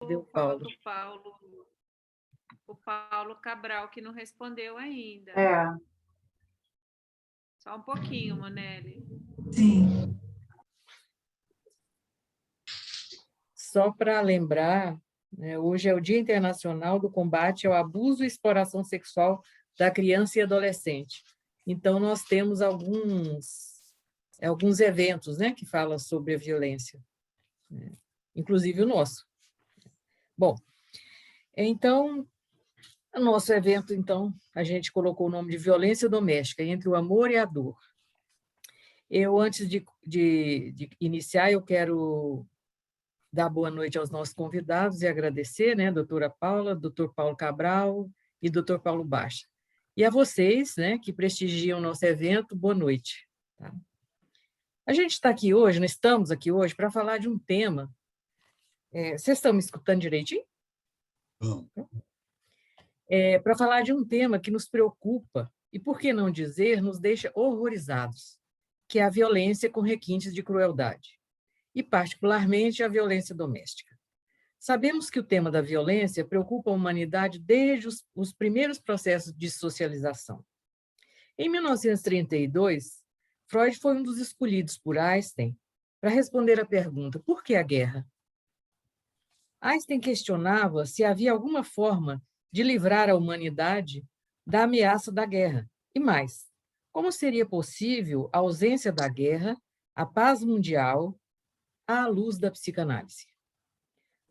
Deu falar Paulo. com o Paulo Cabral, que não respondeu ainda. Só um pouquinho, Monelli. Sim. Só para lembrar, né, hoje é o Dia Internacional do Combate ao Abuso e Exploração Sexual da Criança e Adolescente. Então, nós temos alguns eventos, né, que falam sobre a violência, né, inclusive o nosso. Bom, então, o nosso evento, então, a gente colocou o nome de Violência Doméstica, entre o amor e a dor. Eu, antes de iniciar, eu quero dar boa noite aos nossos convidados e agradecer, né, doutora Paula, doutor Paulo Cabral e doutor Paulo Baixa. E a vocês, né, que prestigiam o nosso evento, boa noite. Tá? A gente está aqui hoje, nós estamos aqui hoje para falar de um tema. Vocês estão me escutando direitinho? Para falar de um tema que nos preocupa e, por que não dizer, nos deixa horrorizados, que é a violência com requintes de crueldade, e, particularmente, a violência doméstica. Sabemos que o tema da violência preocupa a humanidade desde os primeiros processos de socialização. Em 1932, Freud foi um dos escolhidos por Einstein para responder à pergunta: por que a guerra? Einstein questionava se havia alguma forma de livrar a humanidade da ameaça da guerra. E mais, como seria possível a ausência da guerra, a paz mundial, à luz da psicanálise?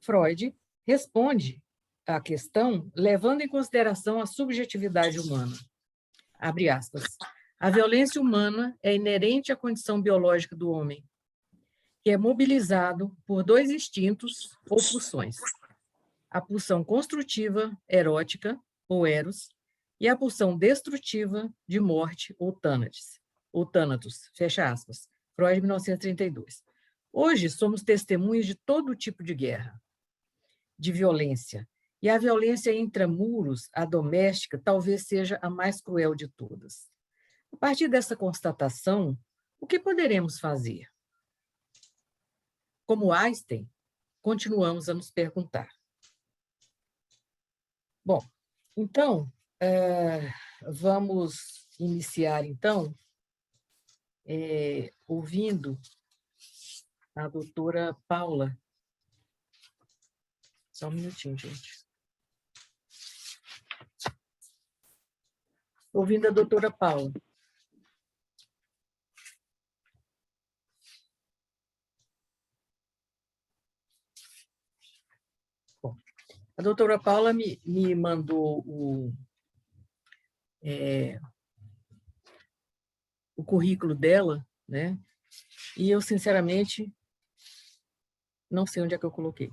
Freud responde à questão levando em consideração a subjetividade humana. Abre aspas. A violência humana é inerente à condição biológica do homem, que é mobilizado por dois instintos ou pulsões: a pulsão construtiva, erótica, ou eros, e a pulsão destrutiva, de morte, ou tânatos, fecha aspas. Freud, 1932. Hoje, somos testemunhas de todo tipo de guerra, de violência, e a violência intramuros, a doméstica, talvez seja a mais cruel de todas. A partir dessa constatação, o que poderemos fazer? Como Einstein, continuamos a nos perguntar. Bom, então, vamos iniciar, então, ouvindo a doutora Paula. Só um minutinho, gente. Ouvindo a doutora Paula. Bom, a doutora Paula me mandou o currículo dela, né? E eu, sinceramente, não sei onde é que eu coloquei.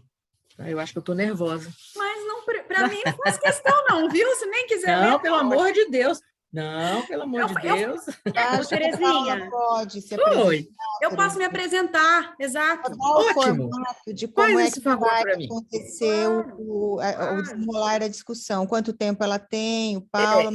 Eu acho que eu estou nervosa. Mas não, para mim não faz questão não, viu? Se nem quiser não, ler, pelo amor de Deus. Não, pelo amor de Deus. Terezinha, pode se apresentar. Eu posso me apresentar, exato. O formato de como é que vai acontecer o desenrolar da discussão. Quanto tempo ela tem, o Paulo...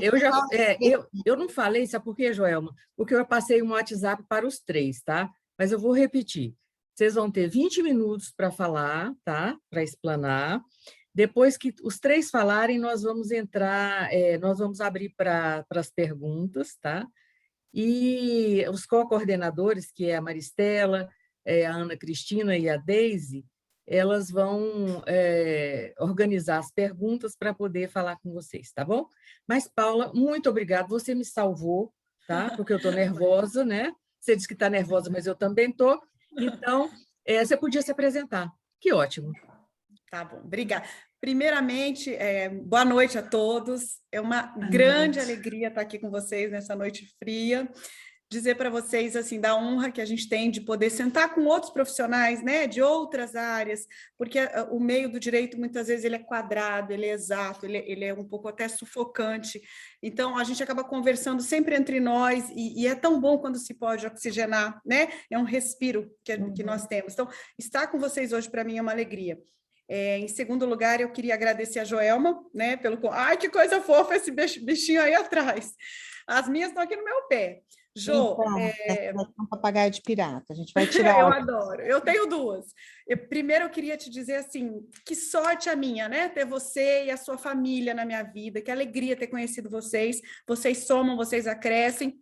Eu não falei, sabe por quê, Joelma? Porque eu passei um WhatsApp para os três, tá? Mas eu vou repetir. Vocês vão ter 20 minutos para falar, tá? Para explanar. Depois que os três falarem, nós vamos entrar, nós vamos abrir para as perguntas, tá? E os co-coordenadores, que é a Maristela, a Ana Cristina e a Deise, elas vão organizar as perguntas para poder falar com vocês, tá bom? Mas, Paula, muito obrigada, você me salvou, tá? Porque eu estou nervosa, né? Você disse que está nervosa, mas eu também estou. Então, você podia se apresentar. Que ótimo. Tá bom, obrigada. Primeiramente, boa noite a todos. É uma grande alegria estar aqui com vocês nessa noite fria. Dizer para vocês, assim, da honra que a gente tem de poder sentar com outros profissionais, né, de outras áreas, porque o meio do direito, muitas vezes, ele é quadrado, ele é exato, ele é um pouco até sufocante. Então, a gente acaba conversando sempre entre nós e é tão bom quando se pode oxigenar, né? É um respiro que nós temos. Então, estar com vocês hoje, para mim, é uma alegria. Em segundo lugar, eu queria agradecer a Joelma, né, pelo... Ai, que coisa fofa esse bichinho aí atrás. As minhas estão aqui no meu pé. Jô, Então, essa vai ser um papagaio de pirata. A gente vai tirar. eu adoro. Eu tenho duas. Primeiro, eu queria te dizer assim, que sorte a minha, né? Ter você e a sua família na minha vida. Que alegria ter conhecido vocês. Vocês somam, vocês acrescem.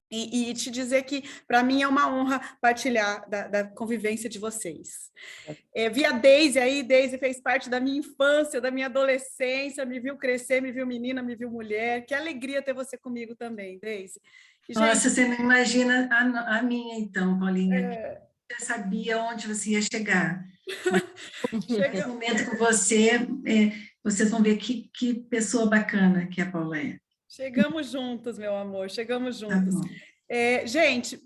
E te dizer que, para mim, é uma honra partilhar da convivência de vocês. Vi a Deise aí, Deise fez parte da minha infância, da minha adolescência, me viu crescer, me viu menina, me viu mulher. Que alegria ter você comigo também, Deise. E, Nossa, você não imagina a minha, então, Paulinha. Eu já sabia onde você ia chegar. Nesse momento com você, vocês vão ver que pessoa bacana que a Paula é. Chegamos juntos, meu amor, chegamos Tá juntos. bom. Gente,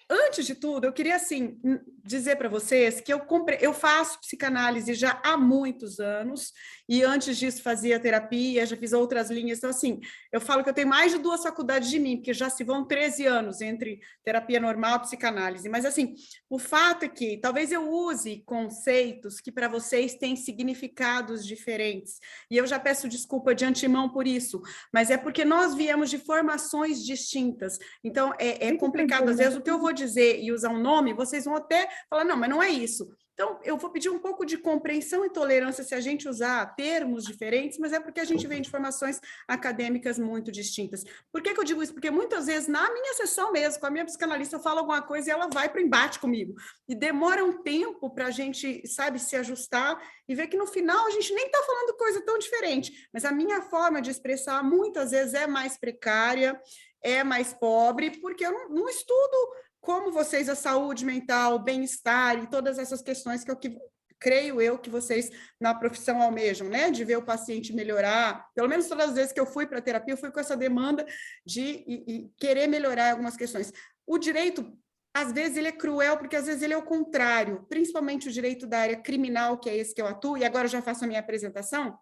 antes de tudo, eu queria assim dizer para vocês que eu faço psicanálise já há muitos anos e antes disso fazia terapia, já fiz outras linhas. Então, assim, eu falo que eu tenho mais de 2 faculdades de mim, porque já se vão 13 anos entre terapia normal e psicanálise. Mas, assim, o fato é que talvez eu use conceitos que para vocês têm significados diferentes. E eu já peço desculpa de antemão por isso, mas é porque nós viemos de formações distintas. Então, é complicado. Às vezes, o que eu vou dizer e usar um nome, vocês vão até falar, não, mas não é isso. Então, eu vou pedir um pouco de compreensão e tolerância se a gente usar termos diferentes, mas é porque a gente vem de formações acadêmicas muito distintas. Por que eu digo isso? Porque muitas vezes, na minha sessão mesmo, com a minha psicanalista, eu falo alguma coisa e ela vai para o embate comigo. E demora um tempo para a gente, sabe, se ajustar e ver que no final a gente nem está falando coisa tão diferente. Mas a minha forma de expressar, muitas vezes, é mais precária, é mais pobre, porque eu não estudo como vocês a saúde mental, o bem-estar e todas essas questões que creio eu que vocês na profissão almejam, né? De ver o paciente melhorar. Pelo menos todas as vezes que eu fui para a terapia, eu fui com essa demanda de querer melhorar algumas questões. O direito, às vezes, ele é cruel, porque às vezes ele é o contrário, principalmente o direito da área criminal, que é esse que eu atuo, e agora eu já faço a minha apresentação.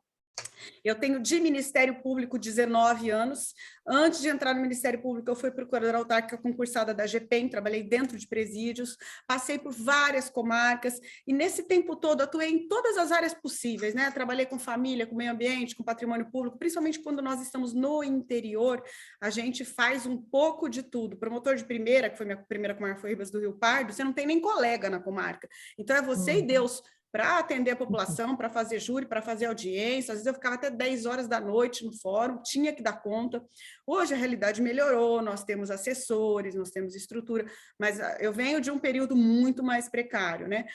Eu tenho de Ministério Público 19 anos. Antes de entrar no Ministério Público, eu fui procuradora autárquica concursada da GPEM, trabalhei dentro de presídios, passei por várias comarcas, e nesse tempo todo atuei em todas as áreas possíveis, né? Trabalhei com família, com meio ambiente, com patrimônio público, principalmente quando nós estamos no interior, a gente faz um pouco de tudo. Promotor de primeira, que foi minha primeira comarca, foi Ribas do Rio Pardo, você não tem nem colega na comarca. Então, é você e Deus para atender a população, para fazer júri, para fazer audiência. Às vezes eu ficava até 10 horas da noite no fórum, tinha que dar conta. Hoje a realidade melhorou, nós temos assessores, nós temos estrutura, mas eu venho de um período muito mais precário, né?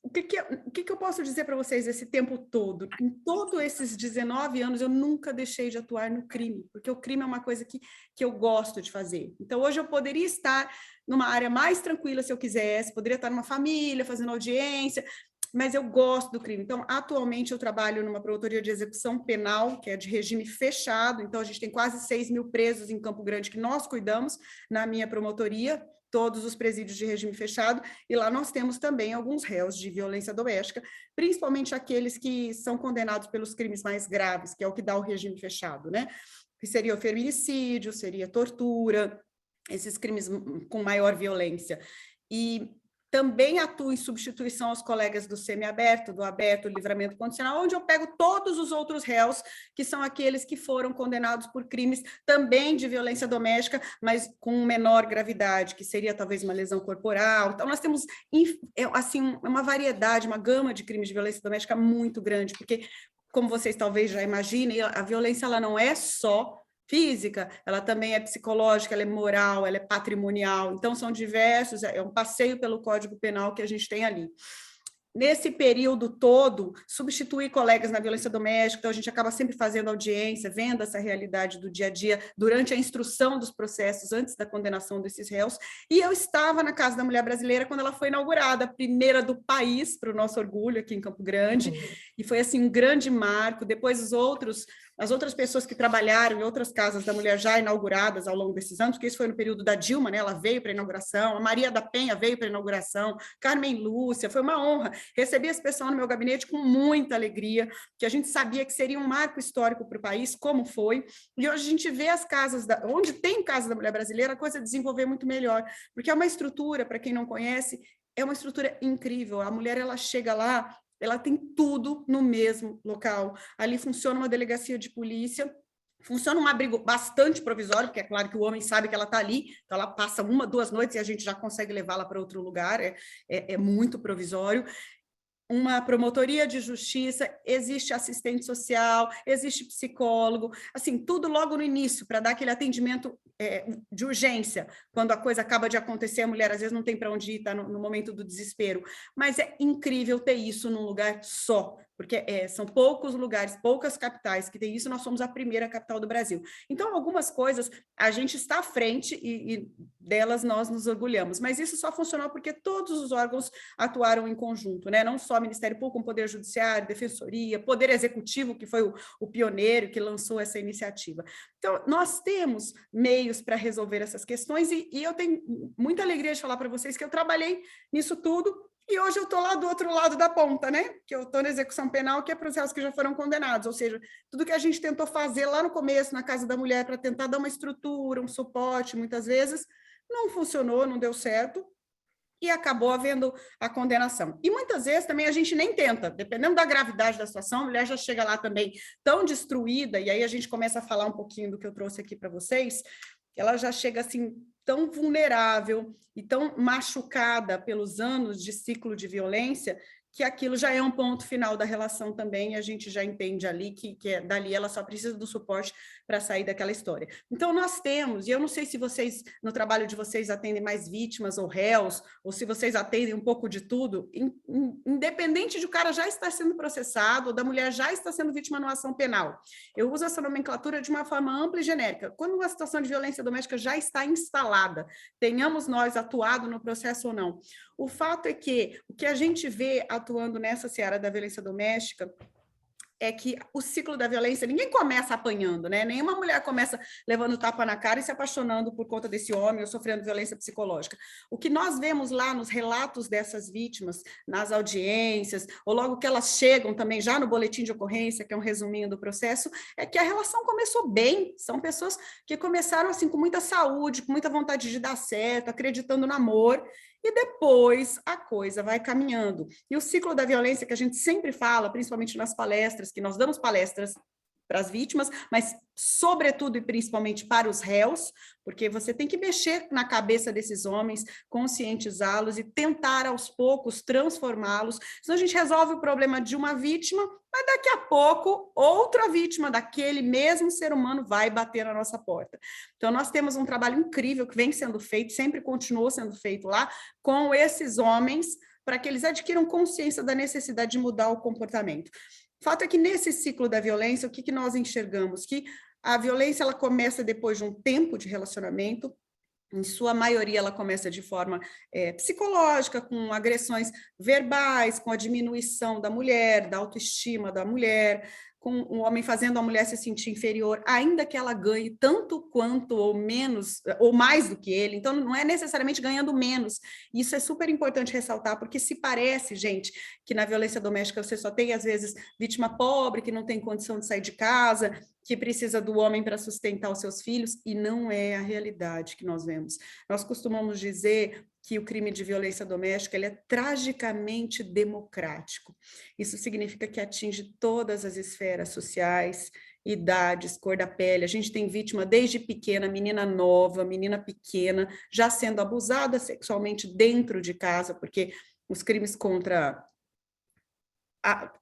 O que eu posso dizer para vocês esse tempo todo? Em todos esses 19 anos, eu nunca deixei de atuar no crime, porque o crime é uma coisa que eu gosto de fazer. Então, hoje eu poderia estar numa área mais tranquila se eu quisesse, poderia estar numa família, fazendo audiência, mas eu gosto do crime. Então, atualmente, eu trabalho numa promotoria de execução penal, que é de regime fechado, então a gente tem quase 6.000 presos em Campo Grande que nós cuidamos na minha promotoria, todos os presídios de regime fechado, e lá nós temos também alguns réus de violência doméstica, principalmente aqueles que são condenados pelos crimes mais graves, que é o que dá o regime fechado, né? Que seria o feminicídio, seria tortura, esses crimes com maior violência. E também atuo em substituição aos colegas do semiaberto, do aberto, livramento condicional, onde eu pego todos os outros réus, que são aqueles que foram condenados por crimes também de violência doméstica, mas com menor gravidade, que seria talvez uma lesão corporal. Então, nós temos assim, uma variedade, uma gama de crimes de violência doméstica muito grande, porque, como vocês talvez já imaginem, a violência ela não é só física, ela também é psicológica, ela é moral, ela é patrimonial, então são diversos, é um passeio pelo Código Penal que a gente tem ali. Nesse período todo, substituir colegas na violência doméstica, então a gente acaba sempre fazendo audiência, vendo essa realidade do dia a dia, durante a instrução dos processos, antes da condenação desses réus, e eu estava na Casa da Mulher Brasileira quando ela foi inaugurada, a primeira do país, para o nosso orgulho, aqui em Campo Grande, e foi assim um grande marco. Depois as outras pessoas que trabalharam em outras casas da mulher já inauguradas ao longo desses anos, porque isso foi no período da Dilma, né? Ela veio para a inauguração, a Maria da Penha veio para a inauguração, Carmen Lúcia, foi uma honra. Recebi esse pessoal no meu gabinete com muita alegria, que a gente sabia que seria um marco histórico para o país, como foi, e hoje a gente vê as casas, onde tem Casa da Mulher Brasileira, a coisa desenvolver muito melhor, porque é uma estrutura, para quem não conhece, é uma estrutura incrível, a mulher ela chega lá, ela tem tudo no mesmo local. Ali funciona uma delegacia de polícia, Funciona um abrigo bastante provisório, porque é claro que o homem sabe que ela está ali, então ela passa 1, 2 noites e a gente já consegue levá-la para outro lugar, é muito provisório. Uma promotoria de justiça, existe assistente social, existe psicólogo, assim, tudo logo no início, para dar aquele atendimento de urgência, quando a coisa acaba de acontecer, a mulher às vezes não tem para onde ir, está no momento do desespero, mas é incrível ter isso num lugar só, porque são poucos lugares, poucas capitais que tem isso, nós somos a primeira capital do Brasil. Então, algumas coisas a gente está à frente e delas nós nos orgulhamos, mas isso só funcionou porque todos os órgãos atuaram em conjunto, né? Não só o Ministério Público, como Poder Judiciário, Defensoria, Poder Executivo, que foi o pioneiro que lançou essa iniciativa. Então, nós temos meios para resolver essas questões e eu tenho muita alegria de falar para vocês que eu trabalhei nisso tudo e hoje eu estou lá do outro lado da ponta, né? Que eu estou na execução penal, que é para os réus que já foram condenados, ou seja, tudo que a gente tentou fazer lá no começo, na Casa da Mulher, para tentar dar uma estrutura, um suporte, muitas vezes, não funcionou, não deu certo, e acabou havendo a condenação. E muitas vezes também a gente nem tenta, dependendo da gravidade da situação, a mulher já chega lá também tão destruída, e aí a gente começa a falar um pouquinho do que eu trouxe aqui para vocês, ela já chega assim tão vulnerável e tão machucada pelos anos de ciclo de violência, que aquilo já é um ponto final da relação também, e a gente já entende ali que dali ela só precisa do suporte para sair daquela história. Então, nós temos, e eu não sei se vocês, no trabalho de vocês, atendem mais vítimas ou réus, ou se vocês atendem um pouco de tudo, independente de o cara já estar sendo processado, ou da mulher já estar sendo vítima numa ação penal. Eu uso essa nomenclatura de uma forma ampla e genérica. Quando uma situação de violência doméstica já está instalada, tenhamos nós atuado no processo ou não, o fato é que o que a gente vê atuando nessa seara da violência doméstica é que o ciclo da violência, ninguém começa apanhando, né? Nenhuma mulher começa levando tapa na cara e se apaixonando por conta desse homem ou sofrendo violência psicológica. O que nós vemos lá nos relatos dessas vítimas, nas audiências, ou logo que elas chegam também já no boletim de ocorrência, que é um resuminho do processo, é que a relação começou bem. São pessoas que começaram assim com muita saúde, com muita vontade de dar certo, acreditando no amor, e depois a coisa vai caminhando. E o ciclo da violência que a gente sempre fala, principalmente nas palestras, que nós damos palestras para as vítimas, mas sobretudo e principalmente para os réus, porque você tem que mexer na cabeça desses homens, conscientizá-los e tentar aos poucos transformá-los. Senão a gente resolve o problema de uma vítima, mas daqui a pouco outra vítima daquele mesmo ser humano vai bater na nossa porta. Então nós temos um trabalho incrível que vem sendo feito, sempre continuou sendo feito lá, com esses homens, para que eles adquiram consciência da necessidade de mudar o comportamento. O fato é que nesse ciclo da violência, o que nós enxergamos? Que a violência ela começa depois de um tempo de relacionamento, em sua maioria ela começa de forma psicológica, com agressões verbais, com a diminuição da mulher, da autoestima da mulher, com o homem fazendo a mulher se sentir inferior, ainda que ela ganhe tanto quanto ou menos, ou mais do que ele, então não é necessariamente ganhando menos. Isso é super importante ressaltar, porque se parece, gente, que na violência doméstica você só tem, às vezes, vítima pobre, que não tem condição de sair de casa, que precisa do homem para sustentar os seus filhos, e não é a realidade que nós vemos. Nós costumamos dizer que o crime de violência doméstica ele é tragicamente democrático. Isso significa que atinge todas as esferas sociais, idades, cor da pele. A gente tem vítima desde pequena, menina nova, menina pequena, já sendo abusada sexualmente dentro de casa, porque os crimes contra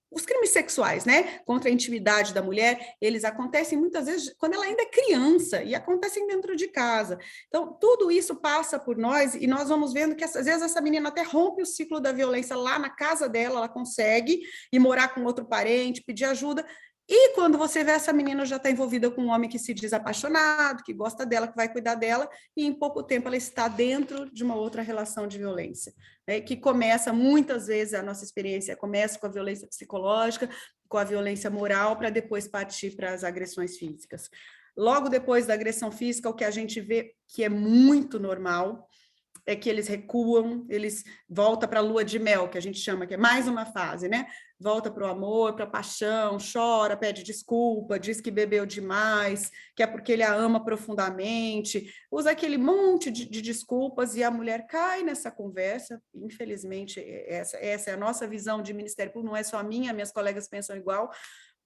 os crimes sexuais, né, contra a intimidade da mulher, eles acontecem muitas vezes quando ela ainda é criança e acontecem dentro de casa. Então, tudo isso passa por nós e nós vamos vendo que às vezes essa menina até rompe o ciclo da violência lá na casa dela, ela consegue ir morar com outro parente, pedir ajuda. E quando você vê essa menina já está envolvida com um homem que se diz apaixonado, que gosta dela, que vai cuidar dela, e em pouco tempo ela está dentro de uma outra relação de violência, né, que começa, muitas vezes, a nossa experiência começa com a violência psicológica, com a violência moral, para depois partir para as agressões físicas. Logo depois da agressão física, o que a gente vê que é muito normal, é que eles recuam, eles voltam para a lua de mel, que a gente chama, que é mais uma fase, né? Volta para o amor, para a paixão, chora, pede desculpa, diz que bebeu demais, que é porque ele a ama profundamente, usa aquele monte de desculpas e a mulher cai nessa conversa. Infelizmente, essa é a nossa visão de Ministério Público, não é só a minha, minhas colegas pensam igual,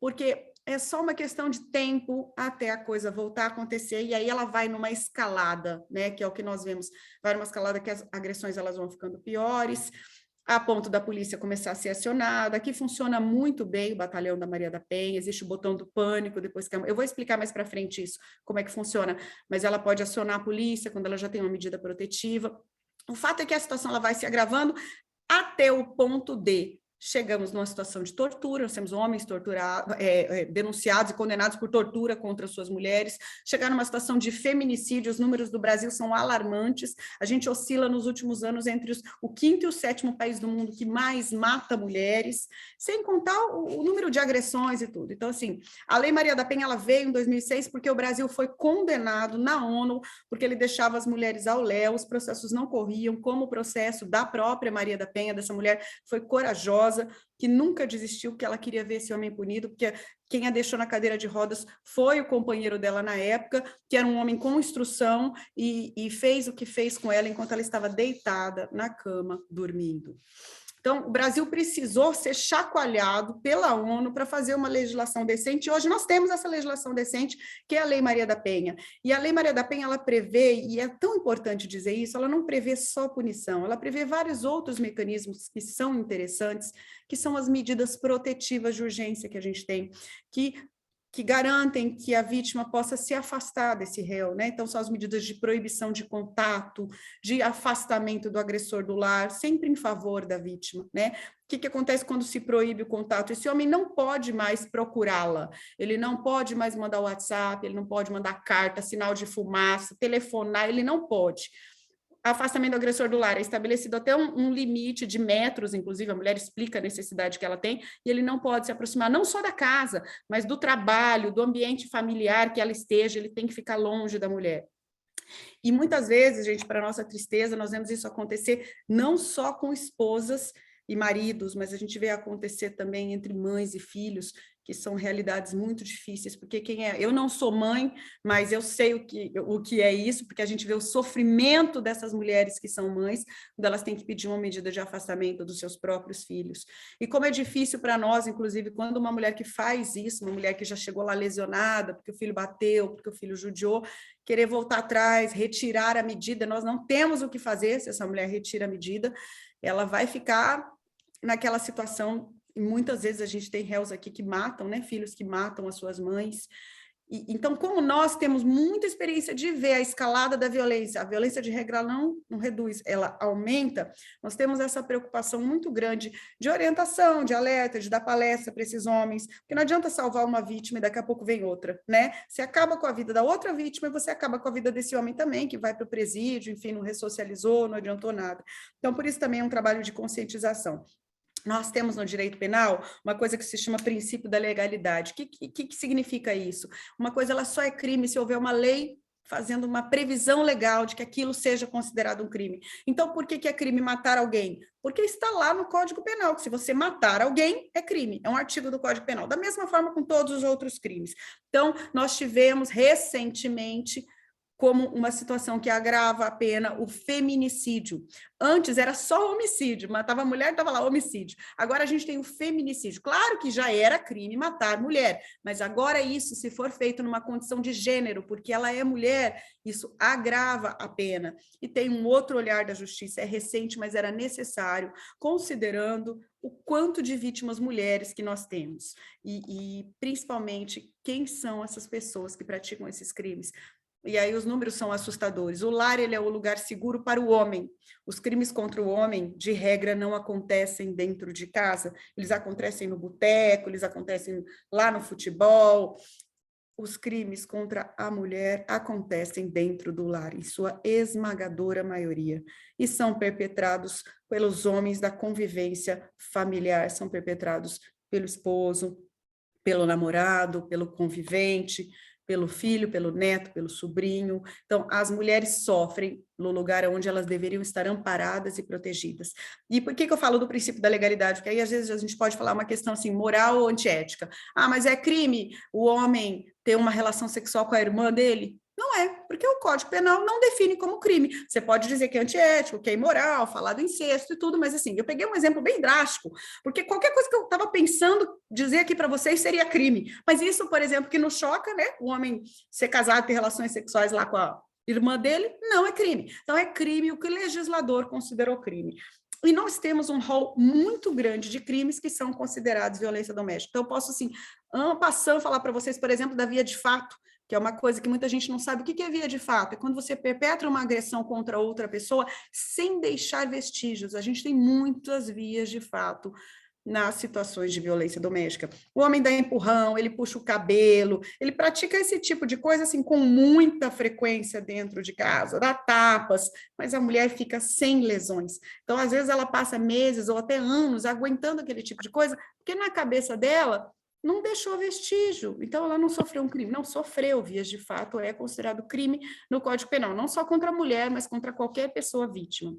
porque é só uma questão de tempo até a coisa voltar a acontecer, e aí ela vai numa escalada, né, que é o que nós vemos, vai numa escalada que as agressões elas vão ficando piores, a ponto da polícia começar a ser acionada. Aqui funciona muito bem o batalhão da Maria da Penha, existe o botão do pânico, depois que eu vou explicar mais para frente isso, como é que funciona, mas ela pode acionar a polícia quando ela já tem uma medida protetiva. O fato é que a situação ela vai se agravando até o ponto de chegamos numa situação de tortura, nós temos homens torturados, denunciados e condenados por tortura contra suas mulheres, chegar numa situação de feminicídio, os números do Brasil são alarmantes, a gente oscila nos últimos anos entre o 5º e o 7º país do mundo que mais mata mulheres, sem contar o número de agressões e tudo. Então, assim, a Lei Maria da Penha, ela veio em 2006 porque o Brasil foi condenado na ONU, porque ele deixava as mulheres ao léu, os processos não corriam, como o processo da própria Maria da Penha, dessa mulher foi corajosa, que nunca desistiu, que ela queria ver esse homem punido, porque quem a deixou na cadeira de rodas foi o companheiro dela na época, que era um homem com instrução, e fez o que fez com ela enquanto ela estava deitada na cama, dormindo. Então, o Brasil precisou ser chacoalhado pela ONU para fazer uma legislação decente. Hoje nós temos essa legislação decente, que é a Lei Maria da Penha. E a Lei Maria da Penha, ela prevê, e é tão importante dizer isso, ela não prevê só punição, ela prevê vários outros mecanismos que são interessantes, que são as medidas protetivas de urgência que a gente tem, que garantem que a vítima possa se afastar desse réu, né? Então, são as medidas de proibição de contato, de afastamento do agressor do lar, sempre em favor da vítima, né? O que acontece quando se proíbe o contato? Esse homem não pode mais procurá-la, ele não pode mais mandar o WhatsApp, ele não pode mandar carta, sinal de fumaça, telefonar, ele não pode. Afastamento do agressor do lar, é estabelecido até um limite de metros, inclusive a mulher explica a necessidade que ela tem, e ele não pode se aproximar não só da casa, mas do trabalho, do ambiente familiar que ela esteja, ele tem que ficar longe da mulher. E muitas vezes, gente, para nossa tristeza, nós vemos isso acontecer não só com esposas e maridos, mas a gente vê acontecer também entre mães e filhos, que são realidades muito difíceis, porque eu não sou mãe, mas eu sei o que é isso, porque a gente vê o sofrimento dessas mulheres que são mães, quando elas têm que pedir uma medida de afastamento dos seus próprios filhos. E como é difícil para nós, inclusive, quando uma mulher que faz isso, uma mulher que já chegou lá lesionada, porque o filho bateu, porque o filho judiou, querer voltar atrás, retirar a medida, nós não temos o que fazer se essa mulher retira a medida, ela vai ficar naquela situação. E muitas vezes a gente tem réus aqui que matam, né? Filhos que matam as suas mães. Então, como nós temos muita experiência de ver a escalada da violência, a violência de regra não reduz, ela aumenta, nós temos essa preocupação muito grande de orientação, de alerta, de dar palestra para esses homens, porque não adianta salvar uma vítima e daqui a pouco vem outra, né? Você acaba com a vida da outra vítima e você acaba com a vida desse homem também, que vai para o presídio, enfim, não ressocializou, não adiantou nada. Então, por isso também é um trabalho de conscientização. Nós temos no direito penal uma coisa que se chama princípio da legalidade. O que significa isso? Uma coisa ela só é crime se houver uma lei fazendo uma previsão legal de que aquilo seja considerado um crime. Então, por que é crime matar alguém? Porque está lá no Código Penal, que se você matar alguém, é crime, é um artigo do Código Penal, da mesma forma com todos os outros crimes. Então, nós tivemos recentemente como uma situação que agrava a pena, o feminicídio. Antes era só homicídio, matava a mulher, estava lá, homicídio. Agora a gente tem o feminicídio. Claro que já era crime matar mulher, mas agora isso, se for feito numa condição de gênero, porque ela é mulher, isso agrava a pena. E tem um outro olhar da justiça, é recente, mas era necessário, considerando o quanto de vítimas mulheres que nós temos. E principalmente, quem são essas pessoas que praticam esses crimes? E aí os números são assustadores. O lar, ele é o lugar seguro para o homem. Os crimes contra o homem, de regra, não acontecem dentro de casa. Eles acontecem no boteco, eles acontecem lá no futebol. Os crimes contra a mulher acontecem dentro do lar, em sua esmagadora maioria. E são perpetrados pelos homens da convivência familiar, são perpetrados pelo esposo, pelo namorado, pelo convivente, pelo filho, pelo neto, pelo sobrinho. Então, as mulheres sofrem no lugar onde elas deveriam estar amparadas e protegidas. E por que eu falo do princípio da legalidade? Porque aí, às vezes, a gente pode falar uma questão assim, moral ou antiética. Ah, mas é crime o homem ter uma relação sexual com a irmã dele? Não é, porque o Código Penal não define como crime. Você pode dizer que é antiético, que é imoral, falar do incesto e tudo, mas assim, eu peguei um exemplo bem drástico, porque qualquer coisa que eu estava pensando dizer aqui para vocês seria crime. Mas isso, por exemplo, que nos choca, né? O homem ser casado, ter relações sexuais lá com a irmã dele, não é crime. Então, é crime o que o legislador considerou crime. E nós temos um rol muito grande de crimes que são considerados violência doméstica. Então, eu posso, assim, passando falar para vocês, por exemplo, da via de fato, que é uma coisa que muita gente não sabe. O que é via de fato? É quando você perpetra uma agressão contra outra pessoa sem deixar vestígios. A gente tem muitas vias de fato nas situações de violência doméstica. O homem dá empurrão, ele puxa o cabelo, ele pratica esse tipo de coisa assim com muita frequência dentro de casa, dá tapas, mas a mulher fica sem lesões. Então, às vezes, ela passa meses ou até anos aguentando aquele tipo de coisa, porque na cabeça dela não deixou vestígio, então ela não sofreu um crime, não sofreu, vias de fato, é considerado crime no Código Penal, não só contra a mulher, mas contra qualquer pessoa vítima.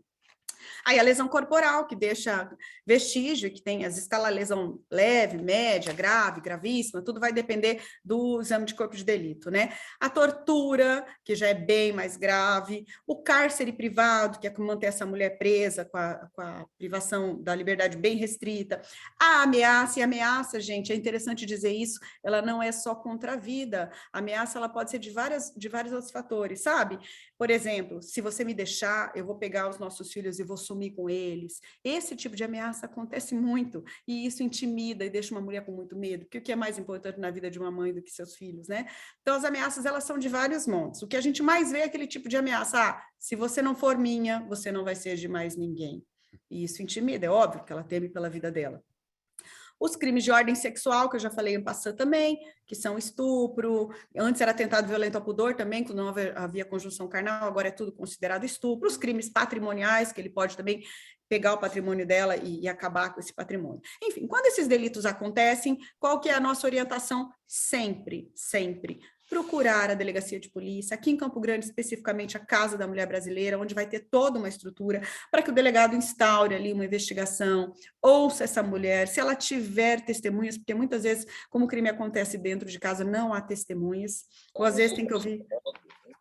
Aí a lesão corporal, que deixa vestígio, que tem as escalas lesão leve, média, grave, gravíssima, tudo vai depender do exame de corpo de delito, né? A tortura, que já é bem mais grave, o cárcere privado, que é manter essa mulher presa com a privação da liberdade bem restrita, a ameaça, e a ameaça, gente, é interessante dizer isso, ela não é só contra a vida, a ameaça ela pode ser de vários outros fatores, sabe? Por exemplo, se você me deixar, eu vou pegar os nossos filhos e vou sumir com eles. Esse tipo de ameaça acontece muito, e isso intimida e deixa uma mulher com muito medo, porque o que é mais importante na vida de uma mãe do que seus filhos, né? Então, as ameaças, elas são de vários montes. O que a gente mais vê é aquele tipo de ameaça, se você não for minha, você não vai ser de mais ninguém. E isso intimida, é óbvio que ela teme pela vida dela. Os crimes de ordem sexual, que eu já falei em passando também, que são estupro, antes era atentado violento ao pudor também, quando não havia conjunção carnal, agora é tudo considerado estupro. Os crimes patrimoniais, que ele pode também pegar o patrimônio dela e acabar com esse patrimônio. Enfim, quando esses delitos acontecem, qual que é a nossa orientação? Sempre, sempre procurar a delegacia de polícia, aqui em Campo Grande, especificamente a Casa da Mulher Brasileira, onde vai ter toda uma estrutura para que o delegado instaure ali uma investigação, ouça essa mulher, se ela tiver testemunhas, porque muitas vezes, como o crime acontece dentro de casa, não há testemunhas, ou às vezes tem que ouvir...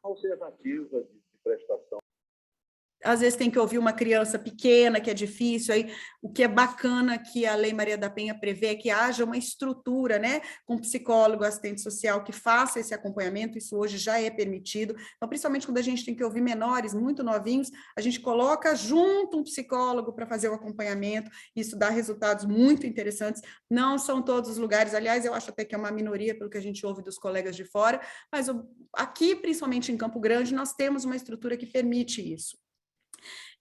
Alternativa de prestação. Às vezes tem que ouvir uma criança pequena, que é difícil, aí o que é bacana que a Lei Maria da Penha prevê é que haja uma estrutura, né, com psicólogo, assistente social, que faça esse acompanhamento, isso hoje já é permitido, então principalmente quando a gente tem que ouvir menores, muito novinhos, a gente coloca junto um psicólogo para fazer o acompanhamento, isso dá resultados muito interessantes, não são todos os lugares, aliás, eu acho até que é uma minoria, pelo que a gente ouve dos colegas de fora, mas aqui, principalmente em Campo Grande, nós temos uma estrutura que permite isso.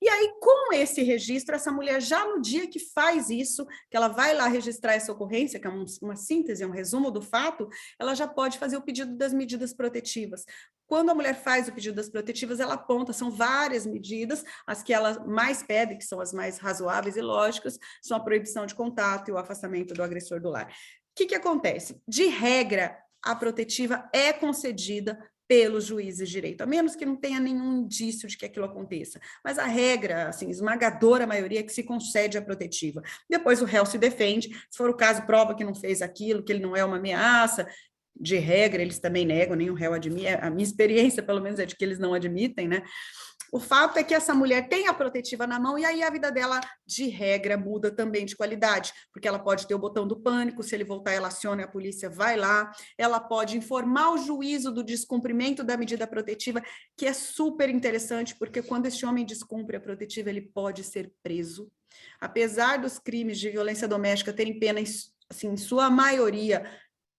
E aí, com esse registro, essa mulher já no dia que faz isso, que ela vai lá registrar essa ocorrência, que é uma síntese, um resumo do fato, ela já pode fazer o pedido das medidas protetivas. Quando a mulher faz o pedido das protetivas, ela aponta, são várias medidas, as que ela mais pede, que são as mais razoáveis e lógicas, são a proibição de contato e o afastamento do agressor do lar. O que acontece? De regra, a protetiva é concedida pelos juízes de direito, a menos que não tenha nenhum indício de que aquilo aconteça. Mas a regra, assim, esmagadora maioria é que se concede a protetiva. Depois o réu se defende, se for o caso, prova que não fez aquilo, que ele não é uma ameaça. De regra, eles também negam, nem o réu admite. A minha experiência, pelo menos, é de que eles não admitem, né? O fato é que essa mulher tem a protetiva na mão e aí a vida dela, de regra, muda também de qualidade, porque ela pode ter o botão do pânico, se ele voltar, ela aciona, a polícia vai lá, ela pode informar o juízo do descumprimento da medida protetiva, que é super interessante, porque quando esse homem descumpre a protetiva, ele pode ser preso. Apesar dos crimes de violência doméstica terem pena, assim, em sua maioria,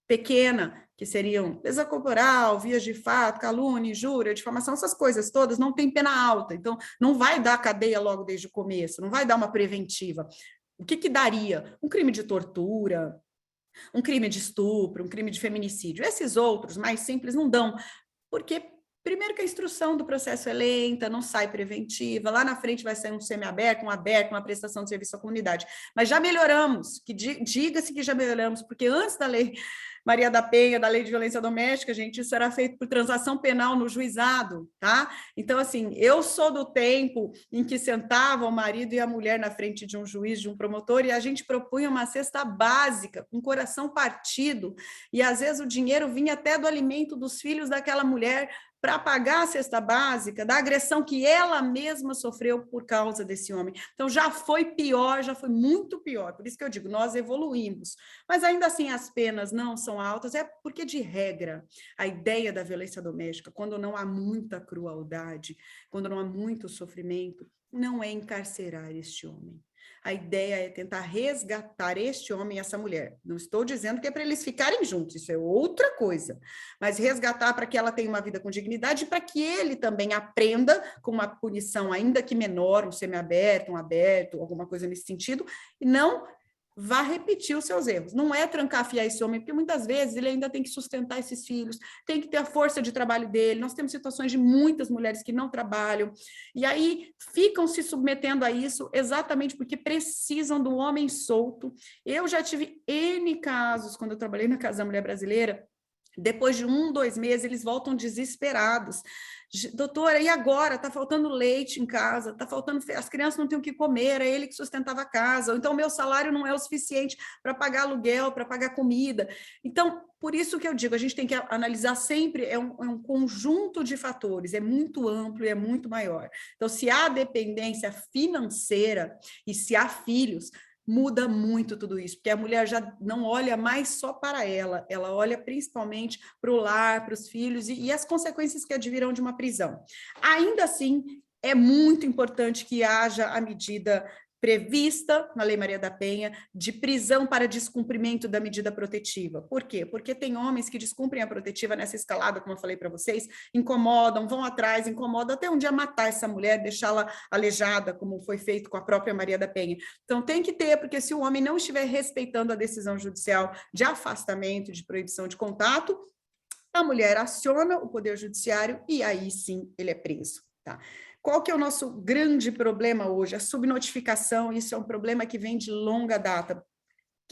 pequena, que seriam lesão corporal, vias de fato, calúnia, injúria, difamação, essas coisas todas, não tem pena alta, então não vai dar cadeia logo desde o começo, não vai dar uma preventiva. O que daria? Um crime de tortura, um crime de estupro, um crime de feminicídio. Esses outros, mais simples, não dão, porque primeiro que a instrução do processo é lenta, não sai preventiva, lá na frente vai sair um semiaberto, uma prestação de serviço à comunidade. Mas já melhoramos, que diga-se que já melhoramos, porque antes da Lei Maria da Penha, da Lei de Violência Doméstica, gente, isso era feito por transação penal no juizado, tá? Então, assim, eu sou do tempo em que sentava o marido e a mulher na frente de um juiz, de um promotor, e a gente propunha uma cesta básica, com coração partido, e às vezes o dinheiro vinha até do alimento dos filhos daquela mulher, para pagar a cesta básica da agressão que ela mesma sofreu por causa desse homem. Então, já foi pior, já foi muito pior. Por isso que eu digo, nós evoluímos. Mas, ainda assim, as penas não são altas, é porque, de regra, a ideia da violência doméstica, quando não há muita crueldade, quando não há muito sofrimento, não é encarcerar este homem. A ideia é tentar resgatar este homem e essa mulher. Não estou dizendo que é para eles ficarem juntos, isso é outra coisa. Mas resgatar para que ela tenha uma vida com dignidade e para que ele também aprenda com uma punição, ainda que menor, um semiaberto, um aberto, alguma coisa nesse sentido, e não vá repetir os seus erros. Não é trancafiar esse homem, porque muitas vezes ele ainda tem que sustentar esses filhos, tem que ter a força de trabalho dele. Nós temos situações de muitas mulheres que não trabalham, e aí ficam se submetendo a isso exatamente porque precisam do homem solto. Eu já tive N casos, quando eu trabalhei na Casa da Mulher Brasileira, depois de 1, 2 meses, eles voltam desesperados. Doutora, e agora? Está faltando leite em casa, está faltando, as crianças não têm o que comer, era ele que sustentava a casa, ou então o meu salário não é o suficiente para pagar aluguel, para pagar comida. Então, por isso que eu digo, a gente tem que analisar sempre, é um conjunto de fatores, é muito amplo e é muito maior. Então, se há dependência financeira e se há filhos, muda muito tudo isso, porque a mulher já não olha mais só para ela, ela olha principalmente para o lar, para os filhos e as consequências que advirão de uma prisão. Ainda assim, é muito importante que haja a medida prevista na Lei Maria da Penha de prisão para descumprimento da medida protetiva. Por quê? Porque tem homens que descumprem a protetiva nessa escalada, como eu falei para vocês, incomodam, vão atrás, incomodam até um dia matar essa mulher, deixá-la aleijada, como foi feito com a própria Maria da Penha. Então tem que ter, porque se o homem não estiver respeitando a decisão judicial de afastamento, de proibição de contato, a mulher aciona o Poder Judiciário e aí sim ele é preso, tá? Qual que é o nosso grande problema hoje? A subnotificação, isso é um problema que vem de longa data.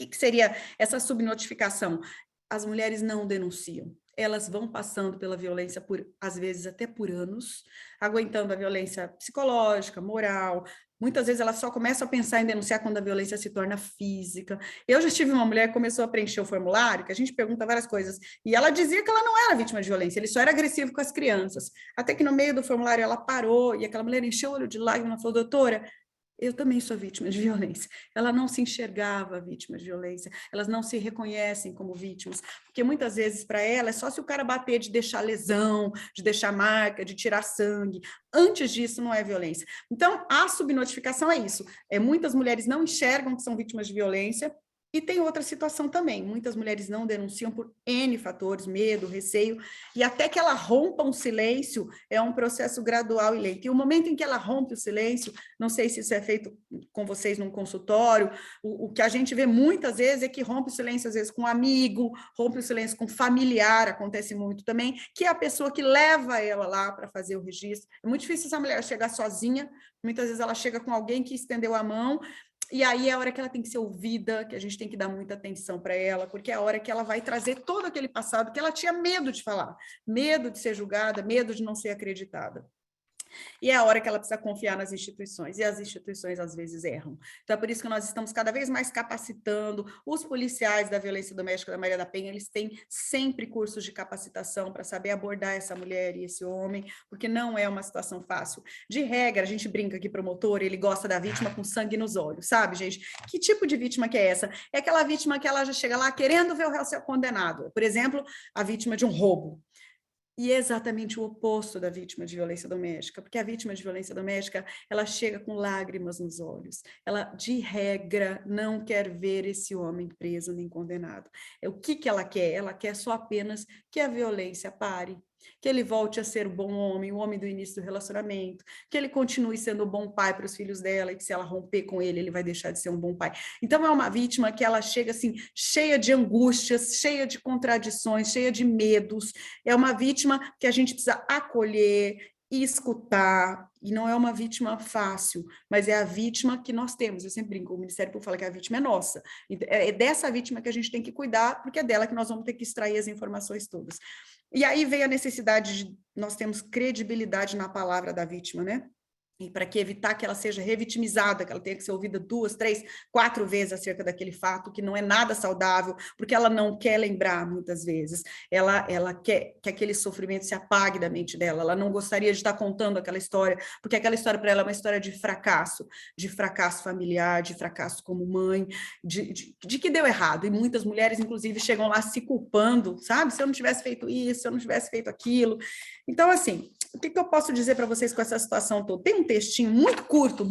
O que seria essa subnotificação? As mulheres não denunciam. Elas vão passando pela violência por, às vezes, até por anos, aguentando a violência psicológica, moral. Muitas vezes elas só começam a pensar em denunciar quando a violência se torna física. Eu já tive uma mulher que começou a preencher o formulário, que a gente pergunta várias coisas, e ela dizia que ela não era vítima de violência, ele só era agressivo com as crianças. Até que no meio do formulário ela parou, e aquela mulher encheu o olho de lágrimas e falou, doutora, eu também sou vítima de violência. Ela não se enxergava vítima de violência, elas não se reconhecem como vítimas, porque muitas vezes para ela é só se o cara bater de deixar lesão, de deixar marca, de tirar sangue. Antes disso não é violência. Então, a subnotificação é isso. Muitas mulheres não enxergam que são vítimas de violência. E tem outra situação também, muitas mulheres não denunciam por N fatores, medo, receio, e até que ela rompa um silêncio, é um processo gradual e lento. E o momento em que ela rompe o silêncio, não sei se isso é feito com vocês num consultório, o que a gente vê muitas vezes é que rompe o silêncio, às vezes, com um amigo, rompe o silêncio com familiar, acontece muito também, que é a pessoa que leva ela lá para fazer o registro. É muito difícil essa mulher chegar sozinha, muitas vezes ela chega com alguém que estendeu a mão, e aí é a hora que ela tem que ser ouvida, que a gente tem que dar muita atenção para ela, porque é a hora que ela vai trazer todo aquele passado que ela tinha medo de falar, medo de ser julgada, medo de não ser acreditada. E é a hora que ela precisa confiar nas instituições, e as instituições às vezes erram. Então é por isso que nós estamos cada vez mais capacitando os policiais da violência doméstica da Maria da Penha, eles têm sempre cursos de capacitação para saber abordar essa mulher e esse homem, porque não é uma situação fácil. De regra, a gente brinca que promotor, ele gosta da vítima com sangue nos olhos, sabe, gente? Que tipo de vítima que é essa? É aquela vítima que ela já chega lá querendo ver o réu ser condenado. Por exemplo, a vítima de um roubo. E é exatamente o oposto da vítima de violência doméstica, porque a vítima de violência doméstica, ela chega com lágrimas nos olhos, ela, de regra, não quer ver esse homem preso nem condenado. O que ela quer? Ela quer só apenas que a violência pare, que ele volte a ser um bom homem, o homem do início do relacionamento, que ele continue sendo um bom pai para os filhos dela e que se ela romper com ele, ele vai deixar de ser um bom pai. Então é uma vítima que ela chega assim, cheia de angústias, cheia de contradições, cheia de medos, é uma vítima que a gente precisa acolher e escutar, e não é uma vítima fácil, mas é a vítima que nós temos. Eu sempre brinco, o Ministério Público fala que a vítima é nossa, é dessa vítima que a gente tem que cuidar, porque é dela que nós vamos ter que extrair as informações todas. E aí vem a necessidade de nós termos credibilidade na palavra da vítima, né? e para que evitar que ela seja revitimizada, que ela tenha que ser ouvida 2, 3, 4 vezes acerca daquele fato, que não é nada saudável, porque ela não quer lembrar, muitas vezes. Ela quer que aquele sofrimento se apague da mente dela, ela não gostaria de estar contando aquela história, porque aquela história para ela é uma história de fracasso familiar, de fracasso como mãe, de que deu errado. E muitas mulheres, inclusive, chegam lá se culpando, sabe? Se eu não tivesse feito isso, se eu não tivesse feito aquilo. Então, assim, o que eu posso dizer para vocês com essa situação toda? Tem um textinho muito curto,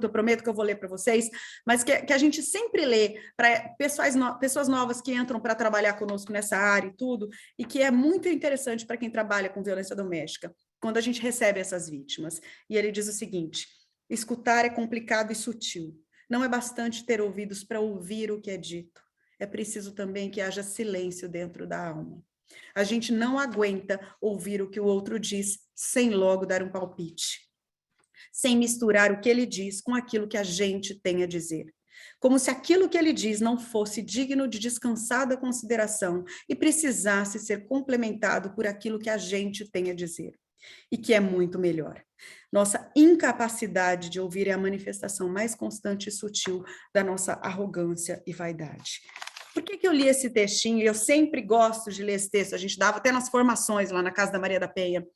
eu prometo que eu vou ler para vocês, mas que a gente sempre lê para pessoas novas que entram para trabalhar conosco nessa área e tudo, e que é muito interessante para quem trabalha com violência doméstica, quando a gente recebe essas vítimas. E ele diz o seguinte: escutar é complicado e sutil. Não é bastante ter ouvidos para ouvir o que é dito. É preciso também que haja silêncio dentro da alma. A gente não aguenta ouvir o que o outro diz sem logo dar um palpite, sem misturar o que ele diz com aquilo que a gente tem a dizer. Como se aquilo que ele diz não fosse digno de descansada consideração e precisasse ser complementado por aquilo que a gente tem a dizer, e que é muito melhor. Nossa incapacidade de ouvir é a manifestação mais constante e sutil da nossa arrogância e vaidade. Por que eu li esse textinho? Eu sempre gosto de ler esse texto, a gente dava até nas formações lá na Casa da Maria da Penha,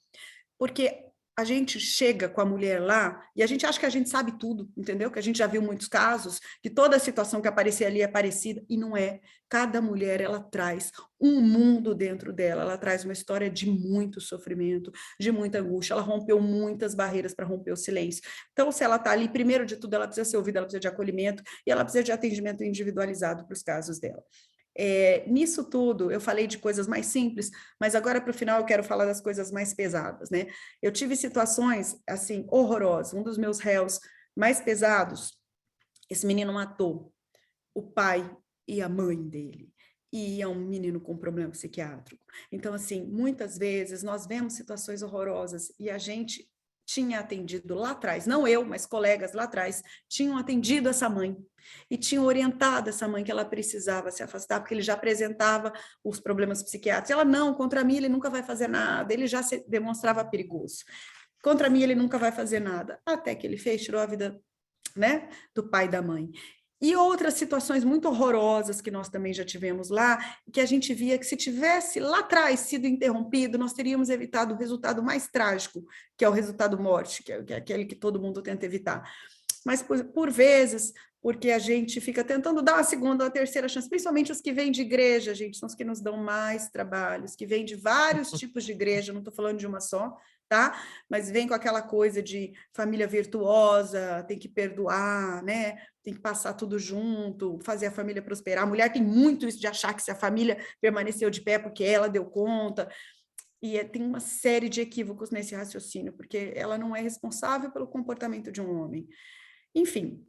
porque a gente chega com a mulher lá e a gente acha que a gente sabe tudo, entendeu? Que a gente já viu muitos casos, que toda a situação que aparecia ali é parecida, e não é. Cada mulher, ela traz um mundo dentro dela, ela traz uma história de muito sofrimento, de muita angústia, ela rompeu muitas barreiras para romper o silêncio. Então, se ela está ali, primeiro de tudo, ela precisa ser ouvida, ela precisa de acolhimento, e ela precisa de atendimento individualizado para os casos dela. Nisso tudo, eu falei de coisas mais simples, mas agora para o final eu quero falar das coisas mais pesadas, né? Eu tive situações, assim, horrorosas. Um dos meus réus mais pesados, esse menino matou o pai e a mãe dele, e é um menino com problema psiquiátrico. Então, assim, muitas vezes nós vemos situações horrorosas e a gente tinha atendido lá atrás, não eu, mas colegas lá atrás, tinham atendido essa mãe e tinham orientado essa mãe que ela precisava se afastar, porque ele já apresentava os problemas psiquiátricos. Ela, não, contra mim ele nunca vai fazer nada, ele já se demonstrava perigoso. Contra mim ele nunca vai fazer nada. Até que ele fez, tirou a vida, né, do pai e da mãe. E outras situações muito horrorosas que nós também já tivemos lá, que a gente via que se tivesse lá atrás sido interrompido, nós teríamos evitado o resultado mais trágico, que é o resultado morte, que é aquele que todo mundo tenta evitar. Mas, por vezes, porque a gente fica tentando dar uma segunda ou uma terceira chance, principalmente os que vêm de igreja, gente, são os que nos dão mais trabalho, os que vêm de vários tipos de igreja, não estou falando de uma só, tá? Mas vem com aquela coisa de família virtuosa, tem que perdoar, né? Tem que passar tudo junto, fazer a família prosperar. A mulher tem muito isso de achar que se a família permaneceu de pé porque ela deu conta. E tem uma série de equívocos nesse raciocínio, porque ela não é responsável pelo comportamento de um homem. Enfim,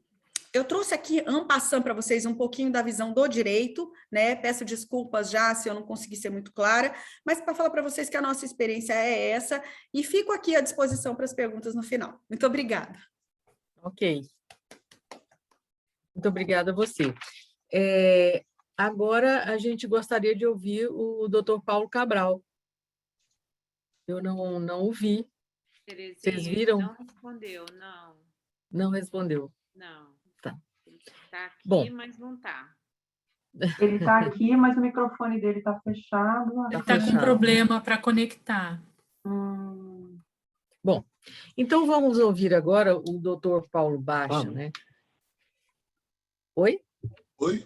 eu trouxe aqui, en passant, para vocês um pouquinho da visão do direito, né? Peço desculpas já se eu não consegui ser muito clara, mas para falar para vocês que a nossa experiência é essa, e fico aqui à disposição para as perguntas no final. Muito obrigada. Ok. Muito obrigada a você. Agora, a gente gostaria de ouvir o doutor Paulo Cabral. Eu não ouvi. Terezinha, Vocês viram? não respondeu, não. Não respondeu. Não. Tá. Ele está aqui, Bom. mas não está. Ele está aqui, mas o microfone dele está fechado. Está com problema para conectar. Bom, então vamos ouvir agora o doutor Paulo Baixa, né? Oi? Oi?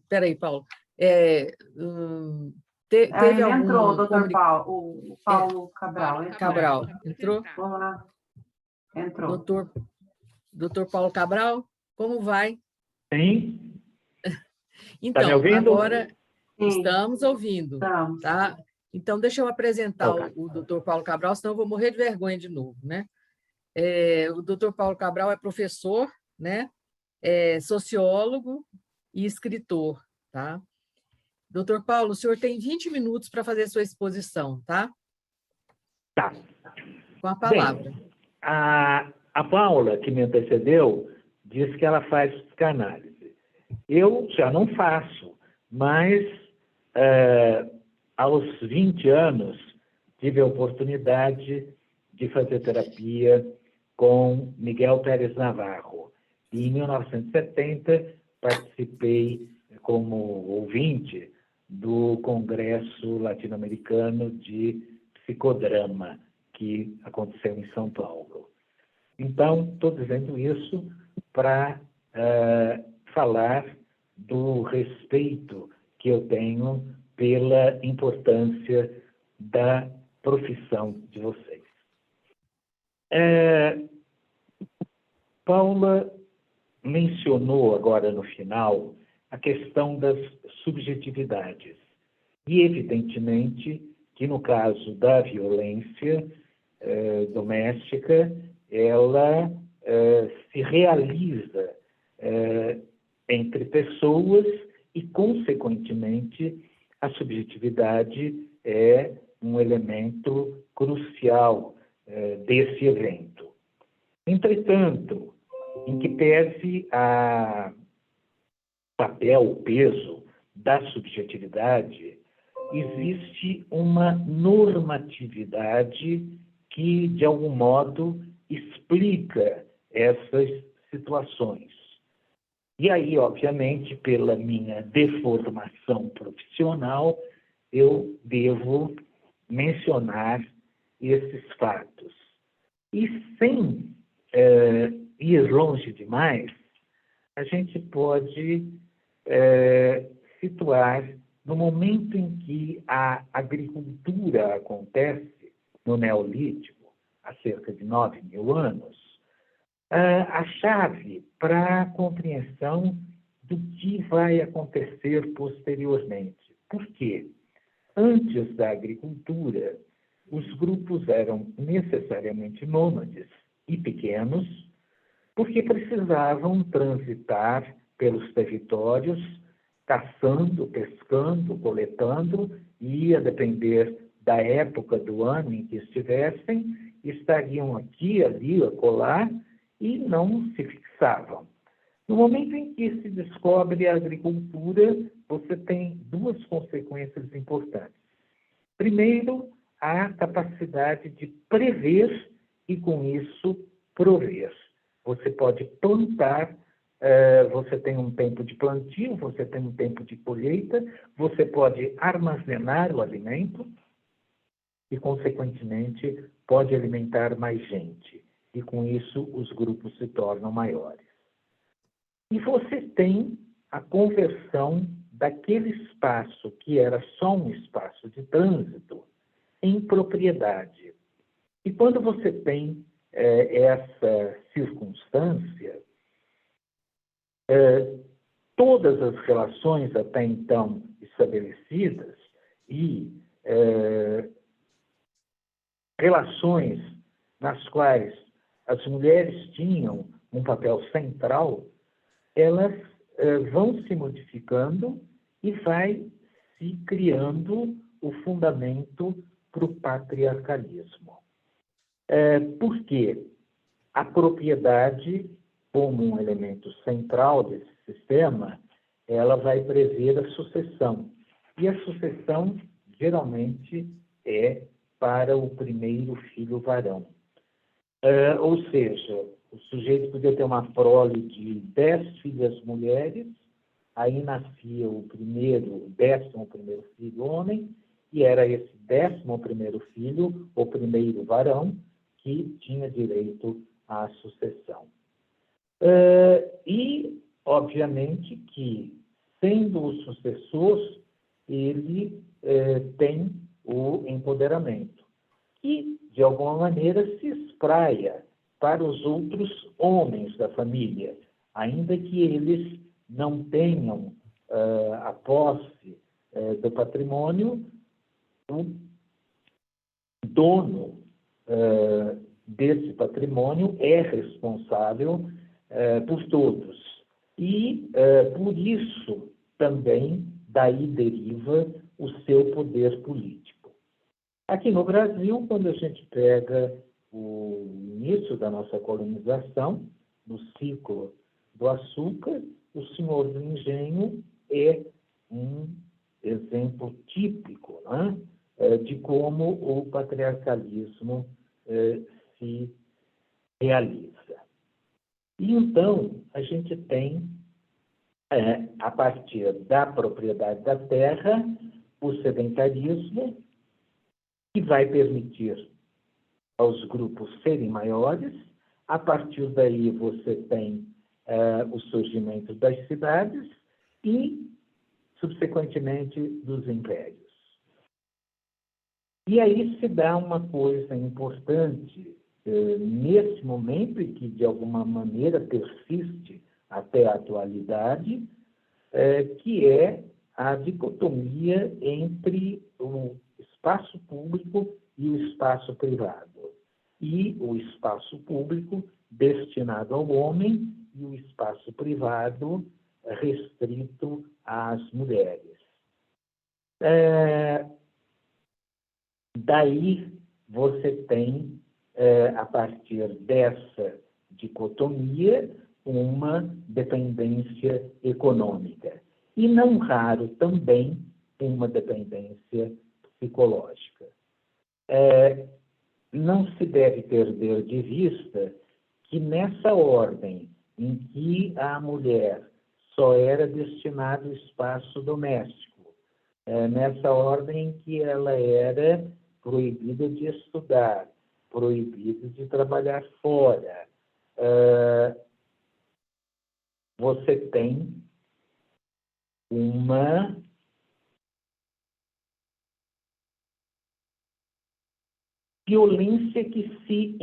Peraí, Paulo. Teve ele algum entrou, o doutor Paulo, o Paulo Cabral. Cabral, entrou? Olá. Entrou. Doutor Paulo Cabral, como vai? Sim. Então, tá me ouvindo? Agora Sim. estamos ouvindo, Estamos. tá? Então, deixa eu apresentar o doutor Paulo Cabral, senão eu vou morrer de vergonha de novo, né? O doutor Paulo Cabral é professor, né? É sociólogo e escritor, tá? Doutor Paulo, o senhor tem 20 minutos para fazer a sua exposição, tá? Tá. Com a palavra. Bem, a Paula, que me antecedeu, disse que ela faz psicanálise. Eu já não faço, mas aos 20 anos tive a oportunidade de fazer terapia com Miguel Pérez Navarro. E, em 1970, participei como ouvinte do Congresso Latino-Americano de Psicodrama, que aconteceu em São Paulo. Então, estou dizendo isso para falar do respeito que eu tenho pela importância da profissão de vocês. Paula mencionou agora no final a questão das subjetividades. E, evidentemente, que no caso da violência doméstica, ela se realiza entre pessoas e, consequentemente, a subjetividade é um elemento crucial desse evento. Entretanto, em que pese a papel, o peso da subjetividade, existe uma normatividade que, de algum modo, explica essas situações. E aí, obviamente, pela minha deformação profissional, eu devo mencionar esses fatos. E sem ir longe demais, a gente pode situar no momento em que a agricultura acontece, no Neolítico, há cerca de 9.000 anos, a chave para a compreensão do que vai acontecer posteriormente. Por quê? Antes da agricultura, os grupos eram necessariamente nômades e pequenos, porque precisavam transitar pelos territórios, caçando, pescando, coletando, e, a depender da época do ano em que estivessem, estariam aqui, ali, acolá, e não se fixavam. No momento em que se descobre a agricultura, você tem duas consequências importantes. Primeiro, a capacidade de prever e, com isso, prover. Você pode plantar, você tem um tempo de plantio, você tem um tempo de colheita, você pode armazenar o alimento e, consequentemente, pode alimentar mais gente. E, com isso, os grupos se tornam maiores. E você tem a conversão daquele espaço que era só um espaço de trânsito em propriedade. E quando você tem essa circunstância, todas as relações até então estabelecidas e relações nas quais as mulheres tinham um papel central, elas vão se modificando e vai se criando o fundamento para o patriarcalismo. Por quê? A propriedade, como um elemento central desse sistema, ela vai prever a sucessão. E a sucessão, geralmente, é para o primeiro filho varão. Ou seja, o sujeito podia ter uma prole de 10 filhas mulheres, aí nascia o 11º filho homem, e era esse 11º filho, o primeiro varão, que tinha direito à sucessão. E, obviamente, que, sendo o sucessor, ele tem o empoderamento, que, de alguma maneira, se espraia para os outros homens da família, ainda que eles não tenham a posse do patrimônio, o dono desse patrimônio é responsável por todos. E, por isso, também, daí deriva o seu poder político. Aqui no Brasil, quando a gente pega o início da nossa colonização, no ciclo do açúcar, o senhor do engenho é um exemplo típico, né, de como o patriarcalismo se realiza. E então, a gente tem, a partir da propriedade da terra, o sedentarismo, que vai permitir aos grupos serem maiores. A partir daí, você tem o surgimento das cidades e, subsequentemente, dos impérios. E aí se dá uma coisa importante nesse momento, e que, de alguma maneira, persiste até a atualidade, que é a dicotomia entre o espaço público e o espaço privado, e o espaço público destinado ao homem e o espaço privado restrito às mulheres. Daí você tem, a partir dessa dicotomia, uma dependência econômica. E, não raro, também uma dependência psicológica. Não se deve perder de vista que, nessa ordem em que a mulher só era destinada ao espaço doméstico, nessa ordem em que ela era proibida de estudar, proibida de trabalhar fora, você tem uma violência que se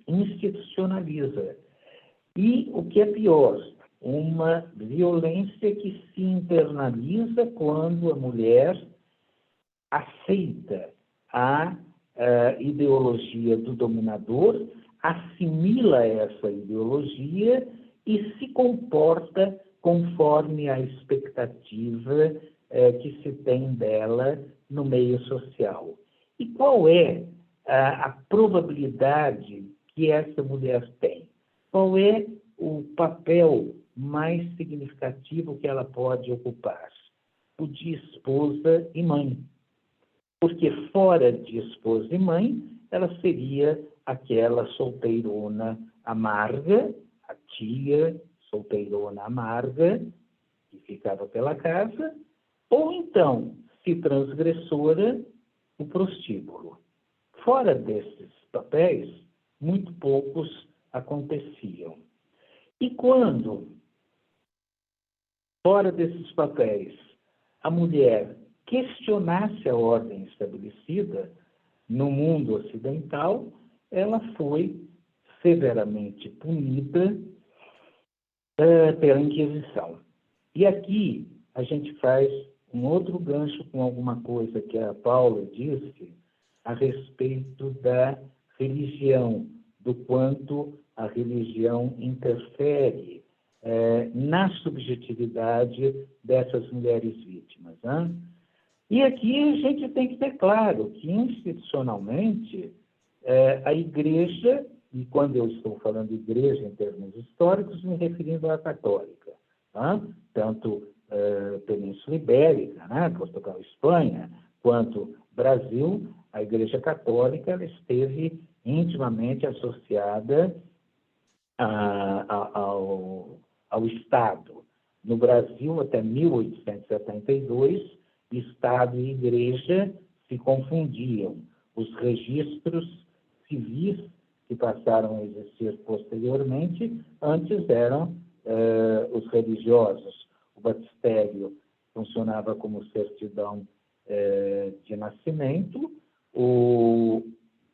institucionaliza. E, o que é pior, uma violência que se internaliza quando a mulher aceita a ideologia do dominador, assimila essa ideologia e se comporta conforme a expectativa que se tem dela no meio social. E qual é a probabilidade que essa mulher tem? Qual é o papel mais significativo que ela pode ocupar? O de esposa e mãe. Porque fora de esposa e mãe, ela seria aquela solteirona amarga, a tia solteirona amarga, que ficava pela casa, ou então, se transgressora, o prostíbulo. Fora desses papéis, muito poucos aconteciam. E quando, fora desses papéis, a mulher questionasse a ordem estabelecida no mundo ocidental, ela foi severamente punida pela Inquisição. E aqui a gente faz um outro gancho com alguma coisa que a Paula disse a respeito da religião, do quanto a religião interfere na subjetividade dessas mulheres vítimas. Né? E aqui a gente tem que ter claro que, institucionalmente, a Igreja, e quando eu estou falando Igreja em termos históricos, me referindo à católica, tá? Tanto Península Ibérica, né? Portugal e Espanha, quanto Brasil, a Igreja Católica ela esteve intimamente associada ao Estado. No Brasil, até 1872, Estado e Igreja se confundiam. Os registros civis que passaram a existir posteriormente, antes eram os religiosos. O batistério funcionava como certidão de nascimento, o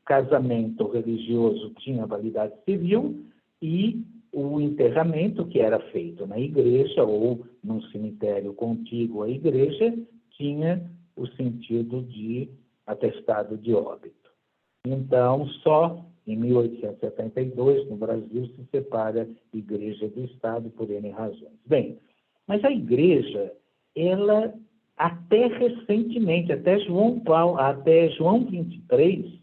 casamento religioso tinha validade civil e o enterramento, que era feito na igreja ou num cemitério contíguo à igreja, tinha o sentido de atestado de óbito. Então, só em 1872, no Brasil, se separa a Igreja do Estado por N razões. Bem, mas a Igreja, ela, até recentemente, até João 23,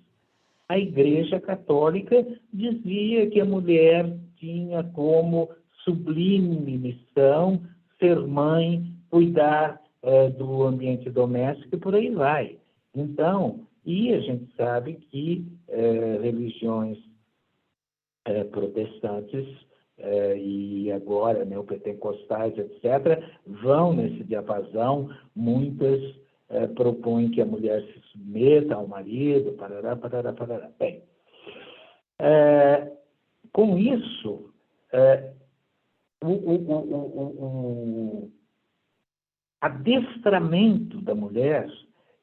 a Igreja Católica dizia que a mulher tinha como sublime missão ser mãe, cuidar do ambiente doméstico e por aí vai. Então, E a gente sabe que religiões protestantes e agora neopentecostais, etc., vão nesse diapasão. Muitas propõem que a mulher se submeta ao marido, parará, parará, parará. Bem, com isso, o adestramento da mulher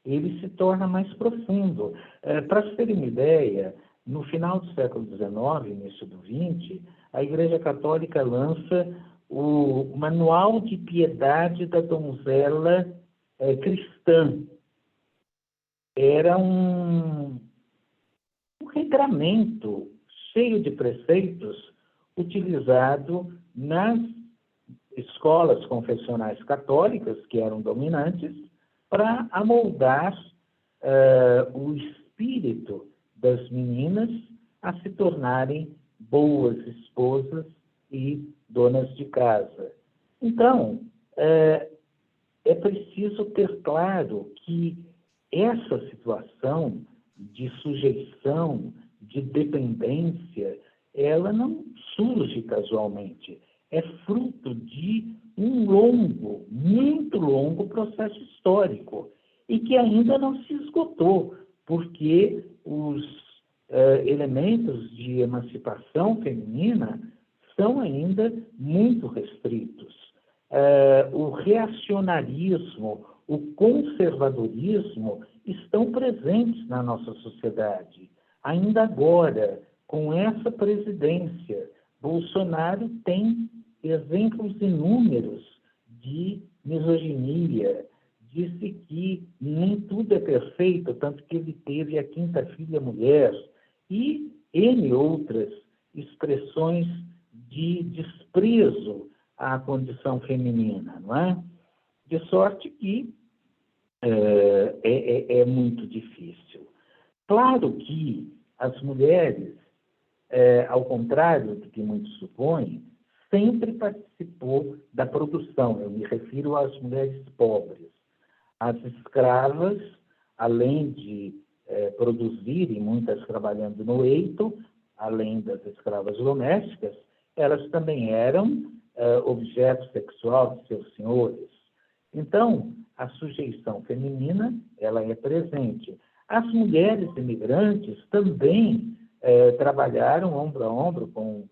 ele se torna mais profundo. Para se ter uma ideia, no final do século XIX, início do XX, a Igreja Católica lança o Manual de Piedade da Donzela Cristã. Era um regramento cheio de preceitos utilizado nas escolas confessionais católicas, que eram dominantes, para amoldar o espírito das meninas a se tornarem boas esposas e donas de casa. Então, é preciso ter claro que essa situação de sujeição, de dependência, ela não surge casualmente. É fruto de um longo, muito longo processo histórico e que ainda não se esgotou, porque os elementos de emancipação feminina são ainda muito restritos. O reacionarismo, o conservadorismo estão presentes na nossa sociedade. Ainda agora, com essa presidência, Bolsonaro tem exemplos inúmeros de misoginia. Disse que nem tudo é perfeito, tanto que ele teve a 5ª filha mulher, e N outras expressões de desprezo à condição feminina, não é? De sorte que é muito difícil. Claro que as mulheres, ao contrário do que muitos supõem, sempre participou da produção. Eu me refiro às mulheres pobres. As escravas, além de produzirem, muitas trabalhando no eito, além das escravas domésticas, elas também eram objeto sexual de seus senhores. Então, a sujeição feminina, ela é presente. As mulheres imigrantes também trabalharam ombro a ombro com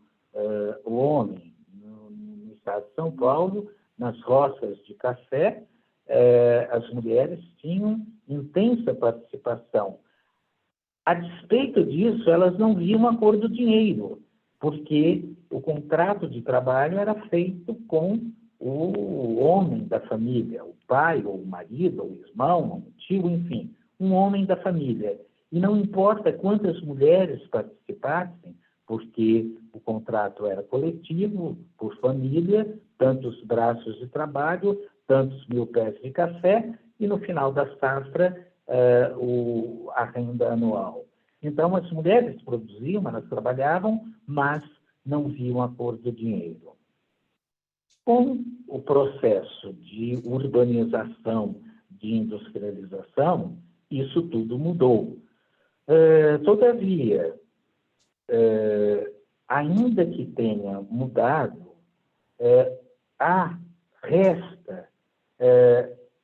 o homem. No estado de São Paulo, nas roças de café, as mulheres tinham intensa participação. A despeito disso, elas não viam a cor do dinheiro, porque o contrato de trabalho era feito com o homem da família, o pai, ou o marido, ou o irmão, ou o tio, enfim, um homem da família. E não importa quantas mulheres participassem, porque o contrato era coletivo, por família, tantos braços de trabalho, tantos 1000 pés de café, e no final da safra, a renda anual. Então, as mulheres produziam, elas trabalhavam, mas não viam a cor do dinheiro. Com o processo de urbanização, de industrialização, isso tudo mudou. Todavia, ainda que tenha mudado, resta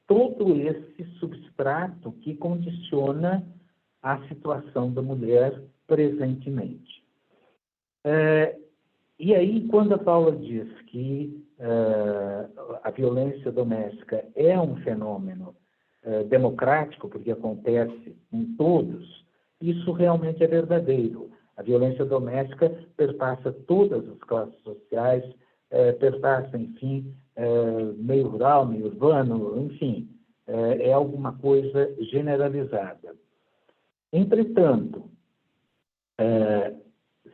todo esse substrato que condiciona a situação da mulher presentemente. E aí, quando a Paula diz que a violência doméstica é um fenômeno democrático, porque acontece em todos, isso realmente é verdadeiro. A violência doméstica perpassa todas as classes sociais, perpassa, enfim, meio rural, meio urbano, enfim, é alguma coisa generalizada. Entretanto,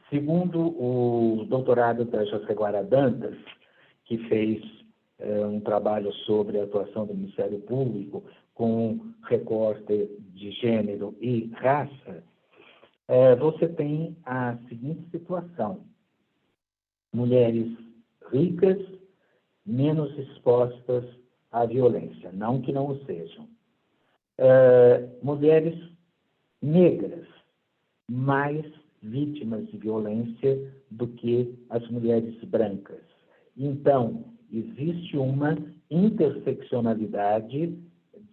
segundo o doutorado da Jaceguara Dantas, que fez um trabalho sobre a atuação do Ministério Público com recorte de gênero e raça, você tem a seguinte situação: mulheres ricas menos expostas à violência, não que não o sejam. Mulheres negras mais vítimas de violência do que as mulheres brancas. Então, existe uma interseccionalidade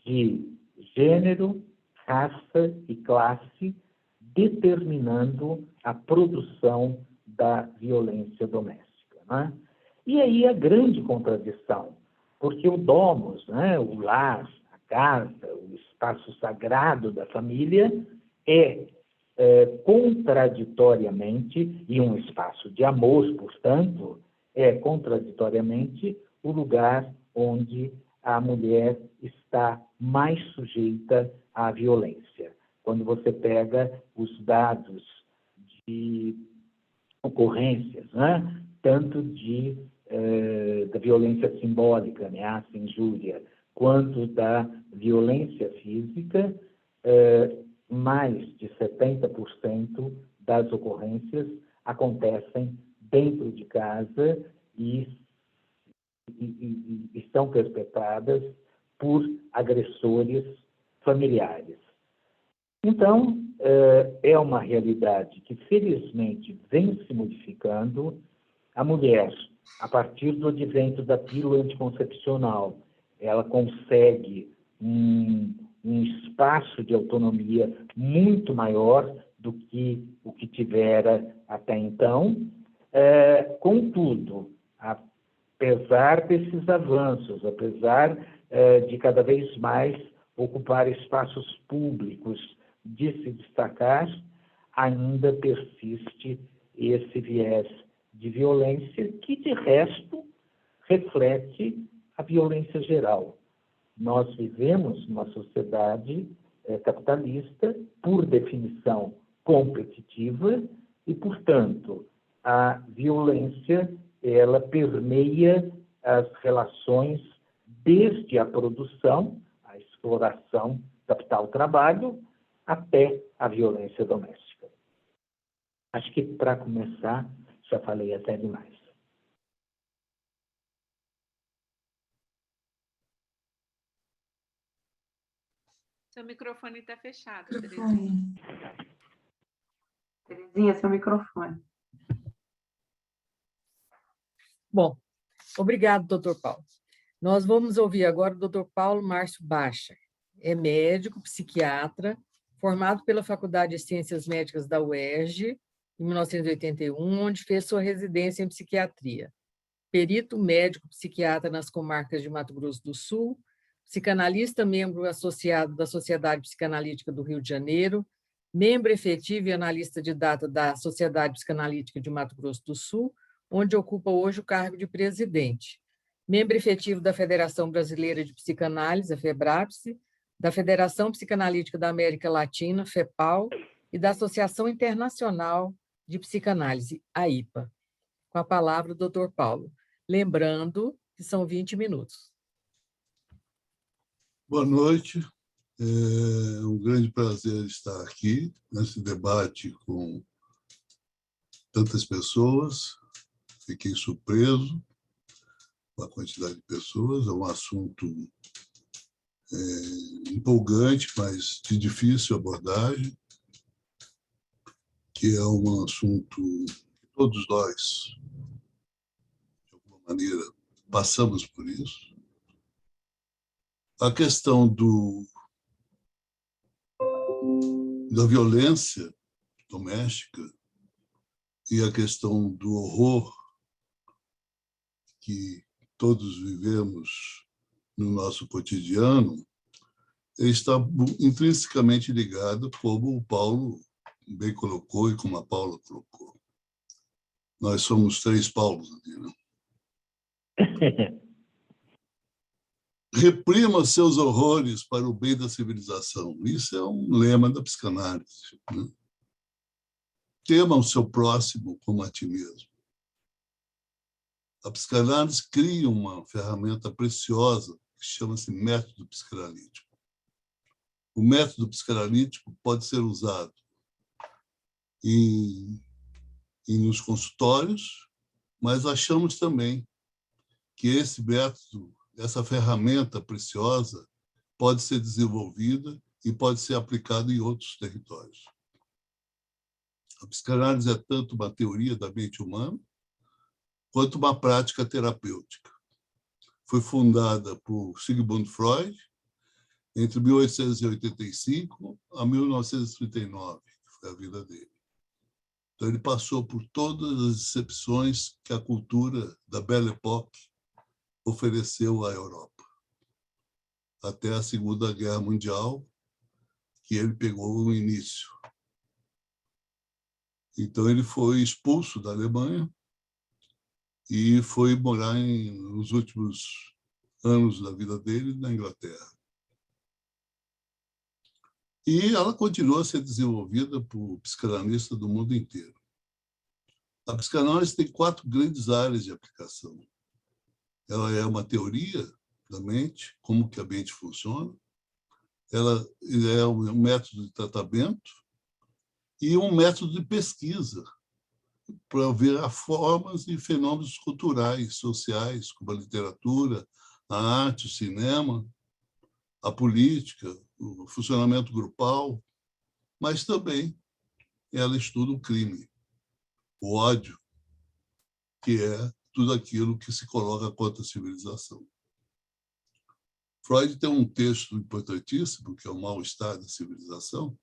de gênero, raça e classe determinando a produção da violência doméstica, né? E aí a grande contradição, porque o domus, né, o lar, a casa, o espaço sagrado da família é contraditoriamente, e um espaço de amor, portanto, é contraditoriamente o lugar onde a mulher está mais sujeita à violência. Quando você pega os dados de ocorrências, né, tanto da violência simbólica, ameaça, injúria, quanto da violência física, mais de 70% das ocorrências acontecem dentro de casa e são perpetradas por agressores familiares. Então, é uma realidade que, felizmente, vem se modificando. A mulher, a partir do advento da pílula anticoncepcional, ela consegue um espaço de autonomia muito maior do que o que tivera até então. Contudo, apesar desses avanços, apesar de cada vez mais ocupar espaços públicos, de se destacar, ainda persiste esse viés de violência que, de resto, reflete a violência geral. Nós vivemos numa sociedade capitalista, por definição competitiva, e, portanto, a violência ela permeia as relações desde a produção, a exploração capital-trabalho, até a violência doméstica. Acho que, para começar, já falei até demais. Seu microfone está fechado, Terezinha. Terezinha, seu microfone. Bom, obrigado, doutor Paulo. Nós vamos ouvir agora o doutor Paulo Márcio Bacha. É médico, psiquiatra, formado pela Faculdade de Ciências Médicas da UERJ, em 1981, onde fez sua residência em psiquiatria. Perito médico psiquiatra nas comarcas de Mato Grosso do Sul, psicanalista membro associado da Sociedade Psicanalítica do Rio de Janeiro, membro efetivo e analista de data da Sociedade Psicanalítica de Mato Grosso do Sul, onde ocupa hoje o cargo de presidente. Membro efetivo da Federação Brasileira de Psicanálise, a FEBRAPSE, da Federação Psicanalítica da América Latina, FEPAL, e da Associação Internacional de Psicanálise, a IPA. Com a palavra o doutor Paulo. Lembrando que são 20 minutos. Boa noite. É um grande prazer estar aqui nesse debate com tantas pessoas. Fiquei surpreso com a quantidade de pessoas. É um assunto empolgante, mas de difícil abordagem, que é um assunto que todos nós, de alguma maneira, passamos por isso. A questão da violência doméstica e a questão do horror que todos vivemos no nosso cotidiano está intrinsecamente ligado, como o Paulo bem colocou e como a Paula colocou. Nós somos 3 Paulos aqui, não? Reprima seus horrores para o bem da civilização. Isso é um lema da psicanálise, né? Tema o seu próximo como a ti mesmo. A psicanálise cria uma ferramenta preciosa que chama-se método psicanalítico. O método psicanalítico pode ser usado nos consultórios, mas achamos também que esse método, essa ferramenta preciosa, pode ser desenvolvida e pode ser aplicado em outros territórios. A psicanálise é tanto uma teoria da mente humana quanto uma prática terapêutica. Foi fundada por Sigmund Freud entre 1885 a 1939, que foi a vida dele. Então, ele passou por todas as excepções que a cultura da Belle Époque ofereceu à Europa, até a Segunda Guerra Mundial, que ele pegou no início. Então, ele foi expulso da Alemanha e foi morar nos últimos anos da vida dele na Inglaterra. E ela continua a ser desenvolvida por psicanalistas do mundo inteiro. A psicanálise tem 4 grandes áreas de aplicação. Ela é uma teoria da mente, como que a mente funciona. Ela é um método de tratamento e um método de pesquisa para ver as formas e fenômenos culturais, sociais, como a literatura, a arte, o cinema, a política, o funcionamento grupal, mas também ela estuda o crime, o ódio, que é tudo aquilo que se coloca contra a civilização. Freud tem um texto importantíssimo, que é o mal-estar da civilização,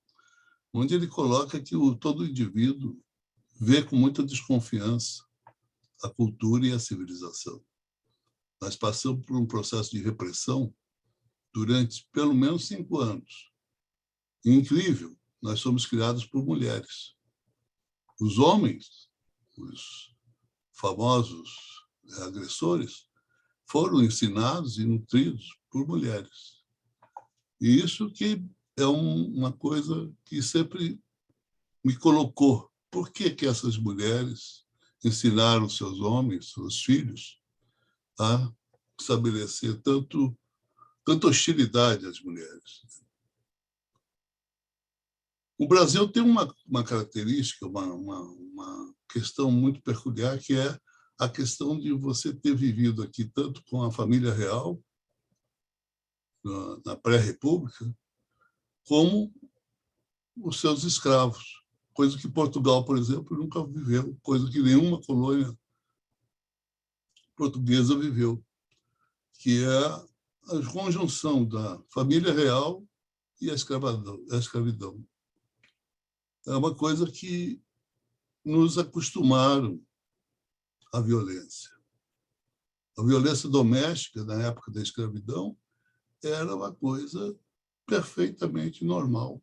onde ele coloca que todo indivíduo vê com muita desconfiança a cultura e a civilização. Nós passamos por um processo de repressão durante pelo menos 5 anos. Incrível, nós somos criados por mulheres. Os homens, os famosos agressores, foram ensinados e nutridos por mulheres. E isso que é uma coisa que sempre me colocou. Por que essas mulheres ensinaram seus homens, seus filhos, a estabelecer tanta hostilidade às mulheres? O Brasil tem uma característica, uma questão muito peculiar, que é a questão de você ter vivido aqui tanto com a família real, na pré-república, como os seus escravos, coisa que Portugal, por exemplo, nunca viveu, coisa que nenhuma colônia portuguesa viveu, que é a conjunção da família real e a escravidão. É uma coisa que nos acostumaram à violência. A violência doméstica, na época da escravidão, era uma coisa perfeitamente normal.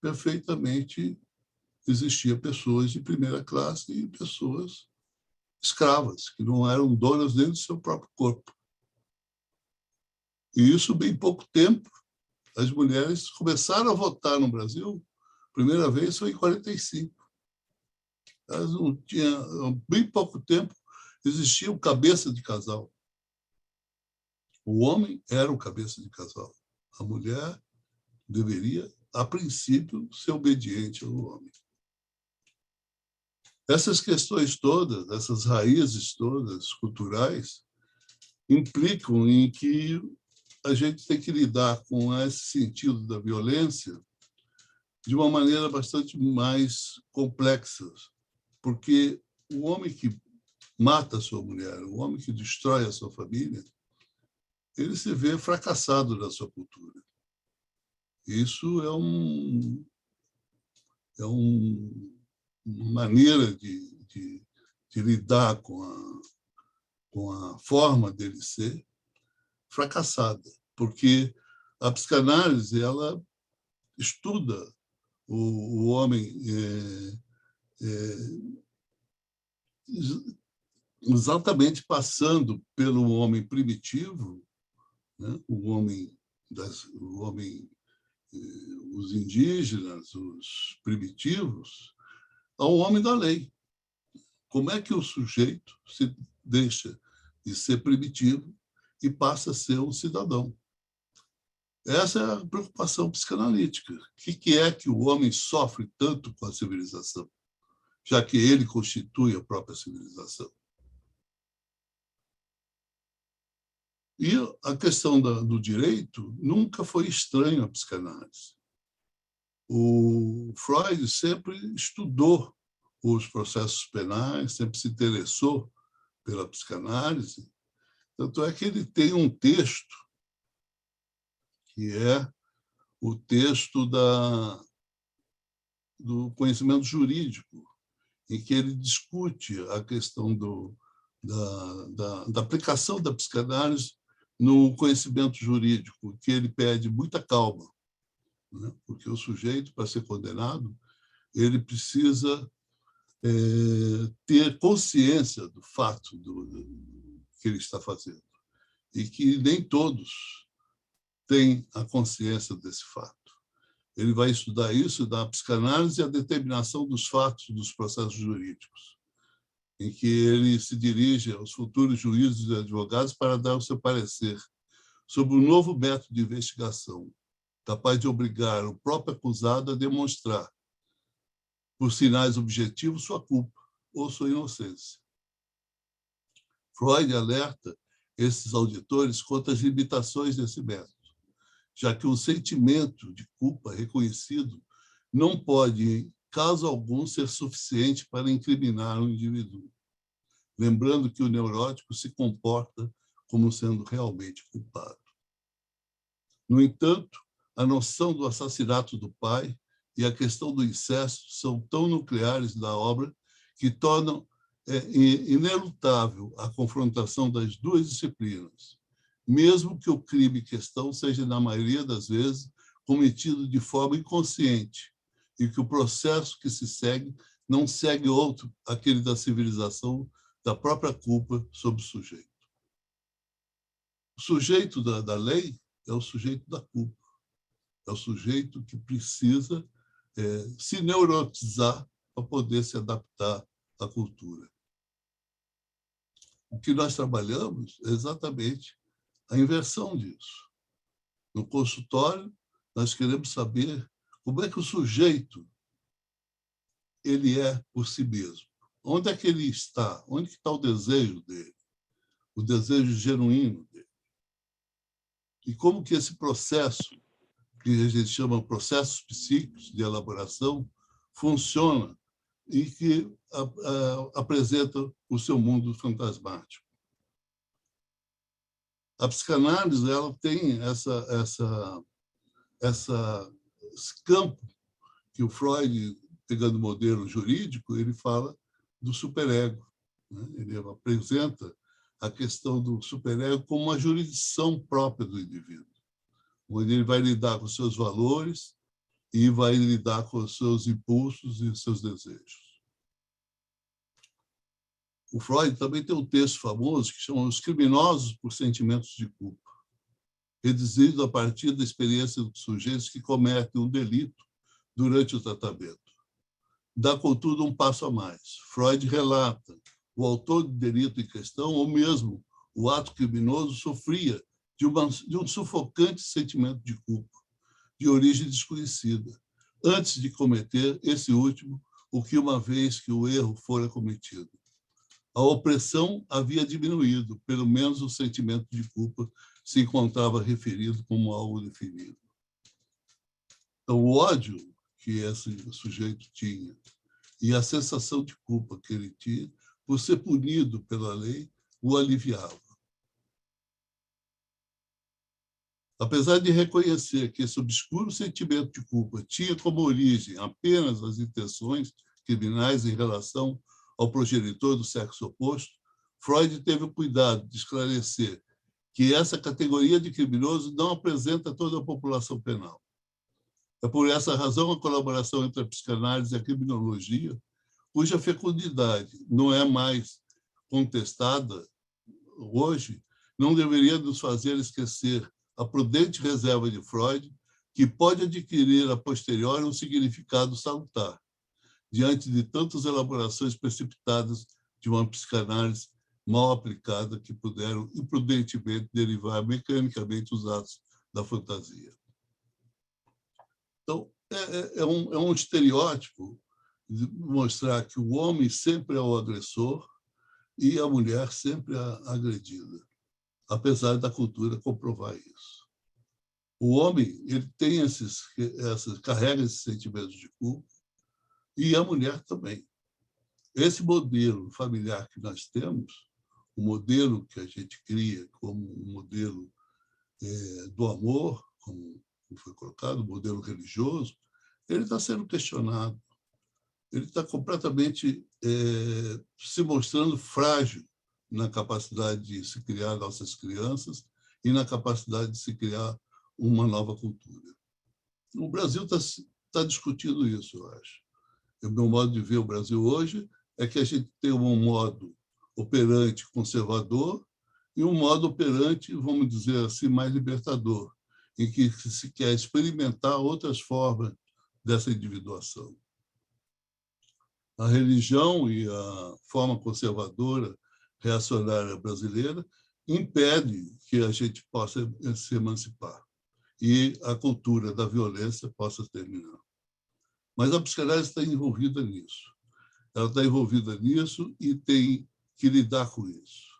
Perfeitamente existia pessoas de primeira classe e pessoas escravas, que não eram donas nem do seu próprio corpo. E isso, bem pouco tempo, as mulheres começaram a votar no Brasil. A primeira vez foi em 1945. Elas não tinham, bem pouco tempo, existia o cabeça de casal. O homem era o cabeça de casal. A mulher deveria, a princípio, ser obediente ao homem. Essas questões todas, essas raízes todas culturais, implicam em que a gente tem que lidar com esse sentido da violência de uma maneira bastante mais complexa, porque o homem que mata a sua mulher, o homem que destrói a sua família, ele se vê fracassado na sua cultura. Isso é uma maneira de lidar com a forma dele ser fracassada, porque a psicanálise ela estuda o homem exatamente passando pelo homem primitivo, né? o homem, os indígenas, os primitivos, ao homem da lei. Como é que o sujeito se deixa de ser primitivo e passa a ser um cidadão? Essa é a preocupação psicanalítica. O que é que o homem sofre tanto com a civilização, já que ele constitui a própria civilização? E a questão do direito nunca foi estranha à psicanálise. O Freud sempre estudou os processos penais, sempre se interessou pela psicanálise. Tanto é que ele tem um texto, que é o texto do conhecimento jurídico, em que ele discute a questão da aplicação da psicanálise no conhecimento jurídico, que ele pede muita calma, né? Porque o sujeito, para ser condenado, ele precisa ter consciência do fato que ele está fazendo, e que nem todos têm a consciência desse fato. Ele vai estudar isso da psicanálise e a determinação dos fatos dos processos jurídicos, em que ele se dirige aos futuros juízes e advogados para dar o seu parecer sobre um novo método de investigação, capaz de obrigar o próprio acusado a demonstrar, por sinais objetivos, sua culpa ou sua inocência. Freud alerta esses auditores contra as limitações desse método, já que o sentimento de culpa reconhecido não pode, em caso algum, ser suficiente para incriminar um indivíduo, lembrando que o neurótico se comporta como sendo realmente culpado. No entanto, a noção do assassinato do pai e a questão do incesto são tão nucleares da obra que tornam inelutável a confrontação das duas disciplinas, mesmo que o crime em questão seja, na maioria das vezes, cometido de forma inconsciente e que o processo que se segue não segue outro, aquele da civilização da própria culpa sobre o sujeito. O sujeito da lei é o sujeito da culpa, é o sujeito que precisa se neurotizar para poder se adaptar à cultura. O que nós trabalhamos é exatamente a inversão disso. No consultório, nós queremos saber como é que o sujeito ele é por si mesmo. Onde é que ele está? Onde está o desejo dele? O desejo genuíno dele. E como que esse processo, que a gente chama processos psíquicos de elaboração, funciona e que apresenta o seu mundo fantasmático. A psicanálise ela tem esse campo que o Freud, pegando o modelo jurídico, ele fala do superego, né? Ele apresenta a questão do superego como uma jurisdição própria do indivíduo, onde ele vai lidar com seus valores e vai lidar com os seus impulsos e os seus desejos. O Freud também tem um texto famoso que chama Os Criminosos por Sentimentos de Culpa, reduzido a partir da experiência dos sujeitos que cometem um delito durante o tratamento. Dá, contudo, um passo a mais. Freud relata o autor do delito em questão, ou mesmo o ato criminoso, sofria de um sufocante sentimento de culpa, de origem desconhecida, antes de cometer esse último, o que uma vez que o erro fora cometido. A opressão havia diminuído, pelo menos o sentimento de culpa se encontrava referido como algo definido. Então, o ódio que esse sujeito tinha e a sensação de culpa que ele tinha, por ser punido pela lei, o aliviava. Apesar de reconhecer que esse obscuro sentimento de culpa tinha como origem apenas as intenções criminais em relação ao progenitor do sexo oposto, Freud teve o cuidado de esclarecer que essa categoria de criminoso não apresenta toda a população penal. É por essa razão a colaboração entre a psicanálise e a criminologia, cuja fecundidade não é mais contestada hoje, não deveria nos fazer esquecer a prudente reserva de Freud, que pode adquirir a posteriori um significado salutar, diante de tantas elaborações precipitadas de uma psicanálise mal aplicada que puderam imprudentemente derivar mecanicamente os atos da fantasia. Então, é um estereótipo de mostrar que o homem sempre é o agressor e a mulher sempre a agredida. apesar da cultura comprovar isso. O homem ele tem carrega esses sentimentos de culpa, e a mulher também. Esse modelo familiar que nós temos, o modelo que a gente cria como um modelo do amor, como foi colocado, o modelo religioso, ele está sendo questionado. Ele está completamente se mostrando frágil na capacidade de se criar nossas crianças e na capacidade de se criar uma nova cultura. O Brasil está discutindo isso, eu acho. O meu modo de ver o Brasil hoje é que a gente tem um modo operante conservador e um modo operante, vamos dizer assim, mais libertador, em que se quer experimentar outras formas dessa individuação. A religião e a forma conservadora, reacionária brasileira, impede que a gente possa se emancipar e a cultura da violência possa terminar. Mas a psicanálise está envolvida nisso. Ela está envolvida nisso e tem que lidar com isso.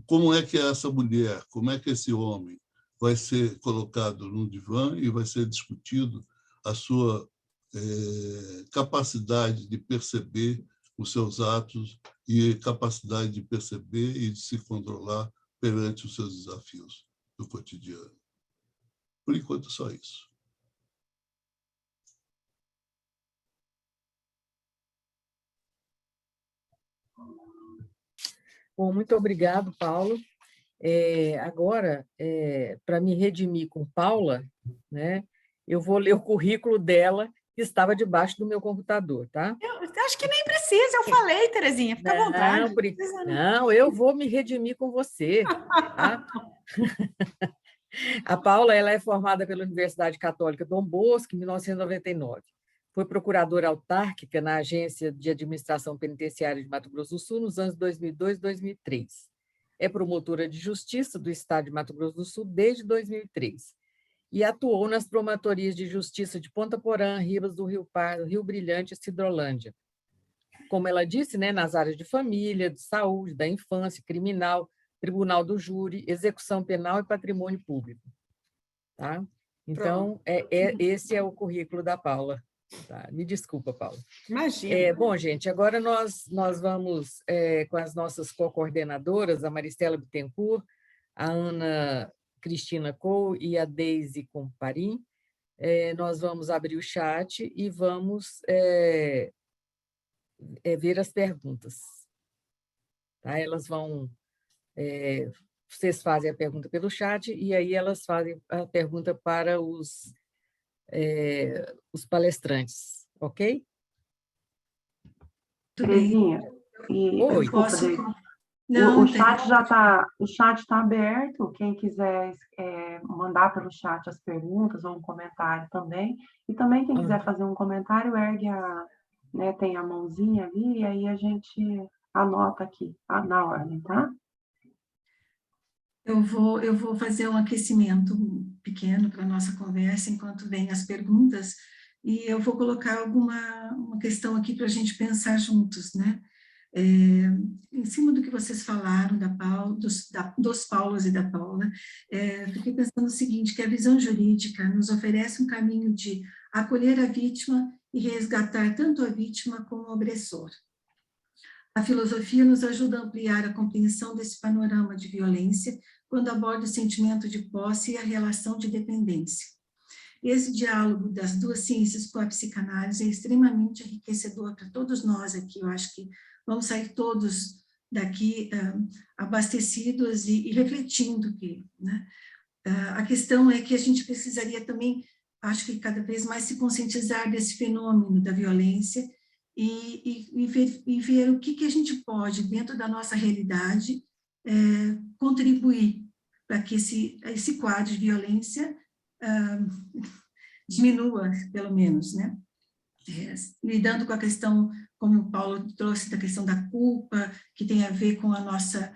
Como é que essa mulher, como é que esse homem vai ser colocado num divã e vai ser discutido a sua capacidade de perceber os seus atos e capacidade de perceber e de se controlar perante os seus desafios do cotidiano. Por enquanto, só isso. Bom, muito obrigado, Paulo. Agora, para me redimir com Paula, né, eu vou ler o currículo dela, que estava debaixo do meu computador, tá? Eu acho que nem precisa, eu falei, Terezinha, fica à vontade. Não, eu vou me redimir com você. Tá? A Paula ela é formada pela Universidade Católica Dom Bosco, em 1999. Foi procuradora autárquica na Agência de Administração Penitenciária de Mato Grosso do Sul nos anos 2002 e 2003. É promotora de Justiça do Estado de Mato Grosso do Sul desde 2003 e atuou nas promotorias de Justiça de Ponta Porã, Ribas do Rio Pardo, Rio Brilhante e Cidrolândia. Como ela disse, né, nas áreas de família, de saúde, da infância, criminal, Tribunal do Júri, Execução Penal e Patrimônio Público. Tá? Então, esse é o currículo da Paula. Tá? Me desculpa, Paula. Imagina. Bom, gente, agora nós vamos com as nossas co-coordenadoras, a Maristela Bittencourt, a Ana Cristina Cole e a Deise Comparim. Nós vamos abrir o chat e vamos ver as perguntas. Tá? Elas vão... vocês fazem a pergunta pelo chat e aí elas fazem a pergunta para os palestrantes, ok? Terezinha, Oi. O chat está aberto, quem quiser mandar pelo chat as perguntas ou um comentário também, e também quem quiser fazer um comentário, ergue tem a mãozinha ali, e aí a gente anota aqui, na ordem, tá? Eu vou fazer um aquecimento pequeno para a nossa conversa, enquanto vêm as perguntas, e eu vou colocar uma questão aqui para a gente pensar juntos, né? Em cima do que vocês falaram, dos Paulos e da Paula, fiquei pensando o seguinte, que a visão jurídica nos oferece um caminho de acolher a vítima e resgatar tanto a vítima como o agressor. A filosofia nos ajuda a ampliar a compreensão desse panorama de violência quando aborda o sentimento de posse e a relação de dependência. Esse diálogo das duas ciências com a psicanálise é extremamente enriquecedor para todos nós aqui. Eu acho que vamos sair todos daqui abastecidos e refletindo aqui, né? A questão é que a gente precisaria também, acho que cada vez mais se conscientizar desse fenômeno da violência e ver o que a gente pode, dentro da nossa realidade, contribuir para que esse quadro de violência diminua, pelo menos, né? Lidando com a questão, como o Paulo trouxe, da questão da culpa, que tem a ver com a nossa,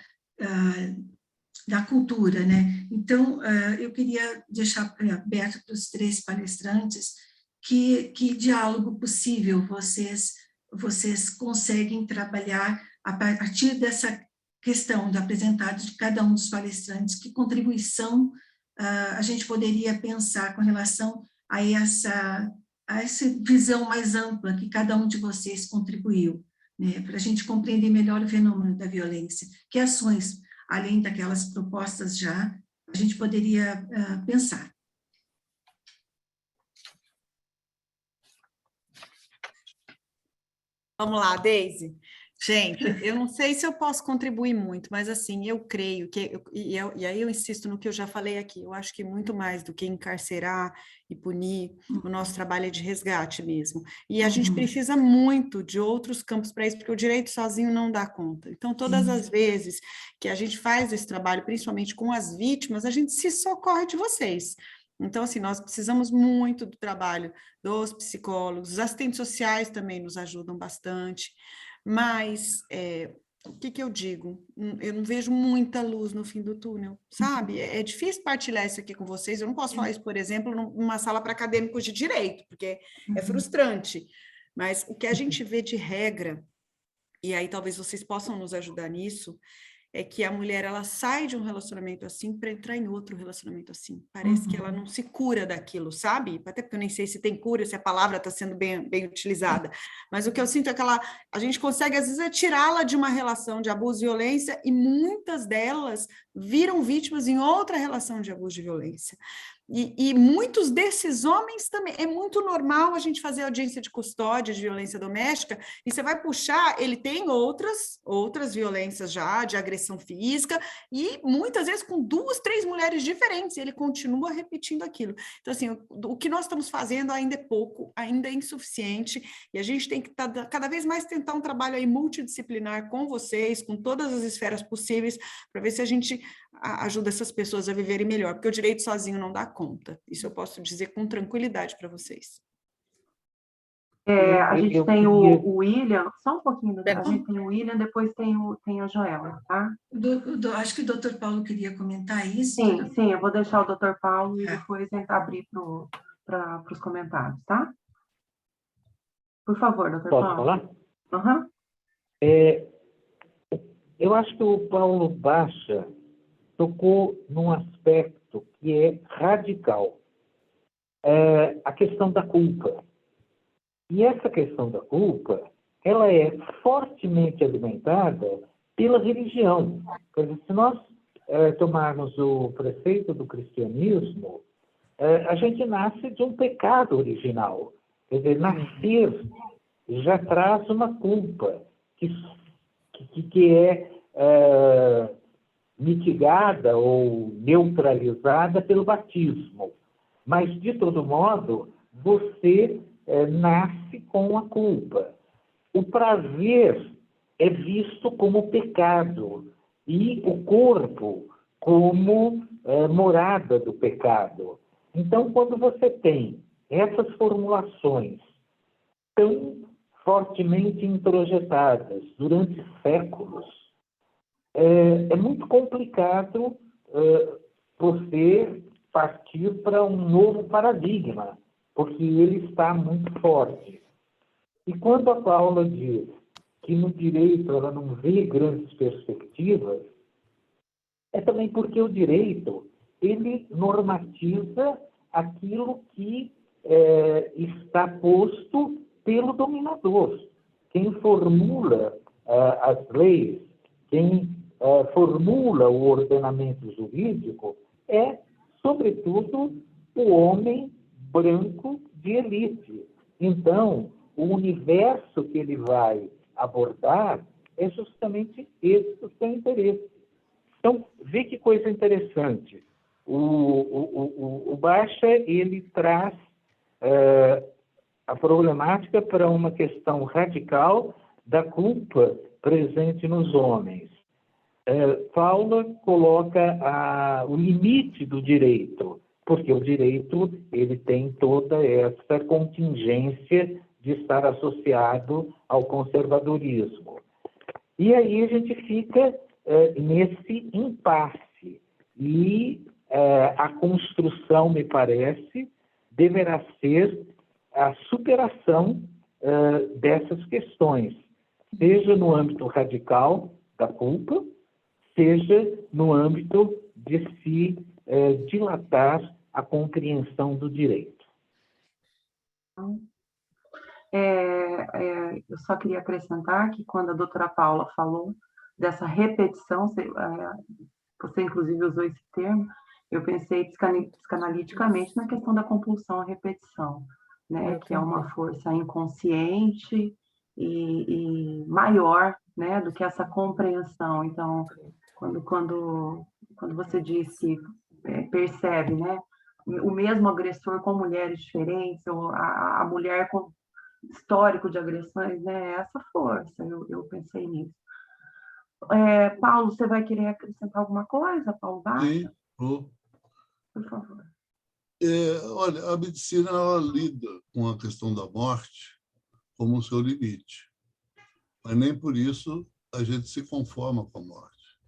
da cultura, né? Então, eu queria deixar aberto para os três palestrantes que diálogo possível vocês conseguem trabalhar a partir questão apresentada de cada um dos palestrantes, que contribuição a gente poderia pensar com relação a essa visão mais ampla que cada um de vocês contribuiu, né, para a gente compreender melhor o fenômeno da violência. Que ações, além daquelas propostas já, a gente poderia pensar. Vamos lá, Deise. Gente, eu não sei se eu posso contribuir muito, mas assim, eu creio que, e aí eu insisto no que eu já falei aqui, eu acho que muito mais do que encarcerar e punir, o nosso trabalho é de resgate mesmo. E a gente precisa muito de outros campos para isso, porque o direito sozinho não dá conta. Então, todas as vezes que a gente faz esse trabalho, principalmente com as vítimas, a gente se socorre de vocês. Então, assim, nós precisamos muito do trabalho dos psicólogos, os assistentes sociais também nos ajudam bastante, mas o que eu digo? Eu não vejo muita luz no fim do túnel, sabe? É difícil partilhar isso aqui com vocês, eu não posso falar isso, por exemplo, numa sala para acadêmicos de direito, porque é frustrante, mas o que a gente vê de regra, e aí talvez vocês possam nos ajudar nisso, é que a mulher, ela sai de um relacionamento assim para entrar em outro relacionamento assim. Parece que ela não se cura daquilo, sabe? Até porque eu nem sei se tem cura, se a palavra está sendo bem utilizada. Mas o que eu sinto é que a gente consegue, às vezes, tirá-la de uma relação de abuso e violência e muitas delas viram vítimas em outra relação de abuso e violência. E muitos desses homens também, é muito normal a gente fazer audiência de custódia de violência doméstica, e você vai puxar, ele tem outras violências já, de agressão física, e muitas vezes com 2, 3 mulheres diferentes, e ele continua repetindo aquilo. Então, assim, o que nós estamos fazendo ainda é pouco, ainda é insuficiente, e a gente tem que cada vez mais tentar um trabalho aí multidisciplinar com vocês, com todas as esferas possíveis, para ver se a gente ajuda essas pessoas a viverem melhor, porque o direito sozinho não dá conta. Isso eu posso dizer com tranquilidade para vocês. A gente tem o William, só um pouquinho, a gente tem o William, depois tem a Joela, tá? Acho que o doutor Paulo queria comentar isso. Sim, eu vou deixar o doutor Paulo e depois abrir para os comentários, tá? Por favor, doutor Paulo. Posso falar? Eu acho que o Paulo Bacha tocou num aspecto que é radical, a questão da culpa. E essa questão da culpa, ela é fortemente alimentada pela religião. Quer dizer, se nós tomarmos o preceito do cristianismo, a gente nasce de um pecado original. Quer dizer, nascer já traz uma culpa que é mitigada ou neutralizada pelo batismo. Mas, de todo modo, você nasce com a culpa. O prazer é visto como pecado e o corpo como morada do pecado. Então, quando você tem essas formulações tão fortemente introjetadas durante séculos, é muito complicado você partir para um novo paradigma, porque ele está muito forte. E quando a Paula diz que no direito ela não vê grandes perspectivas, é também porque o direito ele normatiza aquilo que está posto pelo dominador. Quem formula as leis, quem formula o ordenamento jurídico é, sobretudo, o homem branco de elite. Então, o universo que ele vai abordar é justamente esse o seu interesse. Então, vê que coisa interessante. O Bacha, ele traz a problemática para uma questão radical da culpa presente nos homens. Paula coloca o limite do direito, porque o direito ele tem toda essa contingência de estar associado ao conservadorismo. E aí a gente fica nesse impasse. E a construção, me parece, deverá ser a superação dessas questões, seja no âmbito radical da culpa, seja no âmbito de se dilatar a compreensão do direito. Eu só queria acrescentar que quando a doutora Paula falou dessa repetição, você inclusive usou esse termo, eu pensei psicanaliticamente na questão da compulsão à repetição, né, que é uma força inconsciente e maior, né, do que essa compreensão. Então, quando você diz que percebe, né, o mesmo agressor com mulheres diferentes, ou a mulher com histórico de agressões, né, essa força, eu pensei nisso. Paulo, você vai querer acrescentar alguma coisa, Paulo Baixa? Sim, vou. Por favor. Olha, a medicina ela lida com a questão da morte como o seu limite, mas nem por isso a gente se conforma com a morte.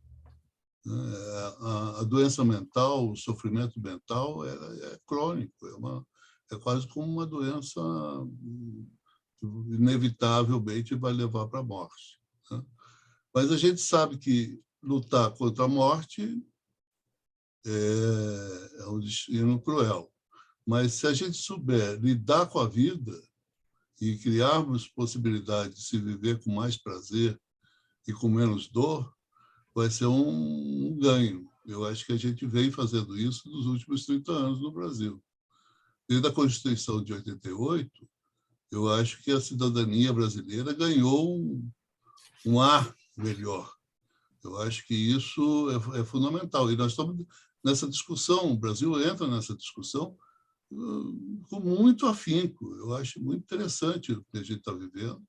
A doença mental, o sofrimento mental é crônico, é quase como uma doença inevitavelmente vai levar para a morte, né? Mas a gente sabe que lutar contra a morte é um destino cruel. Mas se a gente souber lidar com a vida e criarmos possibilidade de se viver com mais prazer e com menos dor, vai ser um ganho. Eu acho que a gente vem fazendo isso nos últimos 30 anos no Brasil. Desde a Constituição de 88, eu acho que a cidadania brasileira ganhou um ar melhor. Eu acho que isso é fundamental. E nós estamos nessa discussão, o Brasil entra nessa discussão com muito afinco. Eu acho muito interessante o que a gente está vivendo,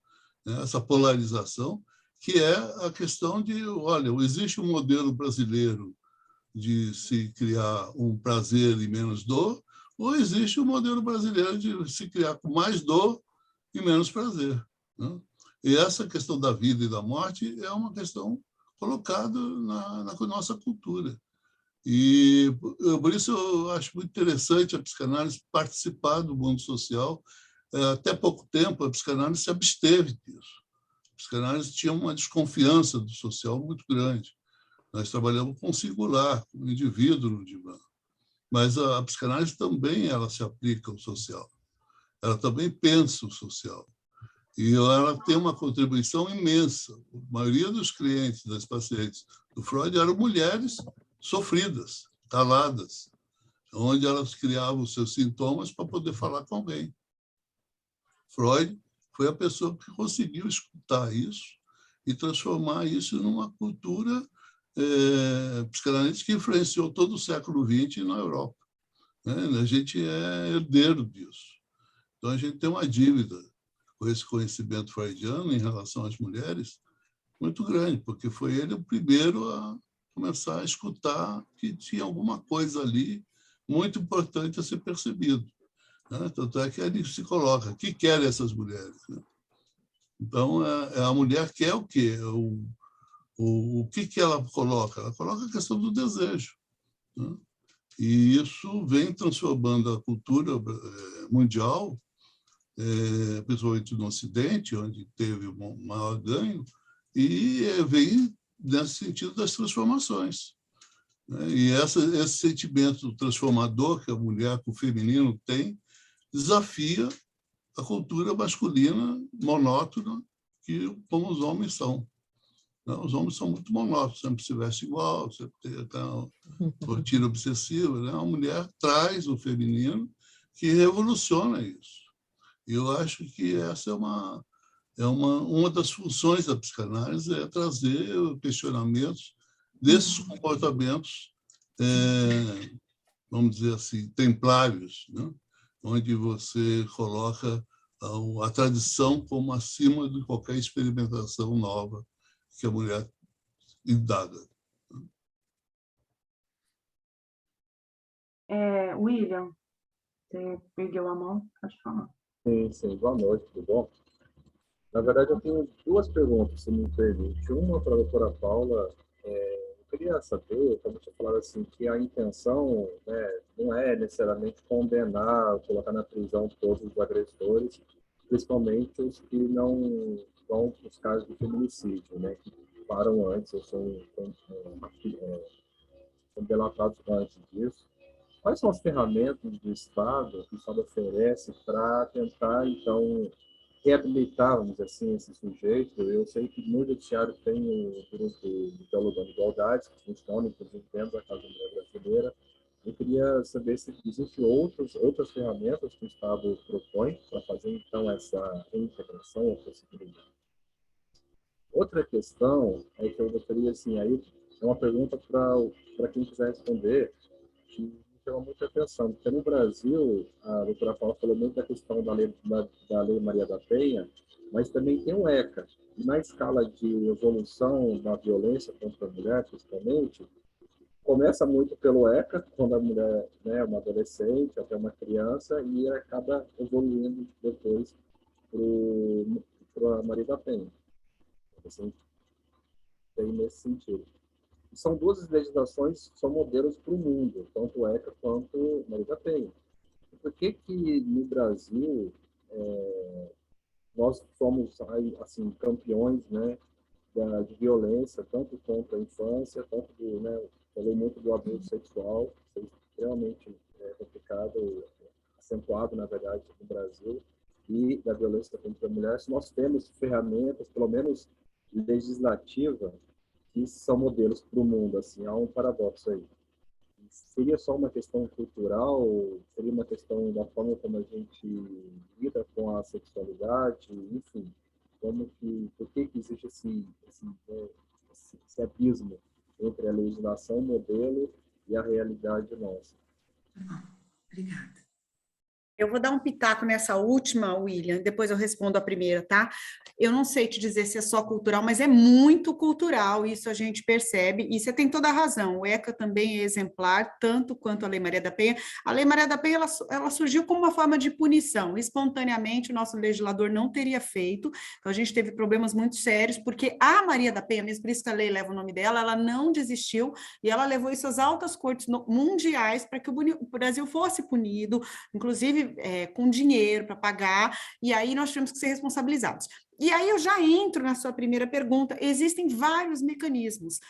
né? Essa polarização, que é a questão de, olha, existe um modelo brasileiro de se criar um prazer e menos dor, ou existe um modelo brasileiro de se criar com mais dor e menos prazer, né? E essa questão da vida e da morte é uma questão colocada na nossa cultura. E por isso eu acho muito interessante a psicanálise participar do mundo social. Até pouco tempo, a psicanálise se absteve disso. A psicanálise tinha uma desconfiança do social muito grande. Nós trabalhamos com o singular, com o indivíduo no divã. Mas a psicanálise também ela se aplica ao social. Ela também pensa o social. E ela tem uma contribuição imensa. A maioria dos clientes, das pacientes do Freud, eram mulheres sofridas, caladas, onde elas criavam os seus sintomas para poder falar com alguém. Freud foi a pessoa que conseguiu escutar isso e transformar isso numa cultura psicanalítica que influenciou todo o século XX na Europa, né? A gente é herdeiro disso. Então, a gente tem uma dívida com esse conhecimento freudiano em relação às mulheres muito grande, porque foi ele o primeiro a começar a escutar que tinha alguma coisa ali muito importante a ser percebido, né? Tanto é que ele se coloca, o que querem essas mulheres, né? Então, a mulher quer o quê? O que ela coloca? Ela coloca a questão do desejo, né? E isso vem transformando a cultura mundial, principalmente no Ocidente, onde teve um maior ganho, e vem nesse sentido das transformações, né? E esse sentimento transformador que a mulher com o feminino tem desafia a cultura masculina monótona como os homens são. Os homens são muito monótonos, sempre se veste igual, sempre tem aquela rotina obsessiva, né? A mulher traz o feminino que revoluciona isso. E eu acho que essa é uma das funções da psicanálise, é trazer questionamentos desses comportamentos, vamos dizer assim, templários, né? Onde você coloca a tradição como acima de qualquer experimentação nova que a mulher indaga. William, você ergueu a mão, pode falar. Sim, boa noite, tudo bom? Na verdade, eu tenho duas perguntas, se me permite. Uma para a doutora Paula. Eu queria saber, como você falou assim, que a intenção, né, não é necessariamente condenar, colocar na prisão todos os agressores, principalmente os que não vão para os casos de feminicídio, né, que deparam antes, ou são delatados antes disso. Quais são as ferramentas do Estado que o Estado oferece para tentar, então, reabilitar, vamos dizer assim, esse sujeito? Eu sei que no Judiciário tem o grupo de dialogando igualdades, que funciona, inclusive, dentro da Casa da Mulher Brasileira. Eu queria saber se existem outras ferramentas que o Estado propõe para fazer, então, essa reintegração ou possibilidade. Outra questão é que eu gostaria, assim, aí é uma pergunta para quem quiser responder, que me chama muita atenção, porque no Brasil, a doutora Paula falou muito da questão da lei Maria da Penha, mas também tem o ECA. E na escala de evolução da violência contra a mulher, principalmente, começa muito pelo ECA, quando a mulher, né, é uma adolescente, até uma criança, e acaba evoluindo depois para a Maria da Penha. Assim, tem nesse sentido. E são duas legislações que são modelos para o mundo, tanto o ECA quanto Maria da Penha. E por que no Brasil nós somos assim campeões, né, de violência, tanto contra a infância, tanto falei muito do abuso sexual, que é extremamente complicado, acentuado, na verdade, no Brasil, e da violência contra a mulher. Se nós temos ferramentas, pelo menos legislativa, que são modelos para o mundo, assim, há um paradoxo aí. Seria só uma questão cultural, seria uma questão da forma como a gente lida com a sexualidade, enfim, por que existe esse abismo entre a legislação, o modelo e a realidade nossa? Obrigada. Eu vou dar um pitaco nessa última, William, depois eu respondo a primeira, tá? Eu não sei te dizer se é só cultural, mas é muito cultural, isso a gente percebe, e você tem toda a razão, o ECA também é exemplar, tanto quanto a Lei Maria da Penha. A Lei Maria da Penha, ela surgiu como uma forma de punição, espontaneamente o nosso legislador não teria feito, então a gente teve problemas muito sérios, porque a Maria da Penha, mesmo por isso que a lei leva o nome dela, ela não desistiu, e ela levou isso às altas cortes mundiais para que o Brasil fosse punido, inclusive com dinheiro para pagar, e aí nós tivemos que ser responsabilizados. E aí eu já entro na sua primeira pergunta, existem vários mecanismos,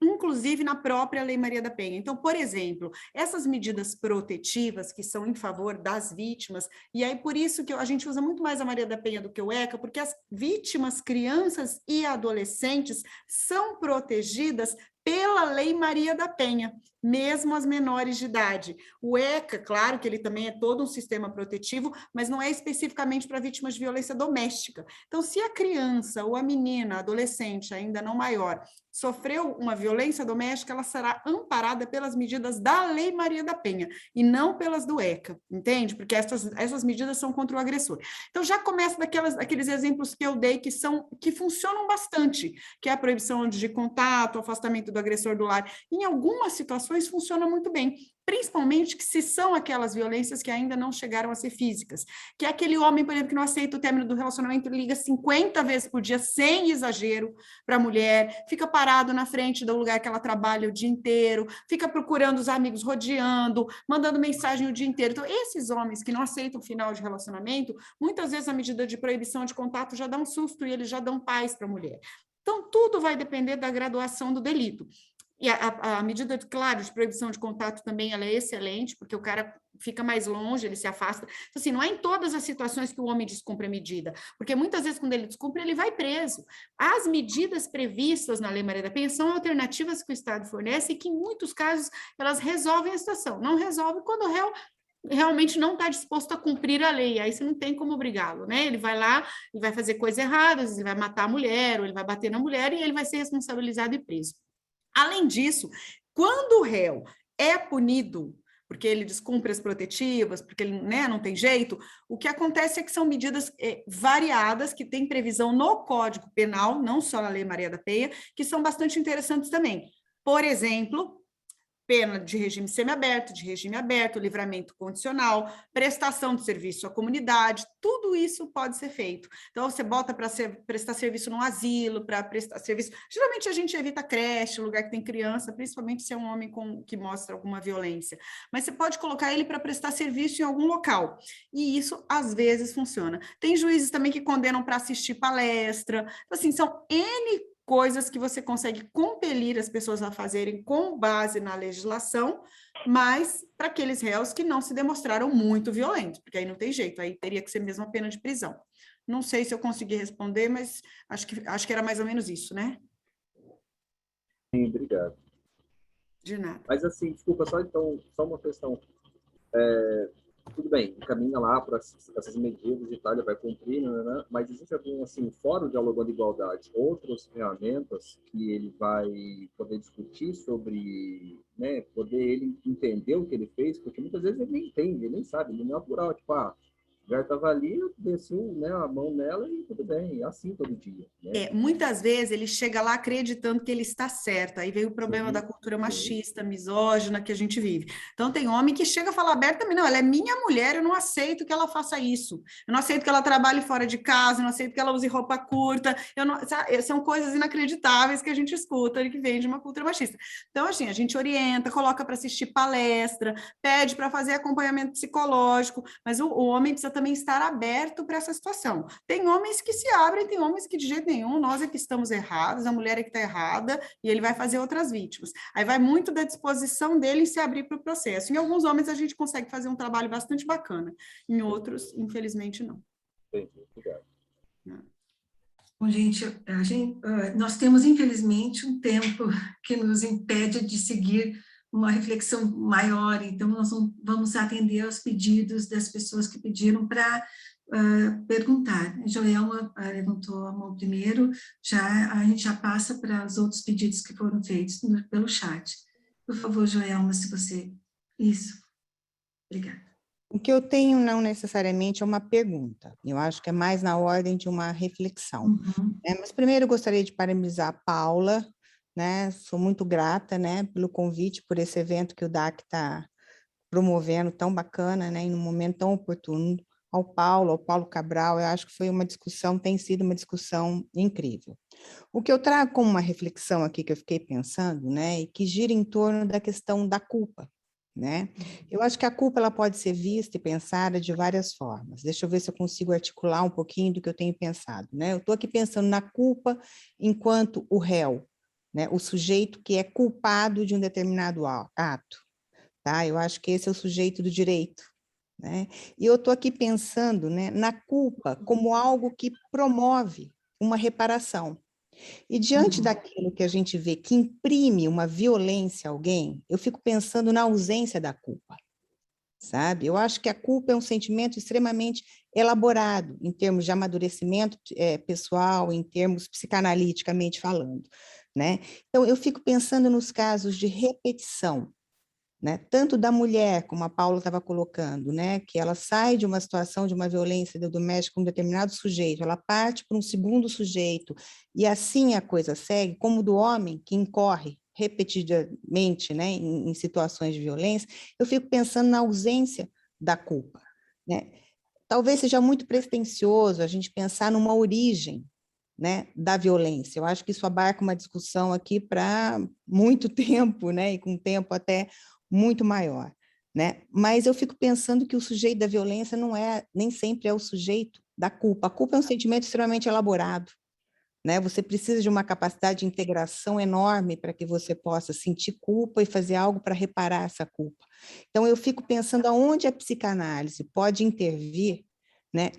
inclusive na própria Lei Maria da Penha. Então, por exemplo, essas medidas protetivas que são em favor das vítimas, e aí por isso que a gente usa muito mais a Maria da Penha do que o ECA, porque as vítimas, crianças e adolescentes são protegidas pela Lei Maria da Penha, mesmo as menores de idade. O ECA, claro que ele também é todo um sistema protetivo, mas não é especificamente para vítimas de violência doméstica. Então, se a criança ou a menina, a adolescente, ainda não maior, sofreu uma violência doméstica, ela será amparada pelas medidas da Lei Maria da Penha, e não pelas do ECA, entende? Porque essas medidas são contra o agressor. Então, já começa daqueles exemplos que eu dei que funcionam bastante, que é a proibição de contato, o afastamento do agressor do lar. Em algumas situações funciona muito bem, principalmente que se são aquelas violências que ainda não chegaram a ser físicas, que é aquele homem, por exemplo, que não aceita o término do relacionamento, liga 50 vezes por dia, sem exagero, para a mulher, fica parado na frente do lugar que ela trabalha o dia inteiro, fica procurando os amigos rodeando, mandando mensagem o dia inteiro. Então, esses homens que não aceitam o final de relacionamento, muitas vezes a medida de proibição de contato já dá um susto e eles já dão paz para a mulher. Então, tudo vai depender da graduação do delito. E a medida, claro, de proibição de contato também ela é excelente, porque o cara fica mais longe, ele se afasta. Então, assim, não é em todas as situações que o homem descumpre a medida, porque muitas vezes, quando ele descumpre, ele vai preso. As medidas previstas na Lei Maria da Penha são alternativas que o Estado fornece e que, em muitos casos, elas resolvem a situação. Não resolve quando o réu realmente não está disposto a cumprir a lei, aí você não tem como obrigá-lo, né? Ele vai lá e vai fazer coisas erradas, ele vai matar a mulher, ou ele vai bater na mulher, e ele vai ser responsabilizado e preso. Além disso, quando o réu é punido, porque ele descumpre as protetivas, porque ele, né, não tem jeito, o que acontece é que são medidas variadas, que têm previsão no Código Penal, não só na Lei Maria da Penha, que são bastante interessantes também. Por exemplo, pena de regime semiaberto, de regime aberto, livramento condicional, prestação de serviço à comunidade, tudo isso pode ser feito. Então, você bota para prestar serviço no asilo, para prestar serviço... Geralmente, a gente evita creche, lugar que tem criança, principalmente se é um homem que mostra alguma violência. Mas você pode colocar ele para prestar serviço em algum local. E isso, às vezes, funciona. Tem juízes também que condenam para assistir palestra. Então, assim, são N coisas que você consegue compelir as pessoas a fazerem com base na legislação, mas para aqueles réus que não se demonstraram muito violentos, porque aí não tem jeito, aí teria que ser mesmo a pena de prisão. Não sei se eu consegui responder, mas acho que era mais ou menos isso, né? Sim, obrigado. De nada. Mas assim, desculpa, só uma questão. Tudo bem, encaminha lá para essas medidas e tal, ele vai cumprir, né? Mas existe algum, assim, fora o diálogo de igualdade, outras ferramentas que ele vai poder discutir sobre, né, poder ele entender o que ele fez, porque muitas vezes ele nem entende, ele nem sabe, ele não é natural, tipo, já estava ali, eu desci, né, a mão nela e tudo bem, é assim todo dia. Né? Muitas vezes ele chega lá acreditando que ele está certo, aí vem o problema da cultura machista, misógina que a gente vive. Então tem homem que chega a falar abertamente, não, ela é minha mulher, eu não aceito que ela faça isso, eu não aceito que ela trabalhe fora de casa, eu não aceito que ela use roupa curta, são coisas inacreditáveis que a gente escuta e que vem de uma cultura machista. Então, assim, a gente orienta, coloca para assistir palestra, pede para fazer acompanhamento psicológico, mas o homem precisa também estar aberto para essa situação. Tem homens que se abrem, tem homens que de jeito nenhum, nós é que estamos errados, a mulher é que está errada, e ele vai fazer outras vítimas. Aí vai muito da disposição dele em se abrir para o processo. Em alguns homens a gente consegue fazer um trabalho bastante bacana, em outros, infelizmente, não. Entendi, obrigado. Bom, gente, nós temos, infelizmente, um tempo que nos impede de seguir uma reflexão maior, então nós vamos atender aos pedidos das pessoas que pediram para perguntar. A Joelma levantou a mão primeiro, a gente já passa para os outros pedidos que foram feitos pelo chat. Por favor, Joelma, se você... Isso. Obrigada. O que eu tenho não necessariamente é uma pergunta, eu acho que é mais na ordem de uma reflexão. Uhum. Mas primeiro eu gostaria de parabenizar a Paula, né? Sou muito grata, né, pelo convite, por esse evento que o DAC está promovendo, tão bacana, né, em um momento tão oportuno. Ao Paulo Cabral, eu acho que tem sido uma discussão incrível. O que eu trago como uma reflexão aqui, que eu fiquei pensando, né, e que gira em torno da questão da culpa, né? Eu acho que a culpa ela pode ser vista e pensada de várias formas. Deixa eu ver se eu consigo articular um pouquinho do que eu tenho pensado, né? Eu estou aqui pensando na culpa enquanto o réu, né? O sujeito que é culpado de um determinado ato, tá? Eu acho que esse é o sujeito do direito, né? E eu estou aqui pensando, né, na culpa como algo que promove uma reparação. E diante daquilo que a gente vê que imprime uma violência a alguém, eu fico pensando na ausência da culpa, sabe? Eu acho que a culpa é um sentimento extremamente elaborado, em termos de amadurecimento pessoal, em termos psicanaliticamente falando, né? Então, eu fico pensando nos casos de repetição, né? Tanto da mulher, como a Paula estava colocando, né? Que ela sai de uma situação de uma violência doméstica com um determinado sujeito, ela parte para um segundo sujeito, e assim a coisa segue, como do homem que incorre repetidamente, né, em situações de violência, eu fico pensando na ausência da culpa, né? Talvez seja muito pretensioso a gente pensar numa origem, né, da violência. Eu acho que isso abarca uma discussão aqui para muito tempo, né, e com tempo até muito maior, né? Mas eu fico pensando que o sujeito da violência nem sempre é o sujeito da culpa. A culpa é um sentimento extremamente elaborado, né? Você precisa de uma capacidade de integração enorme para que você possa sentir culpa e fazer algo para reparar essa culpa. Então, eu fico pensando aonde a psicanálise pode intervir, né,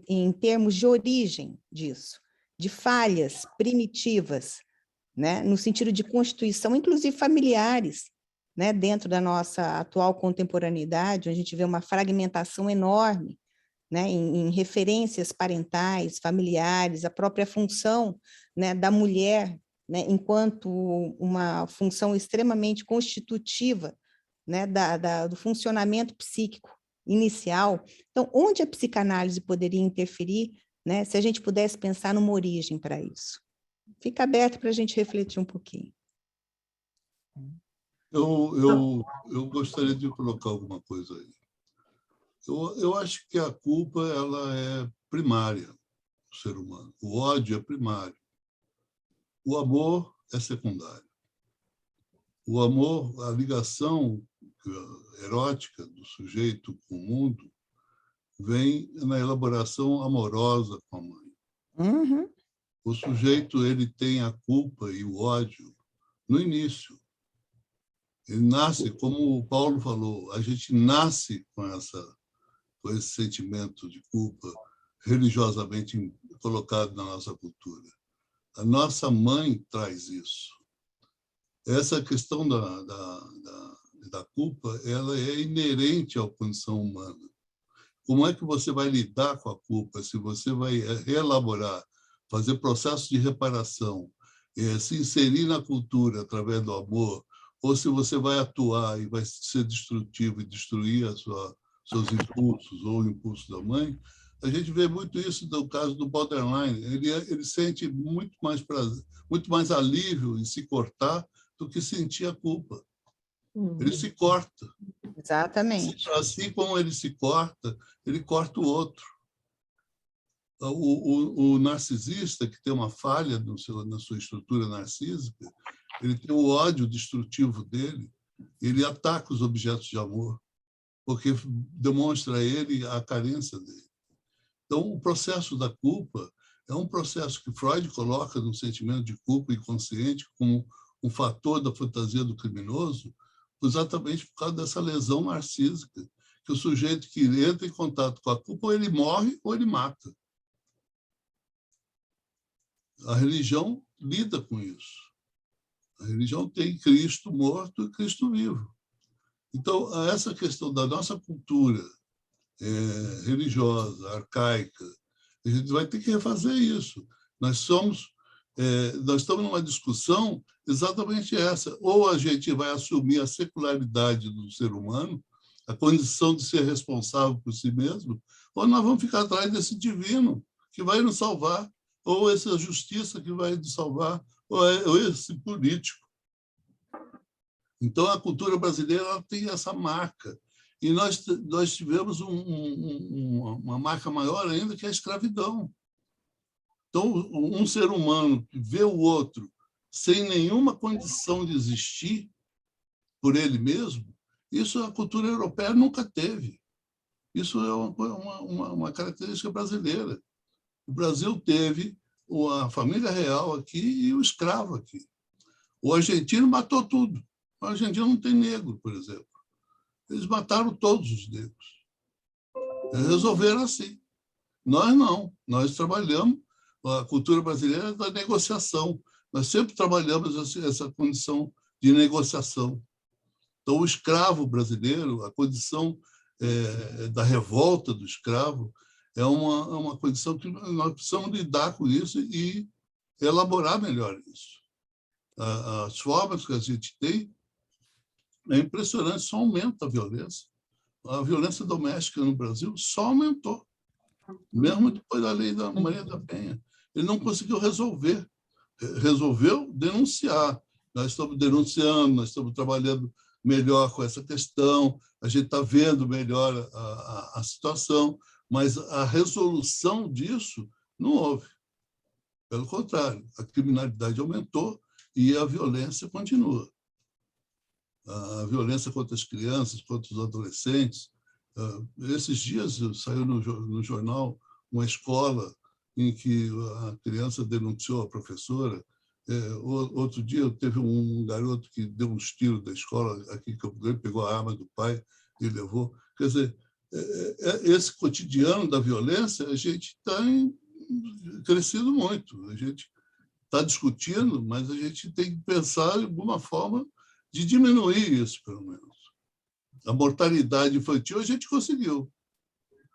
em termos de origem disso, de falhas primitivas, né, no sentido de constituição, inclusive familiares, né, dentro da nossa atual contemporaneidade, onde a gente vê uma fragmentação enorme, né, em referências parentais, familiares, a própria função, né, da mulher, né, enquanto uma função extremamente constitutiva, né, do funcionamento psíquico inicial. Então, onde a psicanálise poderia interferir, né, se a gente pudesse pensar numa origem para isso? Fica aberto para a gente refletir um pouquinho. Eu gostaria de colocar alguma coisa aí. Eu acho que a culpa ela é primária do ser humano. O ódio é primário. O amor é secundário. O amor, a ligação erótica do sujeito com o mundo vem na elaboração amorosa com a mãe. Uhum. O sujeito ele tem a culpa e o ódio no início. Ele nasce, como o Paulo falou, a gente nasce com esse sentimento de culpa religiosamente colocado na nossa cultura. A nossa mãe traz isso. Essa questão da culpa, ela é inerente à condição humana. Como é que você vai lidar com a culpa? Se você vai reelaborar, fazer processo de reparação, se inserir na cultura através do amor, ou se você vai atuar e vai ser destrutivo e destruir seus impulsos ou o impulso da mãe, a gente vê muito isso no caso do borderline. Ele sente muito mais prazer, muito mais alívio em se cortar do que sentir a culpa. Ele se corta. Exatamente. Assim como ele se corta, ele corta o outro. O narcisista, que tem uma falha na sua estrutura narcísica, ele tem o ódio destrutivo dele, ele ataca os objetos de amor, porque demonstra a ele a carência dele. Então, o processo da culpa é um processo que Freud coloca no sentimento de culpa inconsciente como um fator da fantasia do criminoso, exatamente por causa dessa lesão narcísica, que o sujeito que entra em contato com a culpa, ou ele morre ou ele mata. A religião lida com isso. A religião tem Cristo morto e Cristo vivo. Então, essa questão da nossa cultura religiosa, arcaica, a gente vai ter que refazer isso. Nós estamos numa discussão exatamente essa. Ou a gente vai assumir a secularidade do ser humano, a condição de ser responsável por si mesmo, ou nós vamos ficar atrás desse divino que vai nos salvar, ou essa justiça que vai nos salvar, ou esse político. Então, a cultura brasileira ela tem essa marca. E nós tivemos uma marca maior ainda, que é a escravidão. Então, um ser humano que vê o outro sem nenhuma condição de existir por ele mesmo, isso a cultura europeia nunca teve. Isso é uma característica brasileira. O Brasil teve a família real aqui e o escravo aqui. O argentino matou tudo. O argentino não tem negro, por exemplo. Eles mataram todos os negros. Eles resolveram assim. Nós não. Nós trabalhamos a cultura brasileira da negociação. Nós sempre trabalhamos essa condição de negociação. Então, o escravo brasileiro, a condição da revolta do escravo, é uma condição que nós precisamos lidar com isso e elaborar melhor isso. As formas que a gente tem é impressionante, só aumenta a violência. A violência doméstica no Brasil só aumentou, mesmo depois da lei da Maria da Penha. Ele não conseguiu resolver. Resolveu denunciar. Nós estamos denunciando, nós estamos trabalhando melhor com essa questão, a gente está vendo melhor a situação, mas a resolução disso não houve. Pelo contrário, a criminalidade aumentou e a violência continua. A violência contra as crianças, contra os adolescentes. Esses dias saiu no jornal uma escola em que a criança denunciou a professora. Outro dia teve um garoto que deu uns tiros da escola aqui em Campo Grande, pegou a arma do pai e levou. Quer dizer, esse cotidiano da violência, a gente está crescido muito. A gente está discutindo, mas a gente tem que pensar em alguma forma de diminuir isso, pelo menos. A mortalidade infantil a gente conseguiu.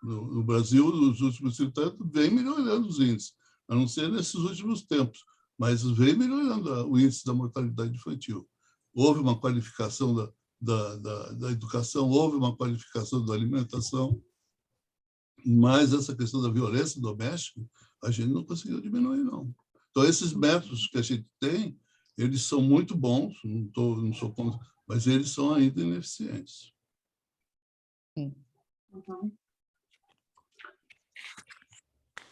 No Brasil, nos últimos 30 anos, vem melhorando os índices, a não ser nesses últimos tempos, mas vem melhorando o índice da mortalidade infantil. Houve uma qualificação da educação, houve uma qualificação da alimentação, mas essa questão da violência doméstica, a gente não conseguiu diminuir, não. Então, esses métodos que a gente tem, eles são muito bons, não sou contra, mas eles são ainda ineficientes. Uhum.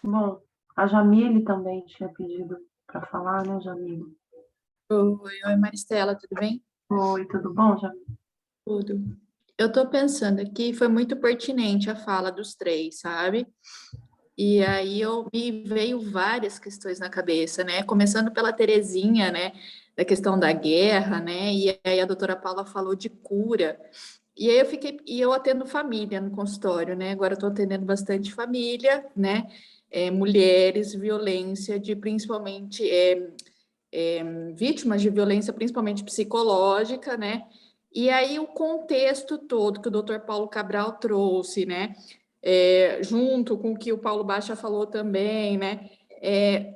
Bom, a Jamile também tinha pedido para falar, né, Jamile? Oi, Maristela, tudo bem? Oi, tudo bom, Jamile? Tudo. Eu estou pensando aqui, foi muito pertinente a fala dos três, sabe? E aí me veio várias questões na cabeça, né? Começando pela Terezinha, né? Da questão da guerra, né? E aí a doutora Paula falou de cura. E aí eu atendo família no consultório, né? Agora eu estou atendendo bastante família, né? Mulheres, violência, principalmente vítimas de violência, principalmente psicológica, né? E aí o contexto todo que o doutor Paulo Cabral trouxe, né? Junto com o que o Paulo Baixa falou também, né?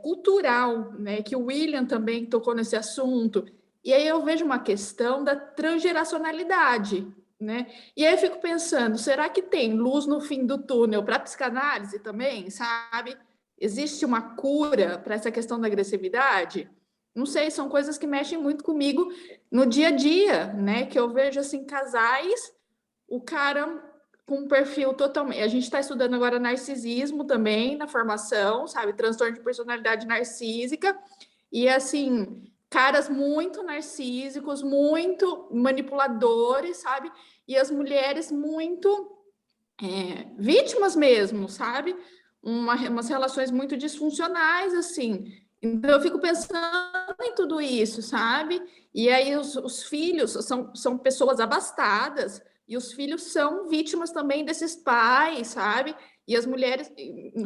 Cultural, né? Que o William também tocou nesse assunto. E aí eu vejo uma questão da transgeracionalidade, né? E aí eu fico pensando, será que tem luz no fim do túnel para a psicanálise também, sabe? Existe uma cura para essa questão da agressividade? Não sei, são coisas que mexem muito comigo no dia a dia, né? Que eu vejo, assim, casais, o cara com um perfil totalmente... A gente está estudando agora narcisismo também na formação, sabe? Transtorno de personalidade narcísica. E, assim, caras muito narcísicos, muito manipuladores, sabe? E as mulheres muito vítimas mesmo, sabe? Umas relações muito disfuncionais, assim. Então, eu fico pensando em tudo isso, sabe? E aí, os filhos são pessoas abastadas, e os filhos são vítimas também desses pais, sabe? E as mulheres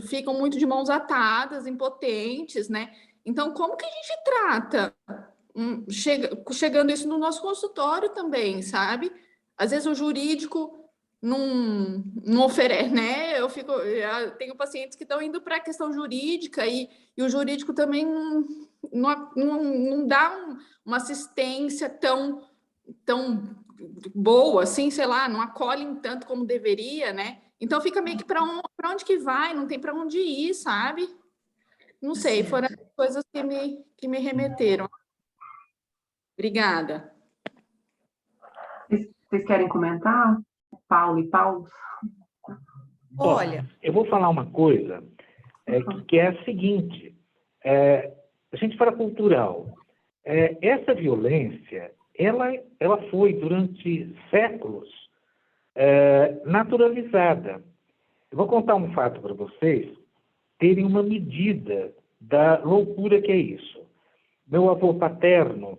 ficam muito de mãos atadas, impotentes, né? Então, como que a gente trata? Chegando isso no nosso consultório também, sabe? Às vezes o jurídico não oferece, né? Eu tenho pacientes que estão indo para a questão jurídica e o jurídico também não dá uma assistência tão boa, assim, sei lá, não acolhem tanto como deveria, né? Então fica meio que para onde que vai, não tem para onde ir, sabe? Não sei, foram as coisas que me remeteram. Obrigada. Vocês querem comentar? Paulo e Paulo? Olha, eu vou falar uma coisa que é a seguinte, a gente fala cultural, essa violência, ela foi durante séculos naturalizada. Eu vou contar um fato para vocês terem uma medida da loucura que é isso. Meu avô paterno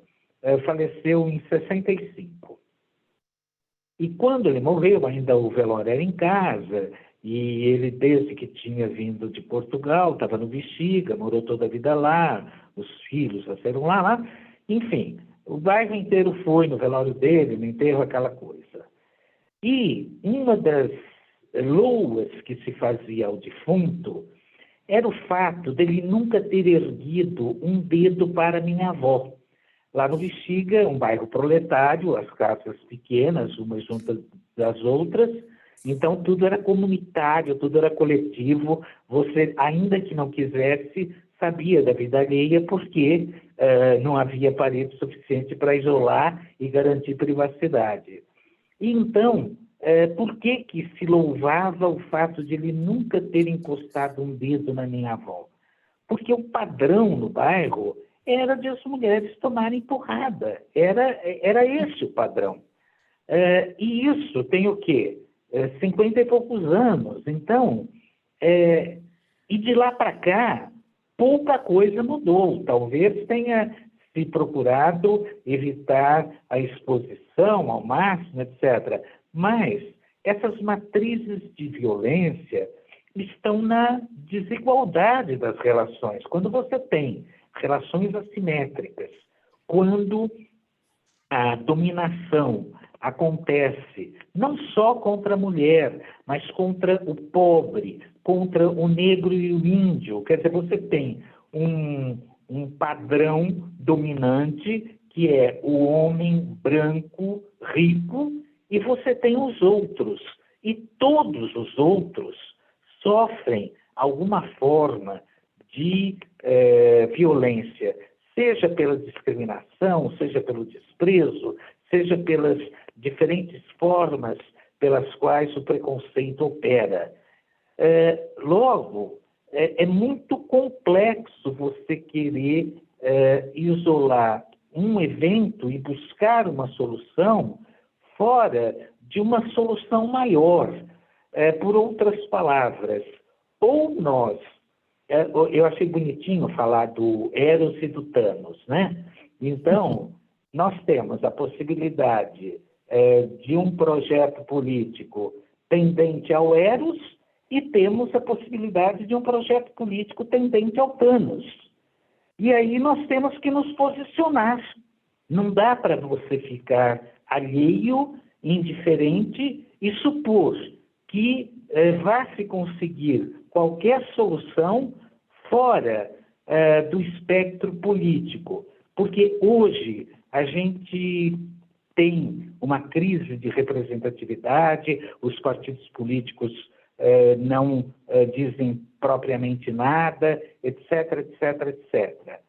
faleceu em 65. E quando ele morreu, ainda o velório era em casa, e ele, desde que tinha vindo de Portugal, estava no Bexiga, morou toda a vida lá, os filhos nasceram lá. Enfim, o bairro inteiro foi no velório dele, no enterro, aquela coisa. E uma das loas que se fazia ao defunto era o fato dele nunca ter erguido um dedo para minha avó. Lá no Bexiga, um bairro proletário, as casas pequenas, umas juntas das outras, então tudo era comunitário, tudo era coletivo, você, ainda que não quisesse, sabia da vida alheia porque não havia parede suficiente para isolar e garantir privacidade. E então, por que se louvava o fato de ele nunca ter encostado um dedo na minha avó? Porque o padrão no bairro era de as mulheres tomarem porrada. Era esse o padrão. E isso tem o quê? 50 e poucos anos. Então, e de lá para cá, pouca coisa mudou. Talvez tenha se procurado evitar a exposição ao máximo, etc. Mas essas matrizes de violência estão na desigualdade das relações. Quando você tem relações assimétricas, quando a dominação acontece não só contra a mulher, mas contra o pobre, contra o negro e o índio. Quer dizer, você tem um padrão dominante que é o homem branco, rico, e você tem os outros. E todos os outros sofrem alguma forma de violência, seja pela discriminação, seja pelo desprezo, seja pelas diferentes formas pelas quais o preconceito opera. Logo, é muito complexo você querer isolar um evento e buscar uma solução fora de uma solução maior. Por outras palavras, ou nós, eu achei bonitinho falar do Eros e do Thanos, né? Então, nós temos a possibilidade de um projeto político tendente ao Eros e temos a possibilidade de um projeto político tendente ao Thanos. E aí nós temos que nos posicionar. Não dá para você ficar alheio, indiferente e supor que vá se conseguir qualquer solução fora do espectro político. Porque hoje a gente tem uma crise de representatividade, os partidos políticos não dizem propriamente nada, etc, etc, etc.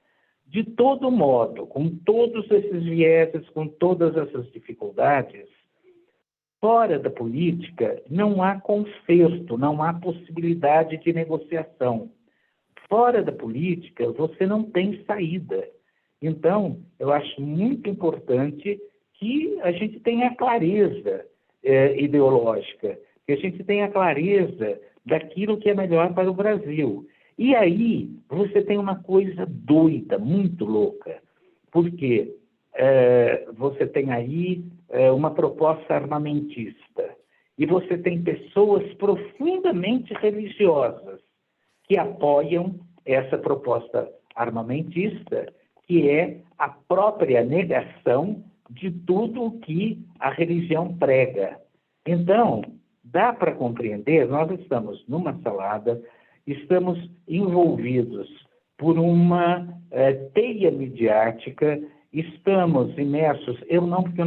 De todo modo, com todos esses vieses, com todas essas dificuldades, fora da política não há conserto, não há possibilidade de negociação. Fora da política, você não tem saída. Então, eu acho muito importante que a gente tenha clareza ideológica, que a gente tenha clareza daquilo que é melhor para o Brasil. E aí, você tem uma coisa doida, muito louca, porque você tem aí uma proposta armamentista, e você tem pessoas profundamente religiosas que apoiam essa proposta armamentista, que é a própria negação de tudo o que a religião prega. Então, dá para compreender, nós estamos numa salada, estamos envolvidos por uma teia midiática, estamos imersos, eu não, porque eu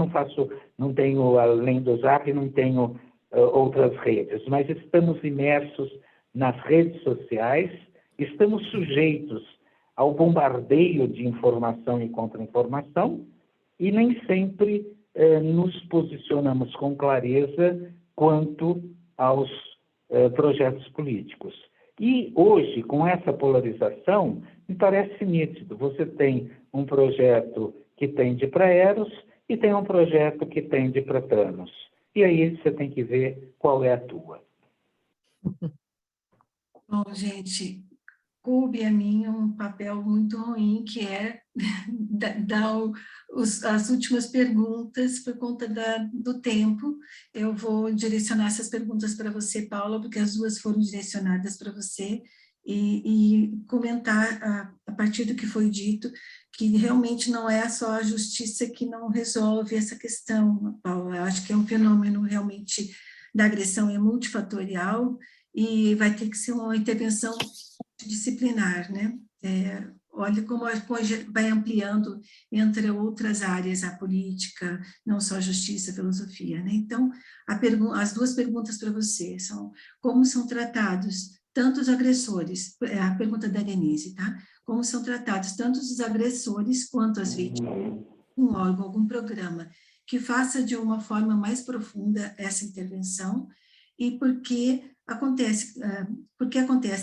não tenho, além do Zap, não tenho outras redes, mas estamos imersos nas redes sociais, estamos sujeitos ao bombardeio de informação e contra-informação e nem sempre nos posicionamos com clareza quanto aos projetos políticos. E hoje, com essa polarização, me parece nítido. Você tem um projeto que tende para Eros e tem um projeto que tende para Thanos. E aí você tem que ver qual é a tua. Bom, gente, coube a mim um papel muito ruim, que é dar as últimas perguntas por conta do tempo. Eu vou direcionar essas perguntas para você, Paula, porque as duas foram direcionadas para você, e comentar, a partir do que foi dito, que realmente não é só a justiça que não resolve essa questão, Paula. Eu acho que é um fenômeno realmente da agressão é multifatorial e vai ter que ser uma intervenção disciplinar, né? Olha como vai ampliando entre outras áreas a política, não só a justiça, a filosofia, né? Então, as duas perguntas para você são: como são tratados tanto os agressores, a pergunta da Denise, tá? Como são tratados tanto os agressores quanto as vítimas? Um órgão, algum programa que faça de uma forma mais profunda essa intervenção, e porque acontece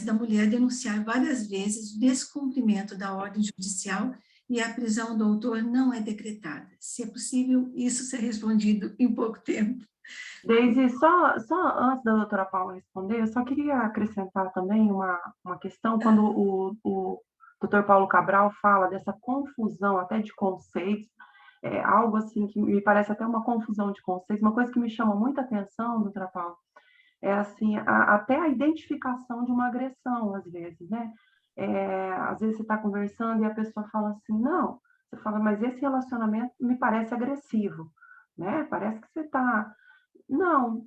da mulher denunciar várias vezes o descumprimento da ordem judicial e a prisão do autor não é decretada. Se é possível isso ser respondido em pouco tempo. Deise, só antes da doutora Paula responder, eu só queria acrescentar também uma questão, quando o doutor Paulo Cabral fala dessa confusão até de conceitos, algo assim que me parece até uma confusão de conceitos, uma coisa que me chama muita atenção, doutora Paula, é assim, até a identificação de uma agressão, às vezes, né? Às vezes você está conversando e a pessoa fala assim, não, você fala, mas esse relacionamento me parece agressivo, né? Parece que você está... Não,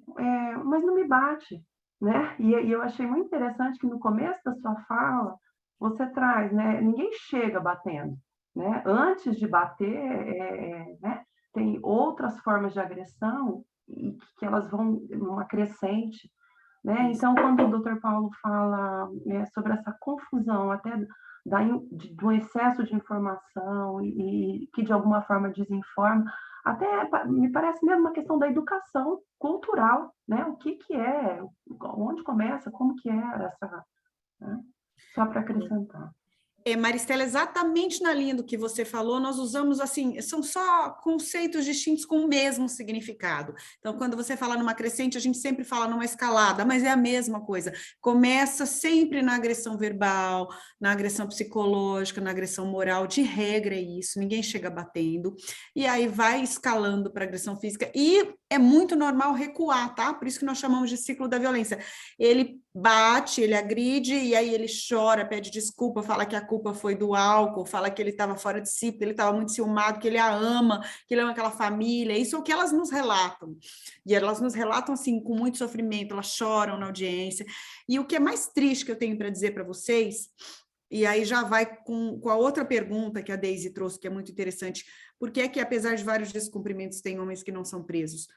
mas não me bate, né? E eu achei muito interessante que no começo da sua fala, você traz, né? Ninguém chega batendo, né? Antes de bater, né? Tem outras formas de agressão e que elas vão numa crescente, né? Então, quando o Dr. Paulo fala sobre essa confusão até do excesso de informação e que de alguma forma desinforma, até me parece mesmo uma questão da educação cultural, né? O que é, onde começa, como que é essa, né? Só para acrescentar. Maristela, exatamente na linha do que você falou, nós usamos assim, são só conceitos distintos com o mesmo significado. Então, quando você fala numa crescente, a gente sempre fala numa escalada, mas é a mesma coisa. Começa sempre na agressão verbal, na agressão psicológica, na agressão moral, de regra é isso, ninguém chega batendo, e aí vai escalando para agressão física, e é muito normal recuar, tá? Por isso que nós chamamos de ciclo da violência. Ele bate, ele agride, e aí ele chora, pede desculpa, fala que a culpa foi do álcool, fala que ele estava fora de si, que ele estava muito ciumado, que ele a ama, que ele ama aquela família, isso é o que elas nos relatam. E elas nos relatam, assim, com muito sofrimento, elas choram na audiência. E o que é mais triste que eu tenho para dizer para vocês, e aí já vai com a outra pergunta que a Deise trouxe, que é muito interessante, por que é que, apesar de vários descumprimentos, tem homens que não são presos?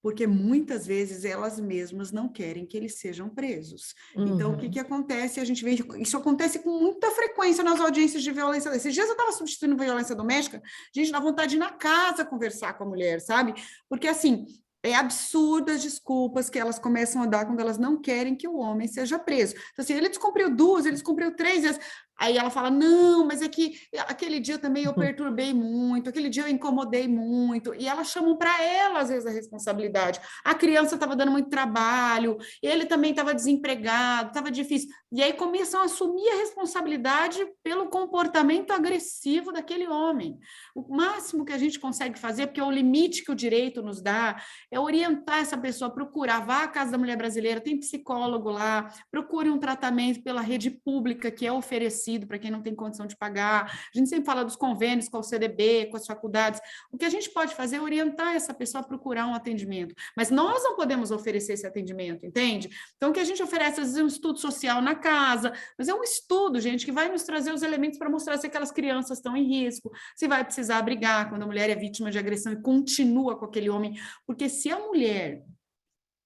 Porque muitas vezes elas mesmas não querem que eles sejam presos. Então, o que acontece? A gente vê isso acontece com muita frequência nas audiências de violência. Esses dias eu estava substituindo violência doméstica, gente, dá vontade de ir na casa conversar com a mulher, sabe? Porque, assim, é absurdas as desculpas que elas começam a dar quando elas não querem que o homem seja preso. Então, assim, ele descumpriu 2, ele descumpriu 3 vezes. Aí ela fala, não, mas é que aquele dia também eu perturbei muito, aquele dia eu incomodei muito, e elas chamam para ela, às vezes, a responsabilidade. A criança estava dando muito trabalho, ele também estava desempregado, estava difícil. E aí começam a assumir a responsabilidade pelo comportamento agressivo daquele homem. O máximo que a gente consegue fazer, porque é o limite que o direito nos dá, é orientar essa pessoa a procurar, vá à Casa da Mulher Brasileira, tem psicólogo lá, procure um tratamento pela rede pública que é oferecido para quem não tem condição de pagar. A gente sempre fala dos convênios com o CDB, com as faculdades. O que a gente pode fazer é orientar essa pessoa a procurar um atendimento. Mas nós não podemos oferecer esse atendimento, entende? Então, o que a gente oferece, às vezes, é um estudo social na casa, mas é um estudo, gente, que vai nos trazer os elementos para mostrar se aquelas crianças estão em risco, se vai precisar abrigar quando a mulher é vítima de agressão e continua com aquele homem. Porque se a mulher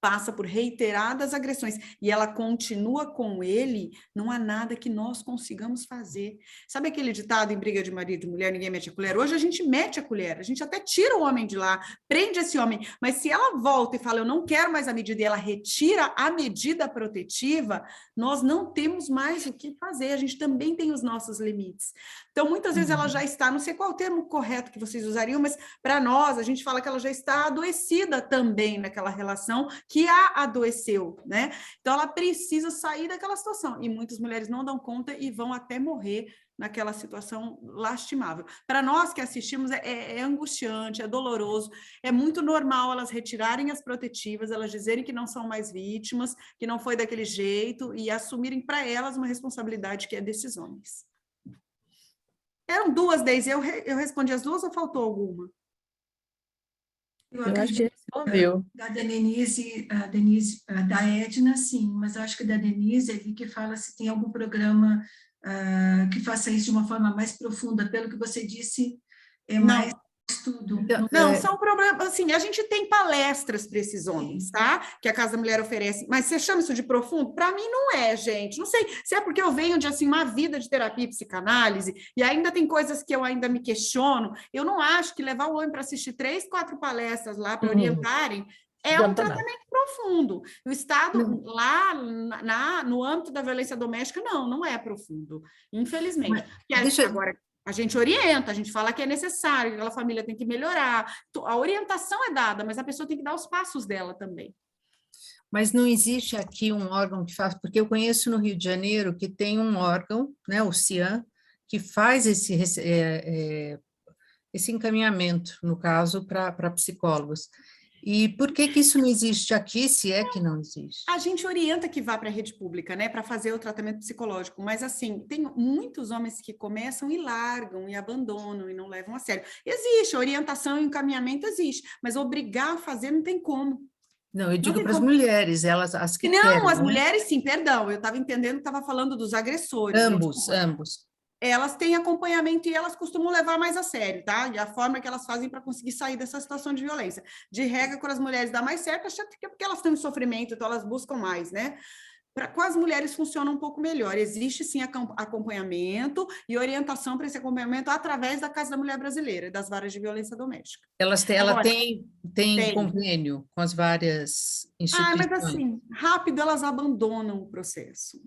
passa por reiteradas agressões e ela continua com ele, não há nada que nós consigamos fazer. Sabe aquele ditado em briga de marido e mulher, ninguém mete a colher? Hoje a gente mete a colher, a gente até tira o homem de lá, prende esse homem, mas se ela volta e fala, eu não quero mais a medida, e ela retira a medida protetiva, nós não temos mais o que fazer, a gente também tem os nossos limites. Então, muitas vezes ela já está, não sei qual é o termo correto que vocês usariam, mas para nós, a gente fala que ela já está adoecida também naquela relação que a adoeceu, né? Então, ela precisa sair daquela situação. E muitas mulheres não dão conta e vão até morrer naquela situação lastimável. Para nós que assistimos, é angustiante, é doloroso, é muito normal elas retirarem as protetivas, elas dizerem que não são mais vítimas, que não foi daquele jeito, e assumirem para elas uma responsabilidade que é desses homens. Eram 2, Deise, eu respondi as 2 ou faltou alguma? Eu acho que respondeu. Da Denise, da Edna, sim, mas eu acho que da Denise ali que fala se tem algum programa que faça isso de uma forma mais profunda, pelo que você disse, mais estudo. Não, são problemas, assim, a gente tem palestras para esses homens, tá? Que a Casa da Mulher oferece, mas você chama isso de profundo? Para mim não é, gente, não sei se é porque eu venho de, assim, uma vida de terapia e psicanálise, e ainda tem coisas que eu ainda me questiono, eu não acho que levar o homem para assistir 3, 4 palestras lá para orientarem é um tratamento profundo. O Estado, lá no âmbito da violência doméstica, não é profundo, infelizmente. Agora, a gente orienta, a gente fala que é necessário, que aquela família tem que melhorar. A orientação é dada, mas a pessoa tem que dar os passos dela também. Mas não existe aqui um órgão que faz, porque eu conheço no Rio de Janeiro que tem um órgão, né, o CIAM, que faz esse encaminhamento, no caso, para psicólogos. E por que isso não existe aqui, se é que não existe? A gente orienta que vá para a rede pública, né, para fazer o tratamento psicológico, mas assim, tem muitos homens que começam e largam, e abandonam, e não levam a sério. Existe, orientação e encaminhamento existe, mas obrigar a fazer não tem como. Não, eu digo para as mulheres, elas as que não, querem, as né? Mulheres sim, perdão, eu estava entendendo que estava falando dos agressores. Ambos. Elas têm acompanhamento e elas costumam levar mais a sério, tá? E a forma que elas fazem para conseguir sair dessa situação de violência. De regra, quando as mulheres dá mais certo, acho que é porque elas estão em sofrimento, então elas buscam mais, né? com as mulheres funciona um pouco melhor. Existe, sim, acompanhamento e orientação para esse acompanhamento através da Casa da Mulher Brasileira, das varas de violência doméstica. Ela Agora, tem convênio com as várias instituições? Mas assim, rápido elas abandonam o processo.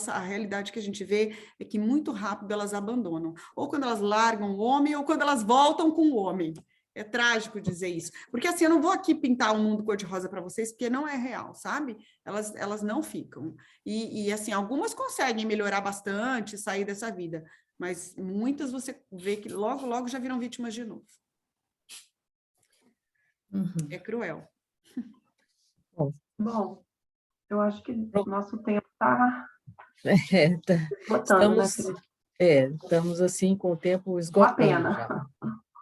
A realidade que a gente vê é que muito rápido elas abandonam. Ou quando elas largam o homem, ou quando elas voltam com o homem. É trágico dizer isso. Porque assim, eu não vou aqui pintar um mundo cor-de-rosa para vocês, porque não é real, sabe? Elas não ficam. E assim, algumas conseguem melhorar bastante, sair dessa vida. Mas muitas você vê que logo, logo já viram vítimas de novo. Uhum. É cruel. Bom, eu acho que nosso tempo está esgotando, estamos assim com o tempo esgotando. Uma pena. Já.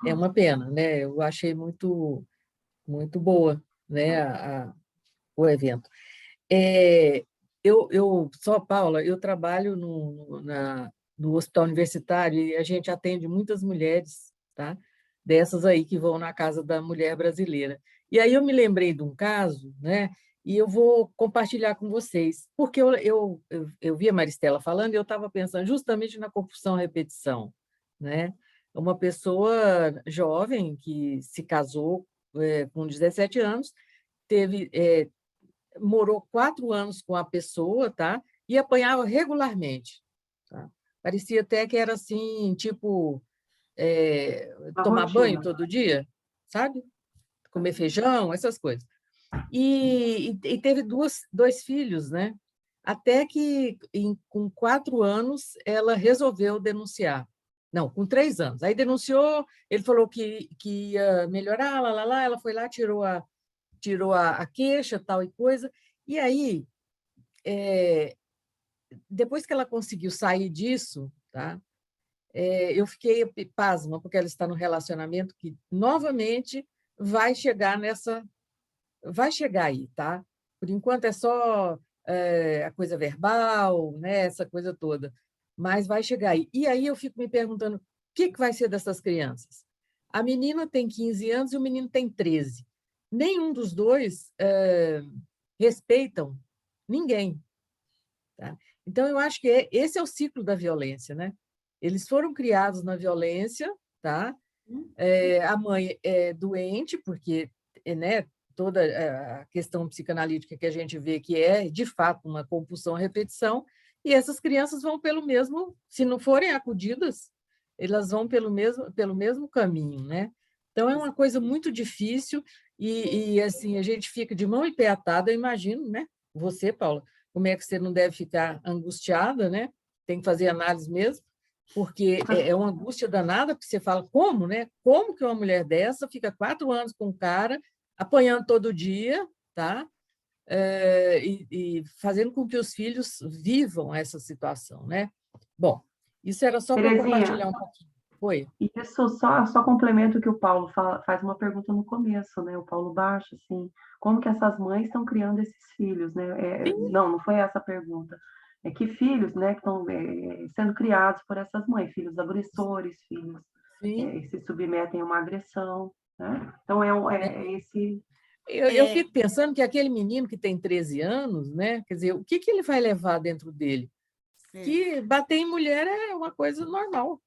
É uma pena, né? Eu achei muito, muito boa, né, o evento. Paula, eu trabalho no hospital universitário e a gente atende muitas mulheres, tá? Dessas aí que vão na Casa da Mulher Brasileira. E aí eu me lembrei de um caso, né? E eu vou compartilhar com vocês, porque eu vi a Maristela falando e eu estava pensando justamente na compulsão-repetição, né? Uma pessoa jovem que se casou com 17 anos, morou 4 anos com a pessoa, tá? E apanhava regularmente. Tá? Parecia até que era assim, tipo, tomar banho todo dia, sabe? Comer feijão, essas coisas. E teve dois filhos, né? Até que, com 4 anos, ela resolveu denunciar. Não, com 3 anos. Aí denunciou, ele falou que ia melhorar, ela foi lá, tirou a queixa, tal e coisa. E aí, depois que ela conseguiu sair disso, tá? Eu fiquei pasma, porque ela está no relacionamento que, novamente, vai chegar aí, tá? Por enquanto é só a coisa verbal, né? Essa coisa toda. Mas vai chegar aí. E aí eu fico me perguntando, o que vai ser dessas crianças? A menina tem 15 anos e o menino tem 13. Nenhum dos dois respeitam ninguém. Tá? Então, eu acho que esse é o ciclo da violência, né? Eles foram criados na violência, tá? A mãe é doente, porque, né, toda a questão psicanalítica que a gente vê que é, de fato, uma compulsão-repetição, e essas crianças vão pelo mesmo, se não forem acudidas, elas vão pelo mesmo caminho, né? Então, é uma coisa muito difícil e assim, a gente fica de mão e pé atada, eu imagino, né? Você, Paula, como é que você não deve ficar angustiada, né? Tem que fazer análise mesmo, porque é uma angústia danada, porque você fala, como, né? Como que uma mulher dessa fica 4 anos com um cara, apanhando todo dia, tá? E fazendo com que os filhos vivam essa situação, né? Bom, isso era só para compartilhar um pouquinho. Oi. Isso só complemento que o Paulo faz uma pergunta no começo, né? O Paulo Baixo, assim, como que essas mães estão criando esses filhos, né? Não foi essa a pergunta. É que filhos, né, que estão sendo criados por essas mães, filhos agressores, filhos que se submetem a uma agressão, né? Então, esse... Eu fico pensando que aquele menino que tem 13 anos, né? Quer dizer, o que ele vai levar dentro dele? Que bater em mulher é uma coisa normal.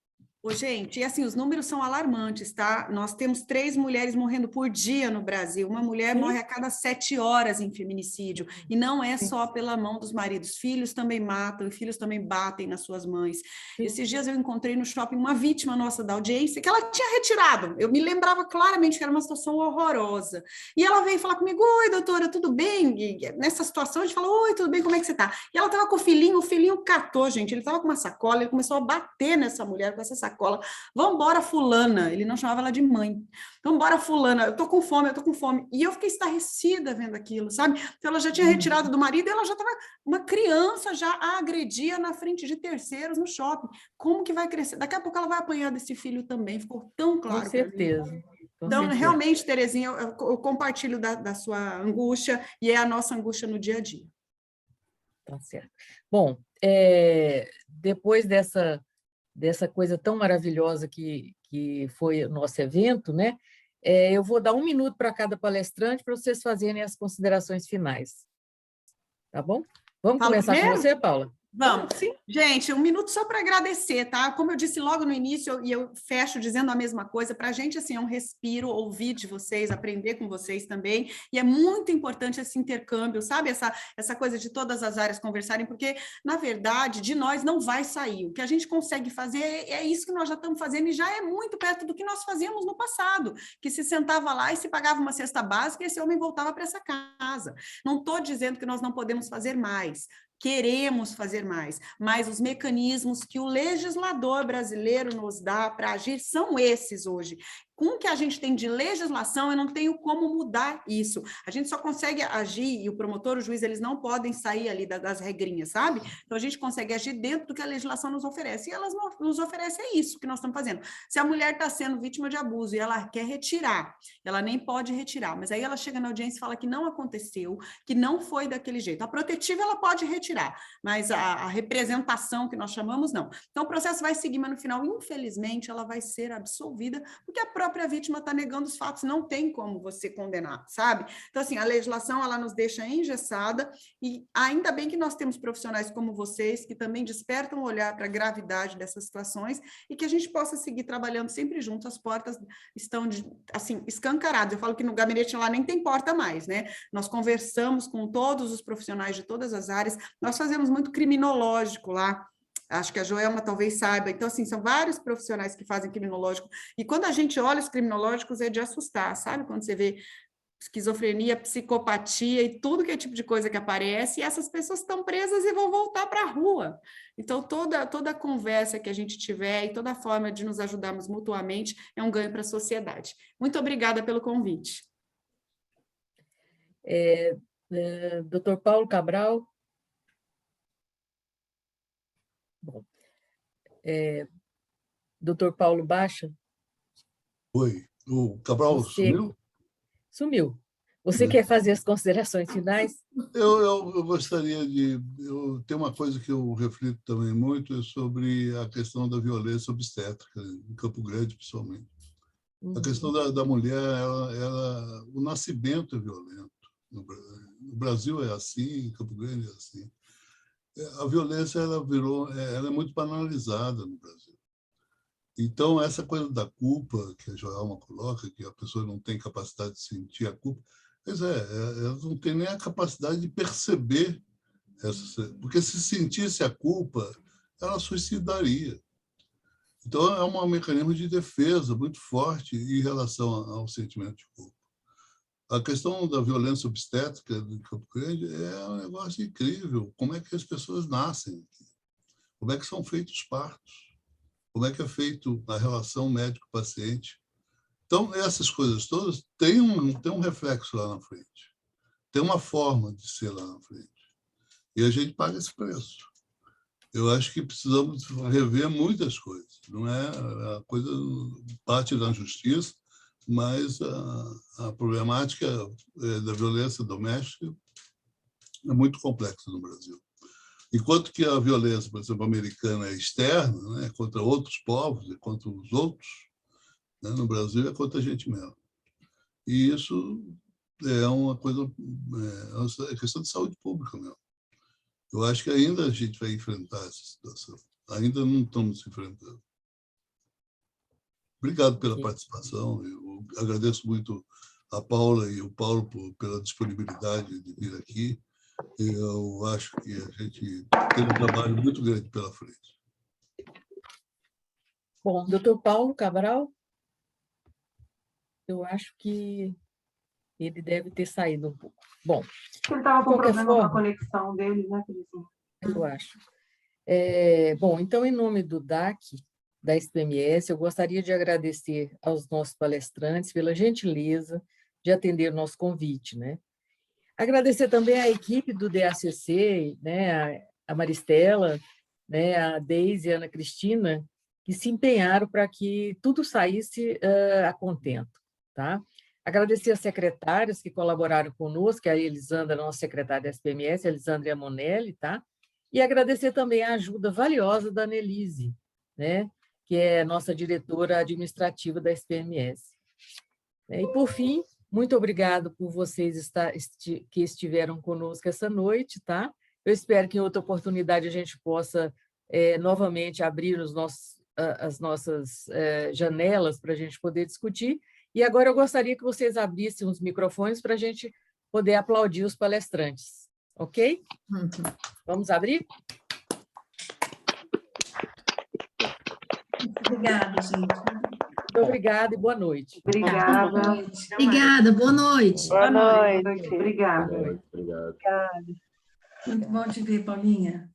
Gente, e assim, os números são alarmantes, tá? Nós temos 3 mulheres morrendo por dia no Brasil. Uma mulher morre a cada 7 horas em feminicídio. E não é só pela mão dos maridos. Filhos também matam, filhos também batem nas suas mães. Esses dias eu encontrei no shopping uma vítima nossa da audiência que ela tinha retirado. Eu me lembrava claramente que era uma situação horrorosa. E ela veio falar comigo, oi, doutora, tudo bem? E nessa situação a gente falou, oi, tudo bem, como é que você tá? E ela estava com o filhinho catou, gente. Ele estava com uma sacola, ele começou a bater nessa mulher com essa sacola. Vambora, fulana. Ele não chamava ela de mãe. Vambora, fulana. Eu tô com fome. E eu fiquei estarrecida vendo aquilo, sabe? Então, ela já tinha retirado do marido e ela já estava... Uma criança já a agredia na frente de terceiros no shopping. Como que vai crescer? Daqui a pouco ela vai apanhar desse filho também. Ficou tão claro. Com certeza. Então, realmente, Terezinha, eu compartilho da sua angústia e é a nossa angústia no dia a dia. Tá certo. Bom, depois dessa coisa tão maravilhosa que foi o nosso evento, né? Eu vou dar 1 minuto para cada palestrante para vocês fazerem as considerações finais. Tá bom? Vamos Fala começar primeiro? com você, Paula? Vamos. Gente, um minuto só para agradecer, tá? Como eu disse logo no início, e eu fecho dizendo a mesma coisa, para a gente, assim, é um respiro ouvir de vocês, aprender com vocês também, e é muito importante esse intercâmbio, sabe? Essa coisa de todas as áreas conversarem, porque, na verdade, de nós não vai sair. O que a gente consegue fazer é isso que nós já estamos fazendo, e já é muito perto do que nós fazíamos no passado, que se sentava lá e se pagava uma cesta básica e esse homem voltava para essa casa. Não estou dizendo que nós não podemos fazer mais, queremos fazer mais, mas os mecanismos que o legislador brasileiro nos dá para agir são esses hoje. Com o que a gente tem de legislação, eu não tenho como mudar isso. A gente só consegue agir, e o promotor, o juiz, eles não podem sair ali das regrinhas, sabe? Então, a gente consegue agir dentro do que a legislação nos oferece, e elas nos oferecem isso que nós estamos fazendo. Se a mulher está sendo vítima de abuso e ela quer retirar, ela nem pode retirar, mas aí ela chega na audiência e fala que não aconteceu, que não foi daquele jeito. A protetiva, ela pode retirar, mas a representação que nós chamamos, não. Então, o processo vai seguir, mas no final, infelizmente, ela vai ser absolvida, porque a própria vítima está negando os fatos, não tem como você condenar, sabe? Então, assim, a legislação, ela nos deixa engessada, e ainda bem que nós temos profissionais como vocês, que também despertam o olhar para a gravidade dessas situações, e que a gente possa seguir trabalhando sempre juntos. As portas estão, assim, escancaradas. Eu falo que no gabinete lá nem tem porta mais, né? Nós conversamos com todos os profissionais de todas as áreas, nós fazemos muito criminológico lá, acho que a Joelma talvez saiba. Então, assim, são vários profissionais que fazem criminológico, e quando a gente olha os criminológicos é de assustar, sabe? Quando você vê esquizofrenia, psicopatia e tudo que é tipo de coisa que aparece, e essas pessoas estão presas e vão voltar para a rua. Então, toda a conversa que a gente tiver e toda a forma de nos ajudarmos mutuamente é um ganho para a sociedade. Muito obrigada pelo convite. Dr. Paulo Cabral. Bom, Dr. Paulo Baixa. Oi, o Cabral sumiu? Sumiu. Você quer fazer as considerações finais? Eu gostaria de... Tem uma coisa que eu reflito também muito, é sobre a questão da violência obstétrica, em Campo Grande, principalmente. A questão da mulher, o nascimento é violento. No Brasil é assim, em Campo Grande é assim. A violência ela é muito banalizada no Brasil. Então, essa coisa da culpa que a Joelma coloca, que a pessoa não tem capacidade de sentir a culpa, pois ela não tem nem a capacidade de perceber porque se sentisse a culpa, ela suicidaria. Então, é um mecanismo de defesa muito forte em relação ao sentimento de culpa. A questão da violência obstétrica em Campo Grande é um negócio incrível. Como é que as pessoas nascem aqui? Como é que são feitos os partos? Como é que é feito a relação médico-paciente? Então, essas coisas todas têm um reflexo lá na frente. Tem uma forma de ser lá na frente. E a gente paga esse preço. Eu acho que precisamos rever muitas coisas. Não é a coisa parte da justiça, mas a problemática da violência doméstica é muito complexa no Brasil. Enquanto que a violência, por exemplo, americana é externa, né, contra outros povos e contra os outros, né, no Brasil é contra a gente mesmo. E isso é uma coisa, é questão de saúde pública mesmo. Eu acho que ainda a gente vai enfrentar essa situação. Ainda não estamos se enfrentando. Obrigado pela participação. Eu agradeço muito a Paula e o Paulo pela disponibilidade de vir aqui. Eu acho que a gente tem um trabalho muito grande pela frente. Bom, doutor Paulo Cabral, eu acho que ele deve ter saído um pouco. Bom, ele estava com problema com a conexão dele, né, Felizinho? Eu acho. Bom, então, em nome do DAC, da SPMS, eu gostaria de agradecer aos nossos palestrantes pela gentileza de atender o nosso convite, né? Agradecer também à equipe do DACC, né, a Maristela, né, a Deise e a Ana Cristina, que se empenharam para que tudo saísse a contento, tá? Agradecer às secretárias que colaboraram conosco, que é a Elisandra, nossa secretária da SPMS, a Elisandra Monelli, tá? E agradecer também a ajuda valiosa da Annelise, né, que é nossa diretora administrativa da SPMS. E, por fim, muito obrigado por vocês que estiveram conosco essa noite, tá? Eu espero que em outra oportunidade a gente possa novamente abrir as nossas janelas para a gente poder discutir. E agora eu gostaria que vocês abrissem os microfones para a gente poder aplaudir os palestrantes. Ok? Vamos abrir? Obrigada, gente. Muito obrigada e boa noite. Obrigada. Obrigada, boa noite. Boa noite. Obrigada. Obrigado. Muito bom te ver, Paulinha.